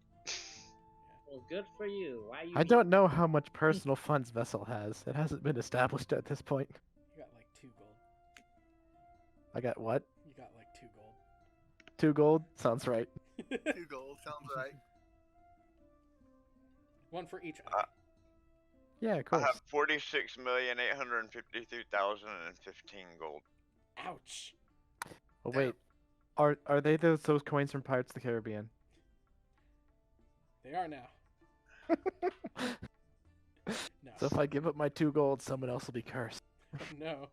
Well, good for you. Why you? I don't know how much personal funds Vessel has. It hasn't been established at this point. You got like 2 gold. I got what? You got like 2 gold. 2 gold? Sounds right. 2 gold, sounds right. One for each eye. Yeah, of I course. have 46,853,015 gold. Ouch. Oh wait, are they those coins from Pirates of the Caribbean? They are now. No. So if I give up my 2 gold, someone else will be cursed. No.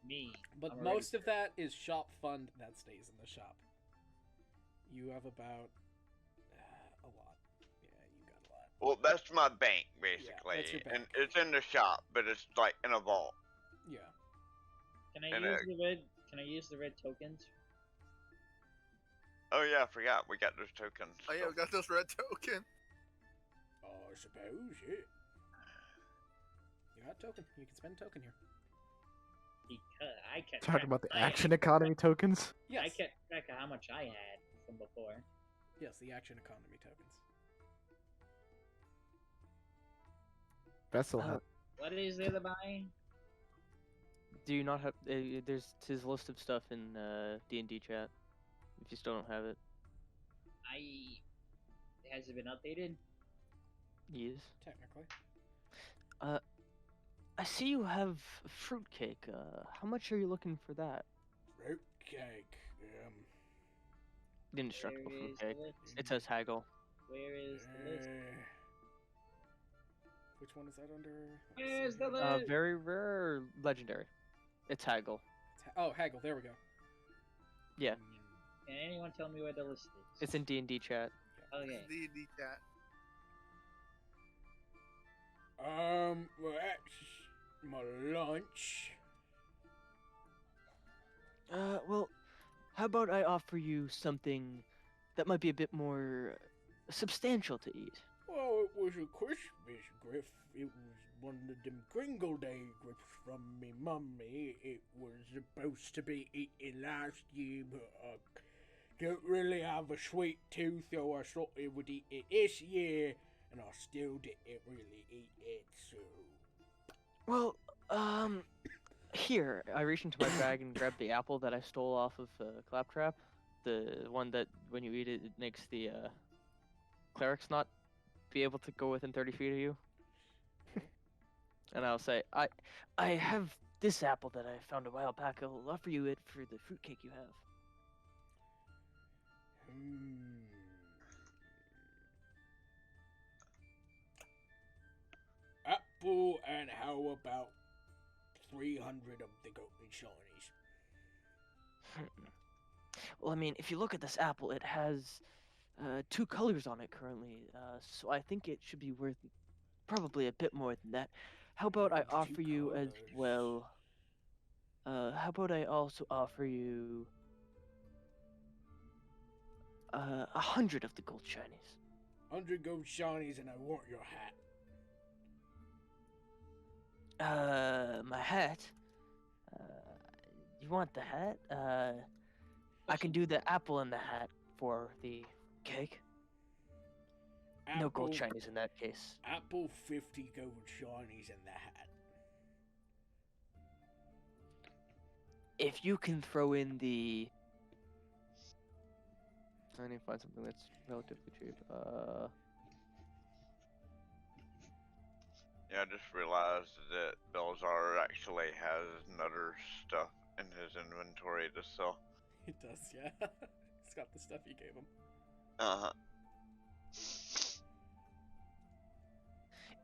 Me. But I'm already most of that is shop fund that stays in the shop. You have about a lot. Yeah, you got a lot. Well, that's my bank basically, that's your and bank. it's in the shop, but it's like in a vault. Yeah. Can I And, use the red? Can I use the red tokens? Oh yeah, I forgot we got those tokens. Oh yeah, so- we got those red tokens. I suppose, yeah. You got a token. You can spend a token here. Because I kept Talking track about the of my- action economy tokens? Yes. I kept track of how much I had from before. Yes, the action economy tokens. Vessel Uh, has. What is there to buy? Do you not have? There's his list of stuff in D&D chat. If you still don't have it, Has it been updated? yes. Technically. I see you have fruitcake. How much are you looking for that? Fruitcake. The indestructible Where is the fruitcake. list? It says haggle. Where is the list? Which one is that under? Where's the Let's see. list? Very rare, legendary. It's haggle. Oh, haggle. There we go. Yeah. Can anyone tell me where the list is? It's in D&D chat. Okay. D&D chat. Well, that's my lunch. Well, how about I offer you something that might be a bit more substantial to eat? Well, it was a Christmas gift. It was one of them Kringle Day gifts from me mummy. It was supposed to be eaten last year, but I don't really have a sweet tooth, so I thought I would eat it this year, and I still didn't really eat it, so... Well, here, I reached into my bag and grabbed the apple that I stole off of Claptrap. The one that, when you eat it, it makes the clerics not be able to go within 30 feet of you. And I'll say, I have this apple that I found a while back. I'll offer you it for the fruitcake you have. Apple, and how about 300 of the golden shinies? Well, I mean, if you look at this apple, it has 2 colors on it currently, so I think it should be worth probably a bit more than that. How about I offer you as well? How about I also offer you 100 of the gold shinies? 100 gold shinies, and I want your hat. My hat? You want the hat? I can do the apple and the hat for the cake. No gold shinies in that case. Apple 50 gold shinies in the hat. If you can throw in the... I need to find something that's relatively cheap. Yeah, I just realized that Belzar actually has Nutter stuff in his inventory to sell. It does, yeah. It's got the stuff you gave him. Uh-huh.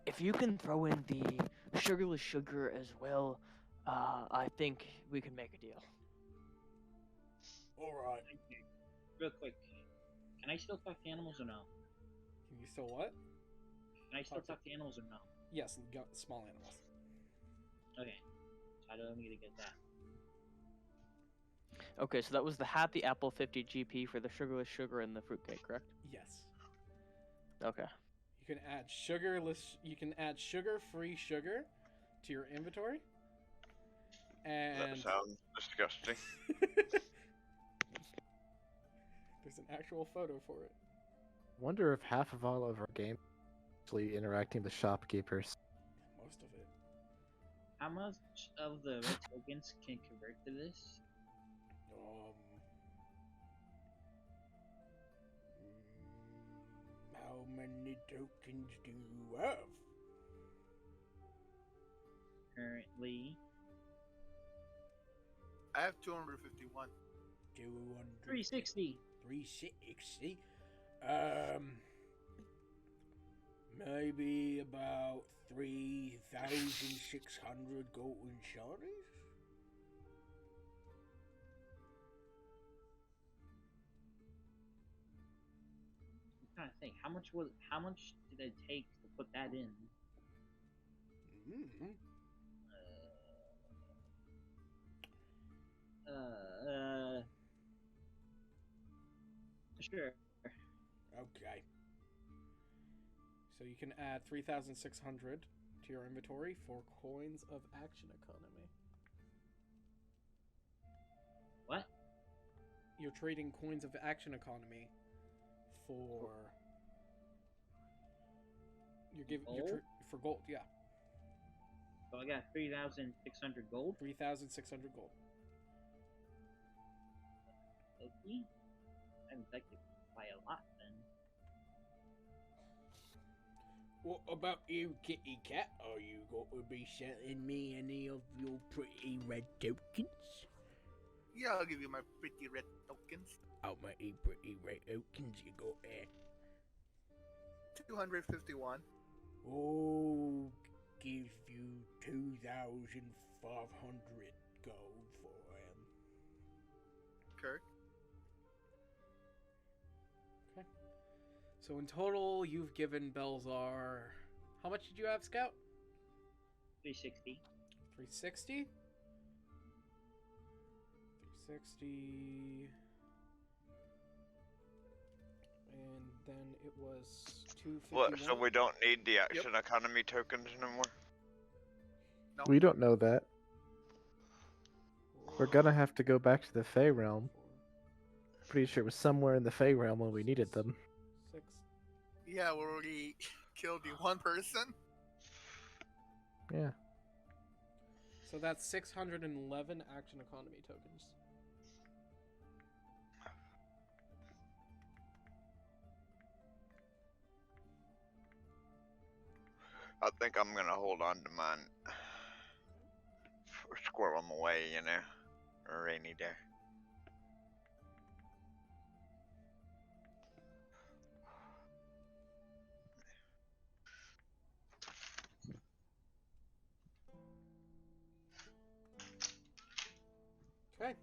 If you can throw in the sugarless sugar as well, I think we can make a deal. Alright. Real quick, can I still talk to animals or no? Can you still what? Can I still talk to animals or no? Yes, got small animals. Okay, so I don't need to get that. Okay, so that was the hat, the apple 50 GP for the sugarless sugar and the fruitcake, correct? Yes. Okay. You can add sugarless. You can add sugar-free sugar to your inventory. And That sounds disgusting. there's an actual photo for it. Wonder if half of all of our game actually interacting with shopkeepers. Most of it. How much of the red tokens can convert to this? How many tokens do you have? Currently, I have 251. 360. 360. Maybe about 3,600 golden shinies. I'm trying to think. How much did it take to put that in? Mm-hmm. Sure. Okay. So you can add 3,600 to your inventory for coins of action economy. What? You're trading coins of action economy for. Gold? For gold, yeah. So I got 3,600 gold. 3,600 gold. Okay. I'm affected by a lot then. What about you, kitty cat? Are you going to be selling me any of your pretty red tokens? Yeah, I'll give you my pretty red tokens. How many pretty red tokens you got there? 251. Oh, give you 2,500 gold for him. Okay. Okay. So in total, you've given Belzar... How much did you have, Scout? 360. 360? 360... And then it was 251. What? So we don't need the action economy tokens anymore? No. We don't know that. We're gonna have to go back to the Fey realm. pretty sure it was somewhere in the Fey realm when we needed them. 6. Yeah, we already killed the one person. Yeah. So that's 611 action economy tokens. I think I'm gonna hold on to mine. Or squirrel them away, you know. A rainy day. Okay.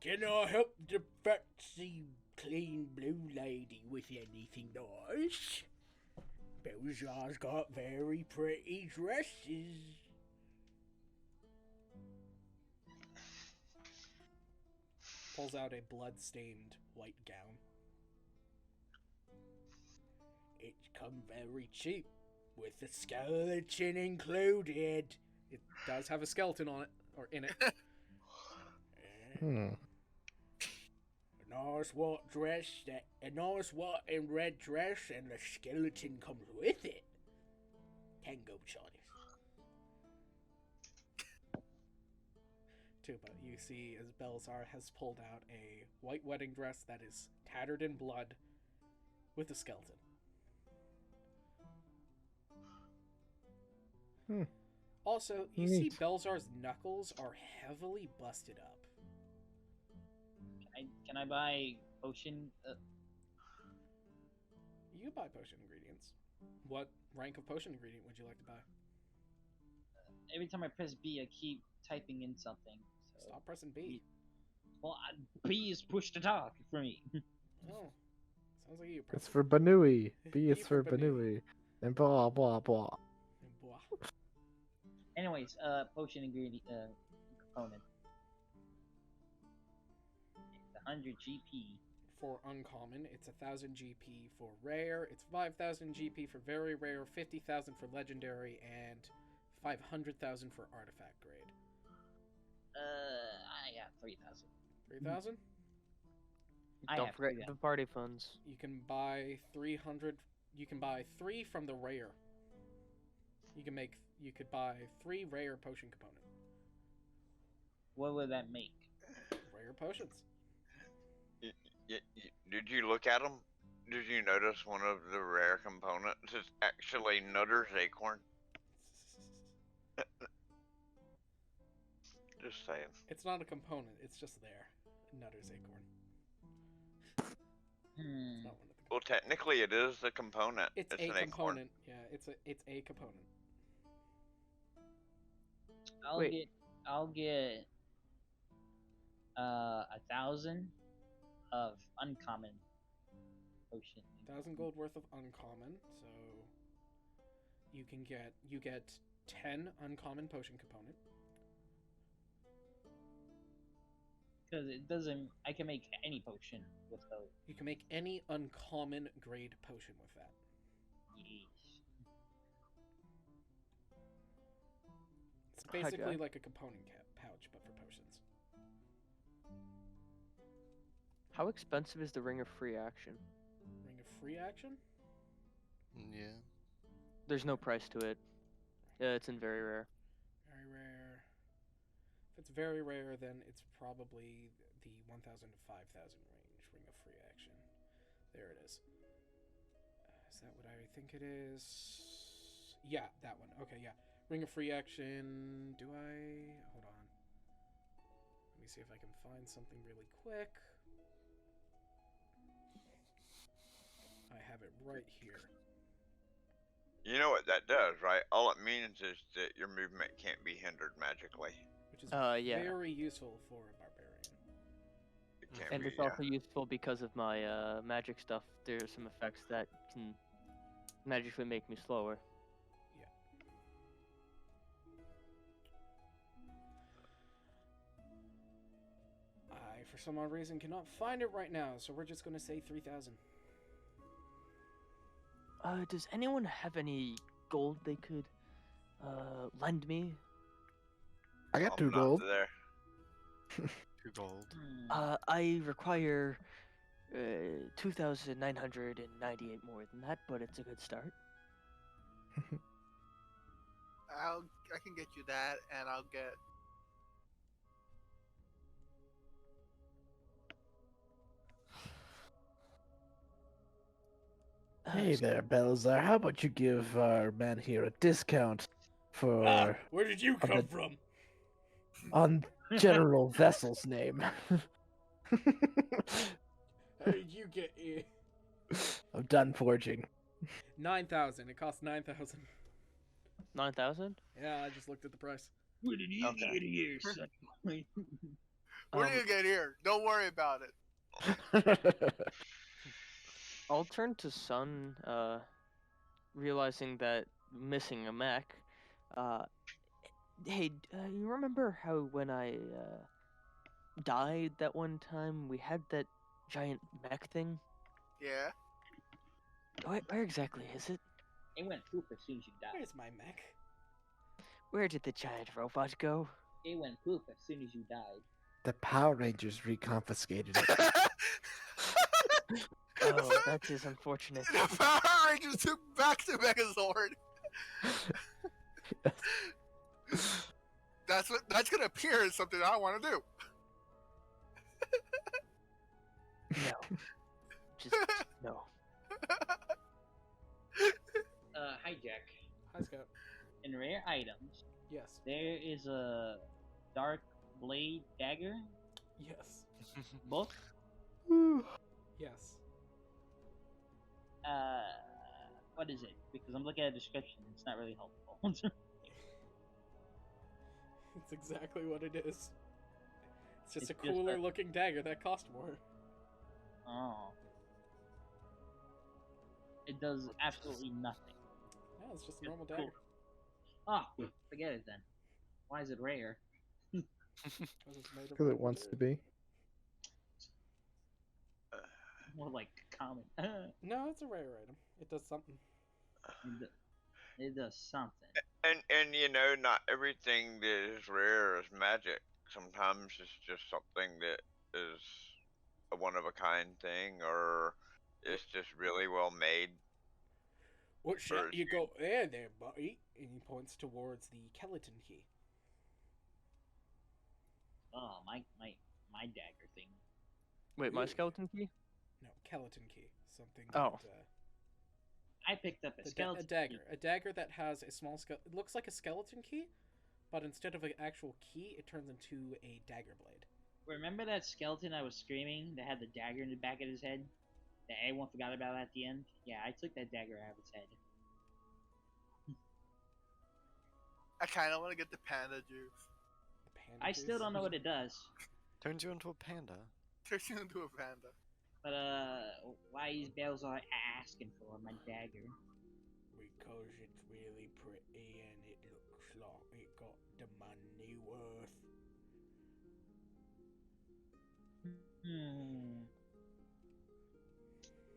Can I help the fancy, clean blue lady with anything nice? Belzar's got very pretty dresses. Pulls out a blood-stained white gown. It's come very cheap, with the skeleton included. It does have a skeleton on it, or in it. Hmm. A nice white dress, a nice white and red dress, and the skeleton comes with it. Tango choice. Tuba, you see as Belzar has pulled out a white wedding dress that is tattered in blood with a skeleton. Hmm. Also, you see Neat. Belzar's knuckles are heavily busted up. Can I buy potion? You can buy potion ingredients. What rank of potion ingredient would you like to buy? Every time I press B, I keep typing in something. So. Stop pressing B. Well, B is push to talk for me. Oh, sounds like you press It's for Banui. B B is for for Banui. And blah blah blah. Blah. Anyways, potion ingredient component. It's 100 GP. For uncommon, it's 1,000 GP. For rare, it's 5,000 GP. For very rare, 50,000 for legendary, and 500,000 for artifact grade. I got 3,000. 3,000? I Don't have forget 3,000. the party funds. You can buy 300. You can buy 3 from the rare. You could buy 3 rare potion component. What would that make? Rare potions. Did you look at them? Did you notice one of the rare components is actually Nutter's acorn? Just saying. It's not a component. It's just there. Nutter's acorn. It's not one of the. Well, technically, it is a component. It's a an acorn. component. Yeah, it's a component. I'll get 1,000 of uncommon potion. 1,000 gold worth of uncommon, so you get 10 uncommon potion component. Because it doesn't. I can make any potion with those. You can make any uncommon grade potion with that. Yeesh. It's basically Okay. like a component pouch, but for potions. How expensive is the Ring of Free Action? Ring of free action? Yeah. There's no price to it. It's in very rare. Very rare. If it's very rare, then it's probably the 1,000 to 5,000 range. Ring of free action. There it is. Is that what I think it is? Yeah, that one. Okay, yeah. Ring of free action. Do I? Hold on. Let me see if I can find something really quick. I have it right here. You know what that does, right? All it means is that your movement can't be hindered magically. Which is Yeah. very useful for a barbarian. It can't And be, it's also useful because of my magic stuff. There's some effects that can magically make me slower. I, for some odd reason, cannot find it right now, so we're just going to say 3,000. Does anyone have any gold they could lend me? I got I'm 2 not gold. there. 2 gold. I require 2,998 more than that, but it's a good start. I can get you that, and I'll get. Hey there, Belzar. How about you give our man here a discount for where did you on come the- from? on General Vessel's name? How did you get here? I'm done forging. 9,000. It costs 9,000. 9,000? Yeah, I just looked at the price. Where did you Okay. get here, son? Where do you get here? Don't worry about it. I'll turn to Sun, realizing that missing a mech. Hey, you remember how when I died that one time, we had that giant mech thing? Yeah. Where exactly is it? It went poop as soon as you died. Where's my mech? Where did the giant robot go? It went poop as soon as you died. The Power Rangers reconfiscated it. Oh, that is unfortunate. The Power Rangers took back the Megazord. That's gonna appear as something I want to do. No. Just no. Hi Jack. Hi, Scout. In rare items, Yes. there is a dark blade dagger. Yes. Both. Yes. What is it? Because I'm looking at the description. It's not really helpful. It's exactly what it is. It's just It's a just cooler a- looking dagger that cost more. Oh. It does absolutely nothing. Yeah, it's just a Just normal cool. dagger. Ah, forget it then. Why is it rare? 'Cause it's made of Because it normal wants to wood. be. More like common. No, it's a rare item. It does something. It does something. And you know, not everything that is rare is magic. Sometimes it's just something that is a one of a kind thing, or it's just really well made. What shit Or- you got there, buddy? And he points towards the Skeleton key. Oh, my dagger thing. Wait, my Really? skeleton key? No, Skeleton key. Something. Oh. That, I picked up a a skeleton. dagger. A dagger that has a small It looks like a skeleton key, but instead of an actual key, it turns into a dagger blade. Remember that skeleton I was screaming that had the dagger in the back of his head? That everyone forgot about at the end? Yeah, I took that dagger out of his head. I kind of want to get the panda juice. The panda I still juice? don't know what it does. Turns you into a panda. Turns you into a panda. But, why is Belzar asking for my dagger? Because it's really pretty and it looks like it got the money worth.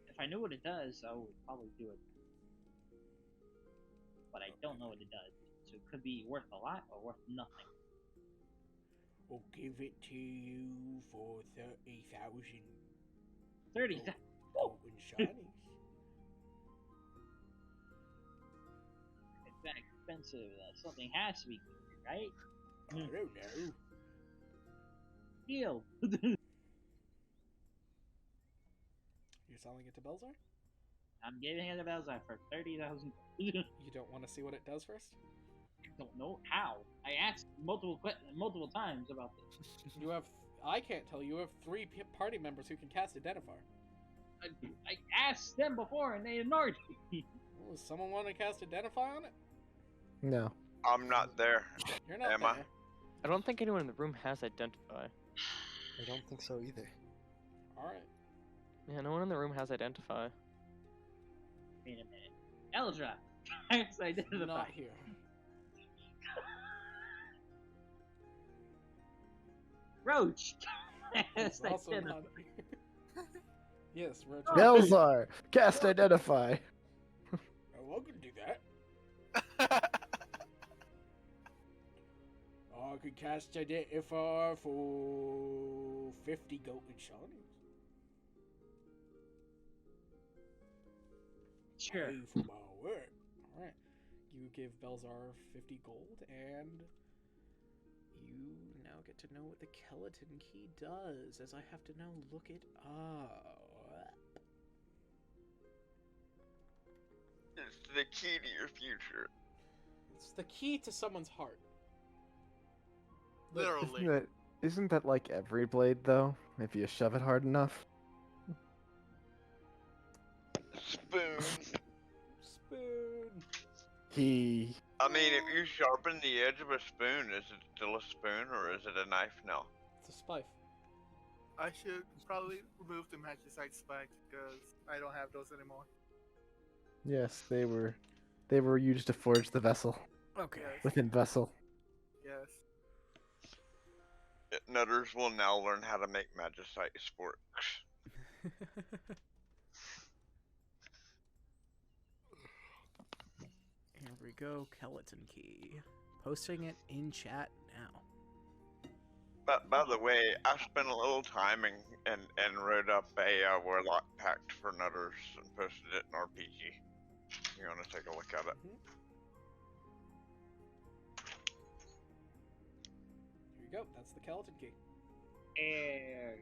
If I knew what it does, I would probably do it. But I don't know what it does. So it could be worth a lot or worth nothing. I'll give it to you for 30,000 30. golden shinies. It's that expensive. Something has to be good, right? I don't know. Deal. You're selling it to Belzar? I'm giving it to Belzar for 30,000. You don't want to see what it does first? I don't know how. I asked multiple times about this. You have. I can't tell. You have 3 party members who can cast Identify. I asked them before and they ignored me. Well, does someone want to cast Identify on it? No. I'm not there. You're not Am I? there. I don't think anyone in the room has identify. I don't think so either. Alright. Yeah, no one in the room has identify. Wait a minute. Eldra! I identify. Not here. Roach! It's Yes, also not here. Yes, Roach. Belzar! Cast Identify! Oh, I can do that. I could cast Identify for 50 golden shinies. Sure. Pay for my work. Alright. You give Belzar 50 gold, and you now get to know what the Skeleton Key does, as I have to now look it up. It's the key to your future. It's the key to someone's heart. Literally. Isn't that like every blade though? If you shove it hard enough. Spoon. Spoon. He I mean, if you sharpen the edge of a spoon, is it still a spoon or is it a knife now? It's a spife. I should probably remove the magicite spikes because I don't have those anymore. Yes, they were used to forge the vessel Okay. Yes. within vessel. Yes. Nutters will now learn how to make magicite sporks. Here we go, Skeleton Key. Posting it in chat now. But by the way, I spent a little time and wrote up a Warlock Pact for Nutters and posted it in RPG. You want to take a look at it? Here you go, that's the Skeleton Key. Air.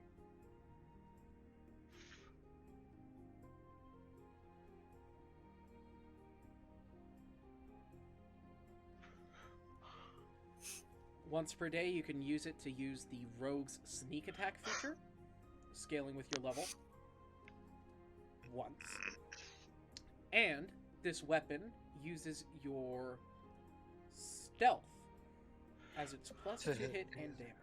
Once per day, you can use it to use the Rogue's Sneak Attack feature, scaling with your level. Once. And this weapon uses your stealth as its plus 2 hit and damage.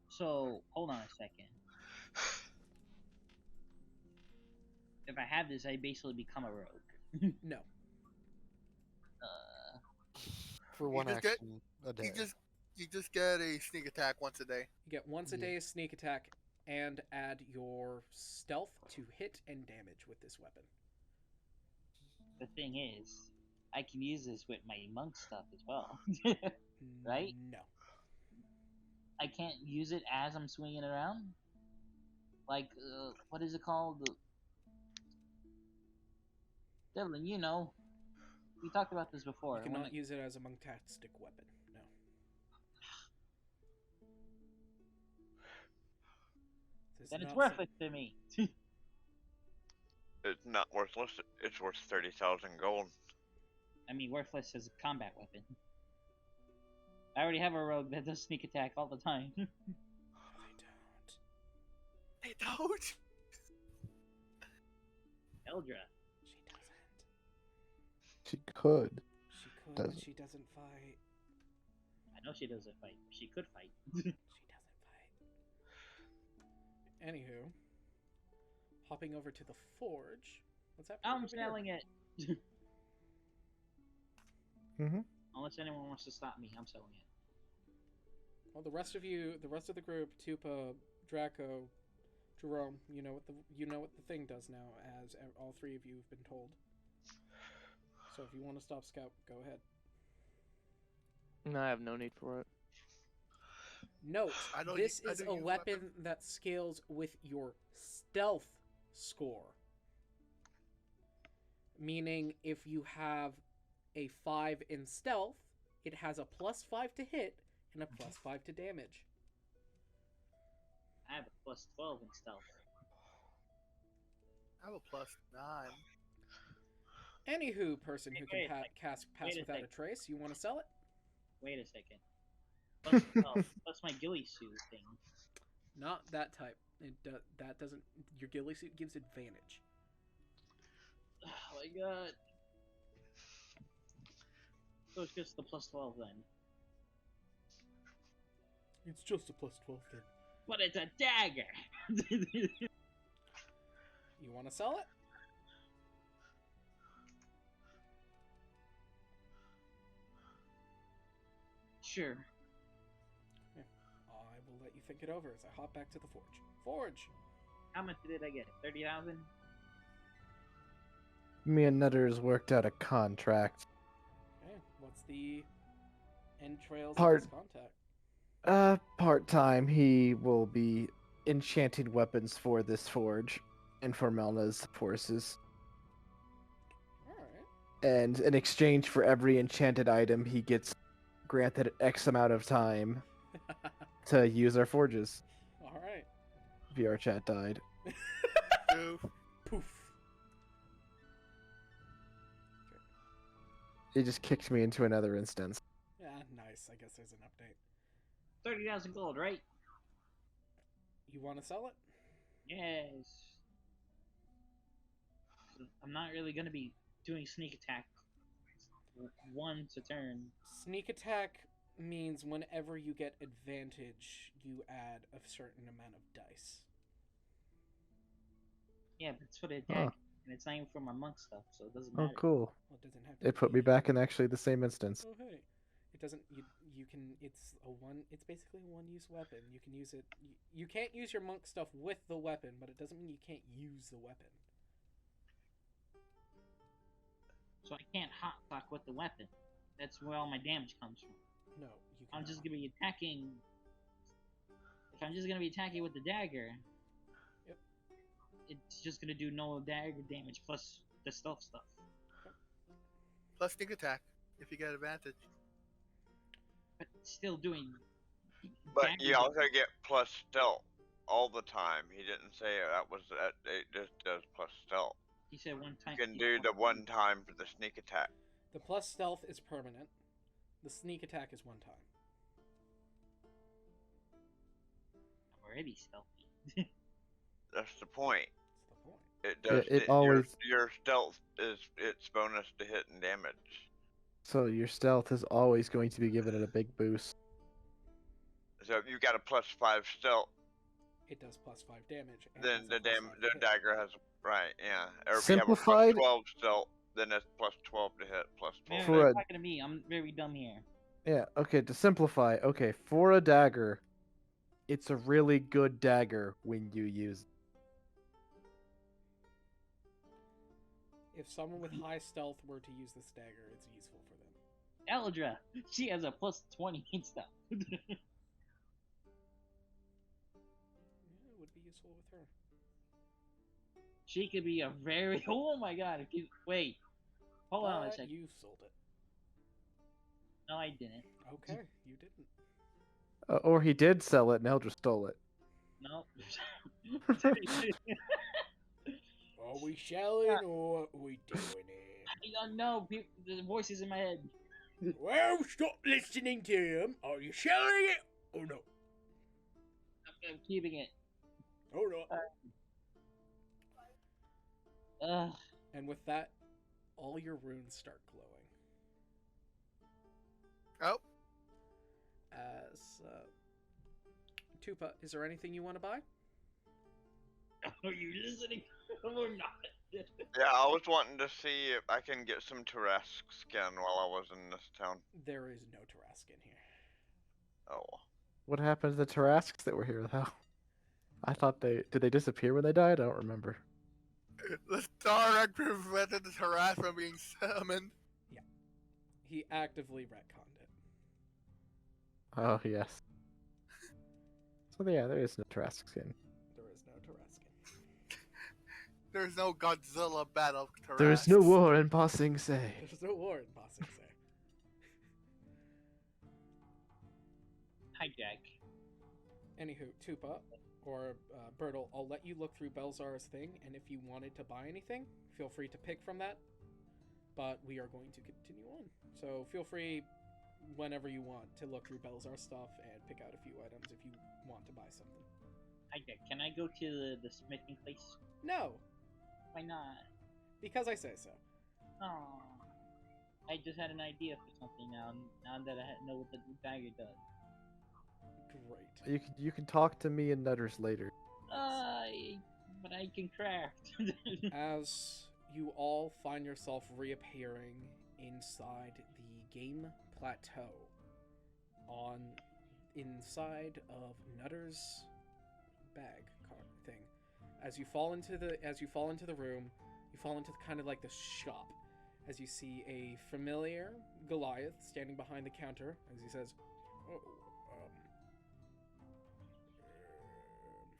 So, hold on a second. If I have this, I basically become a rogue. No. For one just get- action a day. You just get a sneak attack once a day. You get once a day a sneak attack and add your stealth to hit and damage with this weapon. The thing is, I can use this with my monk stuff as well. Right? No. I can't use it as I'm swinging around? Like, what is it called? Devlin, you know. We talked about this before. You when cannot it- use it as a monktastic weapon. No. This is Then it's not worthless to me. It's not worthless. It's worth 30,000 gold. I mean, worthless as a combat weapon. I already have a rogue that does sneak attack all the time. I don't. They don't. Eldra. She doesn't. She could. She could, but Doesn't. she doesn't fight. I know she doesn't fight. She could fight. She doesn't fight. Anywho, hopping over to the forge. What's happening? I'm over here? selling it. Mhm. Unless anyone wants to stop me, I'm selling it. Well, the rest of the group, Tupa, Draco, Jerome, you know what the thing does now, as all three of you have been told. So if you want to stop Scout, go ahead. No, I have no need for it. Note, I don't this use- I is don't a use weapon weapons. that scales with your stealth score. Meaning, if you have a 5 in stealth, it has a +5 to hit and a +5 to damage. I have a +12 in stealth. I have a +9. Anywho, person who Wait, can wait, pass wait a without a sec. trace, you want to sell it? Wait a second. +12, plus my ghillie suit thing. Not that type. That doesn't. Your ghillie suit gives advantage. Oh my god. So it's just the +12 then. It's just a +12 then. But it's a dagger! You want to sell it? Sure. I will let you think it over as I hop back to the forge. Forge! How much did I get? 30,000? Me and Nutters worked out a contract. Okay, What's the entrails Part- of this contact? Part-time, he will be enchanting weapons for this forge and for Melna's forces. Alright. And in exchange for every enchanted item, he gets granted X amount of time to use our forges. Alright. VR chat died. Oof. Poof. It just kicked me into another instance. Yeah, nice. I guess there's an update. 30,000 gold, right? You want to sell it? Yes. I'm not really gonna be doing sneak attack once a turn. Sneak attack means whenever you get advantage, you add a certain amount of dice. Yeah, but it's for the attack, Huh. and it's not even for my monk stuff, so it doesn't Oh, matter. cool. Well, it doesn't have to. It put be- me back in actually the same instance. Oh hey, it doesn't. You can. It's a one. It's basically a one-use weapon. You can use it. You can't use your monk stuff with the weapon, but it doesn't mean you can't use the weapon. So I can't hot clock with the weapon. That's where all my damage comes from. No, you. I'm just cannot. gonna be attacking. If I'm just gonna be attacking with the dagger, Yep. it's just gonna do no dagger damage plus the stealth stuff. Plus sneak attack if you get advantage. But still doing. But dagger you also damage. get plus stealth all the time. He didn't say that was that. It just does plus stealth. He said one time. You can do the one time for the sneak attack. The plus stealth is permanent. The sneak attack is one time. I'm already stealthy. That's the point. That's the point. It Yeah, does. it always- your stealth is its bonus to hit and damage. So your stealth is always going to be given it a big boost. So if you got a +5 stealth, It does plus 5 damage. and then has the a plus 5 the to hit. dagger has right. Yeah. Or if Simplified- you have a +12 stealth, then it's +12 to hit. +12. Man, For you're a- talking to me. I'm very dumb here. Yeah, okay, to simplify, okay, for a dagger, it's a really good dagger when you use it. If someone with high stealth were to use this dagger, it's useful for them. Eldra, she has a +20 and stuff. Yeah, it would be useful with her. She could be a very. Oh my god! If you wait, hold on a But second. you sold it. No, I didn't. Okay, you didn't. Or he did sell it and Eldra stole it. No. Are we selling or are we doing it? I don't know. The voices in my head. Well, stop listening to him. Are you selling it or no? I'm keeping it. Or not? Ugh. And with that, all your runes start glowing. Oh, As Tupa, is there anything you want to buy? Are you listening or not? Yeah, I was wanting to see if I can get some Tarask skin while I was in this town. There is no Tarrasque in here. Oh. What happened to the Tarasques that were here, though? I thought did they disappear when they died? I don't remember. the Starreg prevented the harass from being summoned. He actively retconned it. Oh, yes. So, yeah, there is no Tarasque skin. There is no Tarrasque. There's no Godzilla battle. There is no war in Ba Sing Se. There's no war in Ba Sing Se. Hi, Jack. Anywho, Tupa or Bertle, I'll let you look through Belzar's thing, and if you wanted to buy anything, feel free to pick from that. But we are going to continue on. So feel free whenever you want to look through Belzar's stuff and pick out a few items if you want to buy something. Hi, Jack. Can I go to the smithing place? No, Why not? because I say so. Oh. I just had an idea for something now. Now that I know what the dagger does. Great. You can talk to me and Nutters later. But I can craft. As you all find yourself reappearing inside the game plateau, inside of Nutter's bag thing, as you fall into the room, you fall into kind of like the shop as you see a familiar Goliath standing behind the counter as he says, "Oh,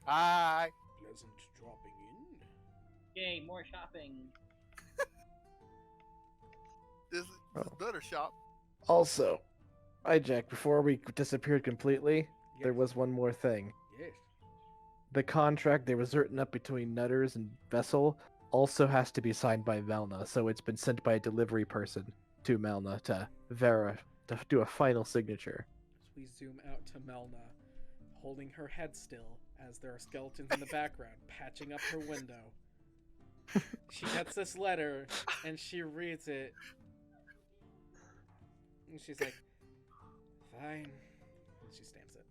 Hi. pleasant dropping in." Yay, more shopping. This is another shop. Also, Jack, before we disappeared completely, there Yes. was one more thing. Yes. The contract that was written up between Nutters and Vessel also has to be signed by Melna, so it's been sent by a delivery person to Melna to do a final signature. As we zoom out to Melna, holding her head still as there are skeletons in the background, patching up her window. She gets this letter and she reads it. And she's like, "Fine." And she stamps it.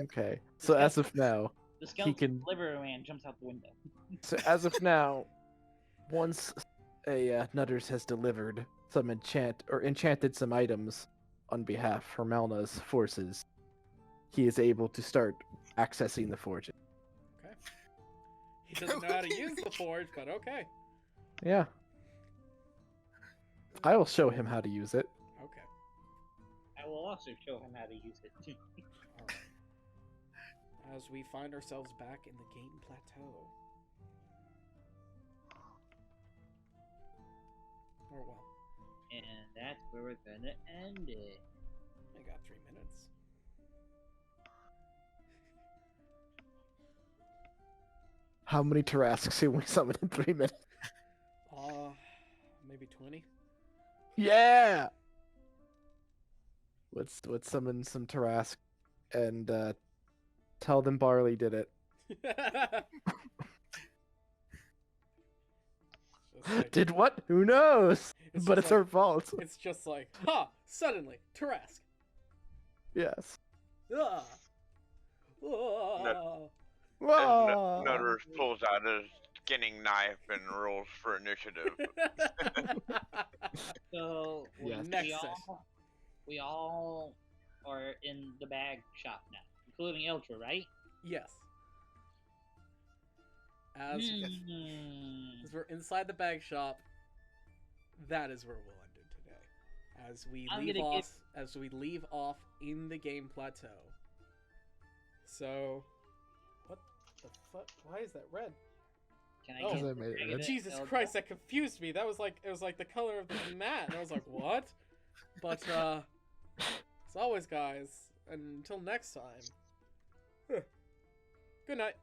Okay. So as of now, The skeleton can- delivery man jumps out the window. Once a Nutters has delivered some enchanted some items on behalf for Melna's forces, he is able to start accessing the forge. Okay. He doesn't know how to use the forge, but okay. Yeah. I will show him how to use it. Okay. I will also show him how to use it. Alright. As we find ourselves back in the game plateau. Or well, And that's where we're gonna end it. I got 3 minutes. How many Tarrasques can we summon in 3 minutes? Maybe 20. Yeah. Let's summon some Tarrasque and tell them Barley did it. Just like- Did what? Who knows? It's But just it's like- our fault. It's just like, ha! Suddenly, Tarrasque. Yes. Ah! Ah! Whoa! Nutters pulls out his skinning knife and rolls for initiative. So Yes. Next session. we all are in the bag shop now, including Ultra, right? Yes. As Hmm. we're inside the bag shop, that is where we'll end it today. As we I'm leave gonna off, give- as we leave off in the game plateau. So, what the fuck? Why is that red? Can I Oh. get Because I made it Dragon red. Jesus Elder? Christ, that confused me. That was like, it was like the color of the mat, and I was like, what? But as always, guys, until next time. Good night.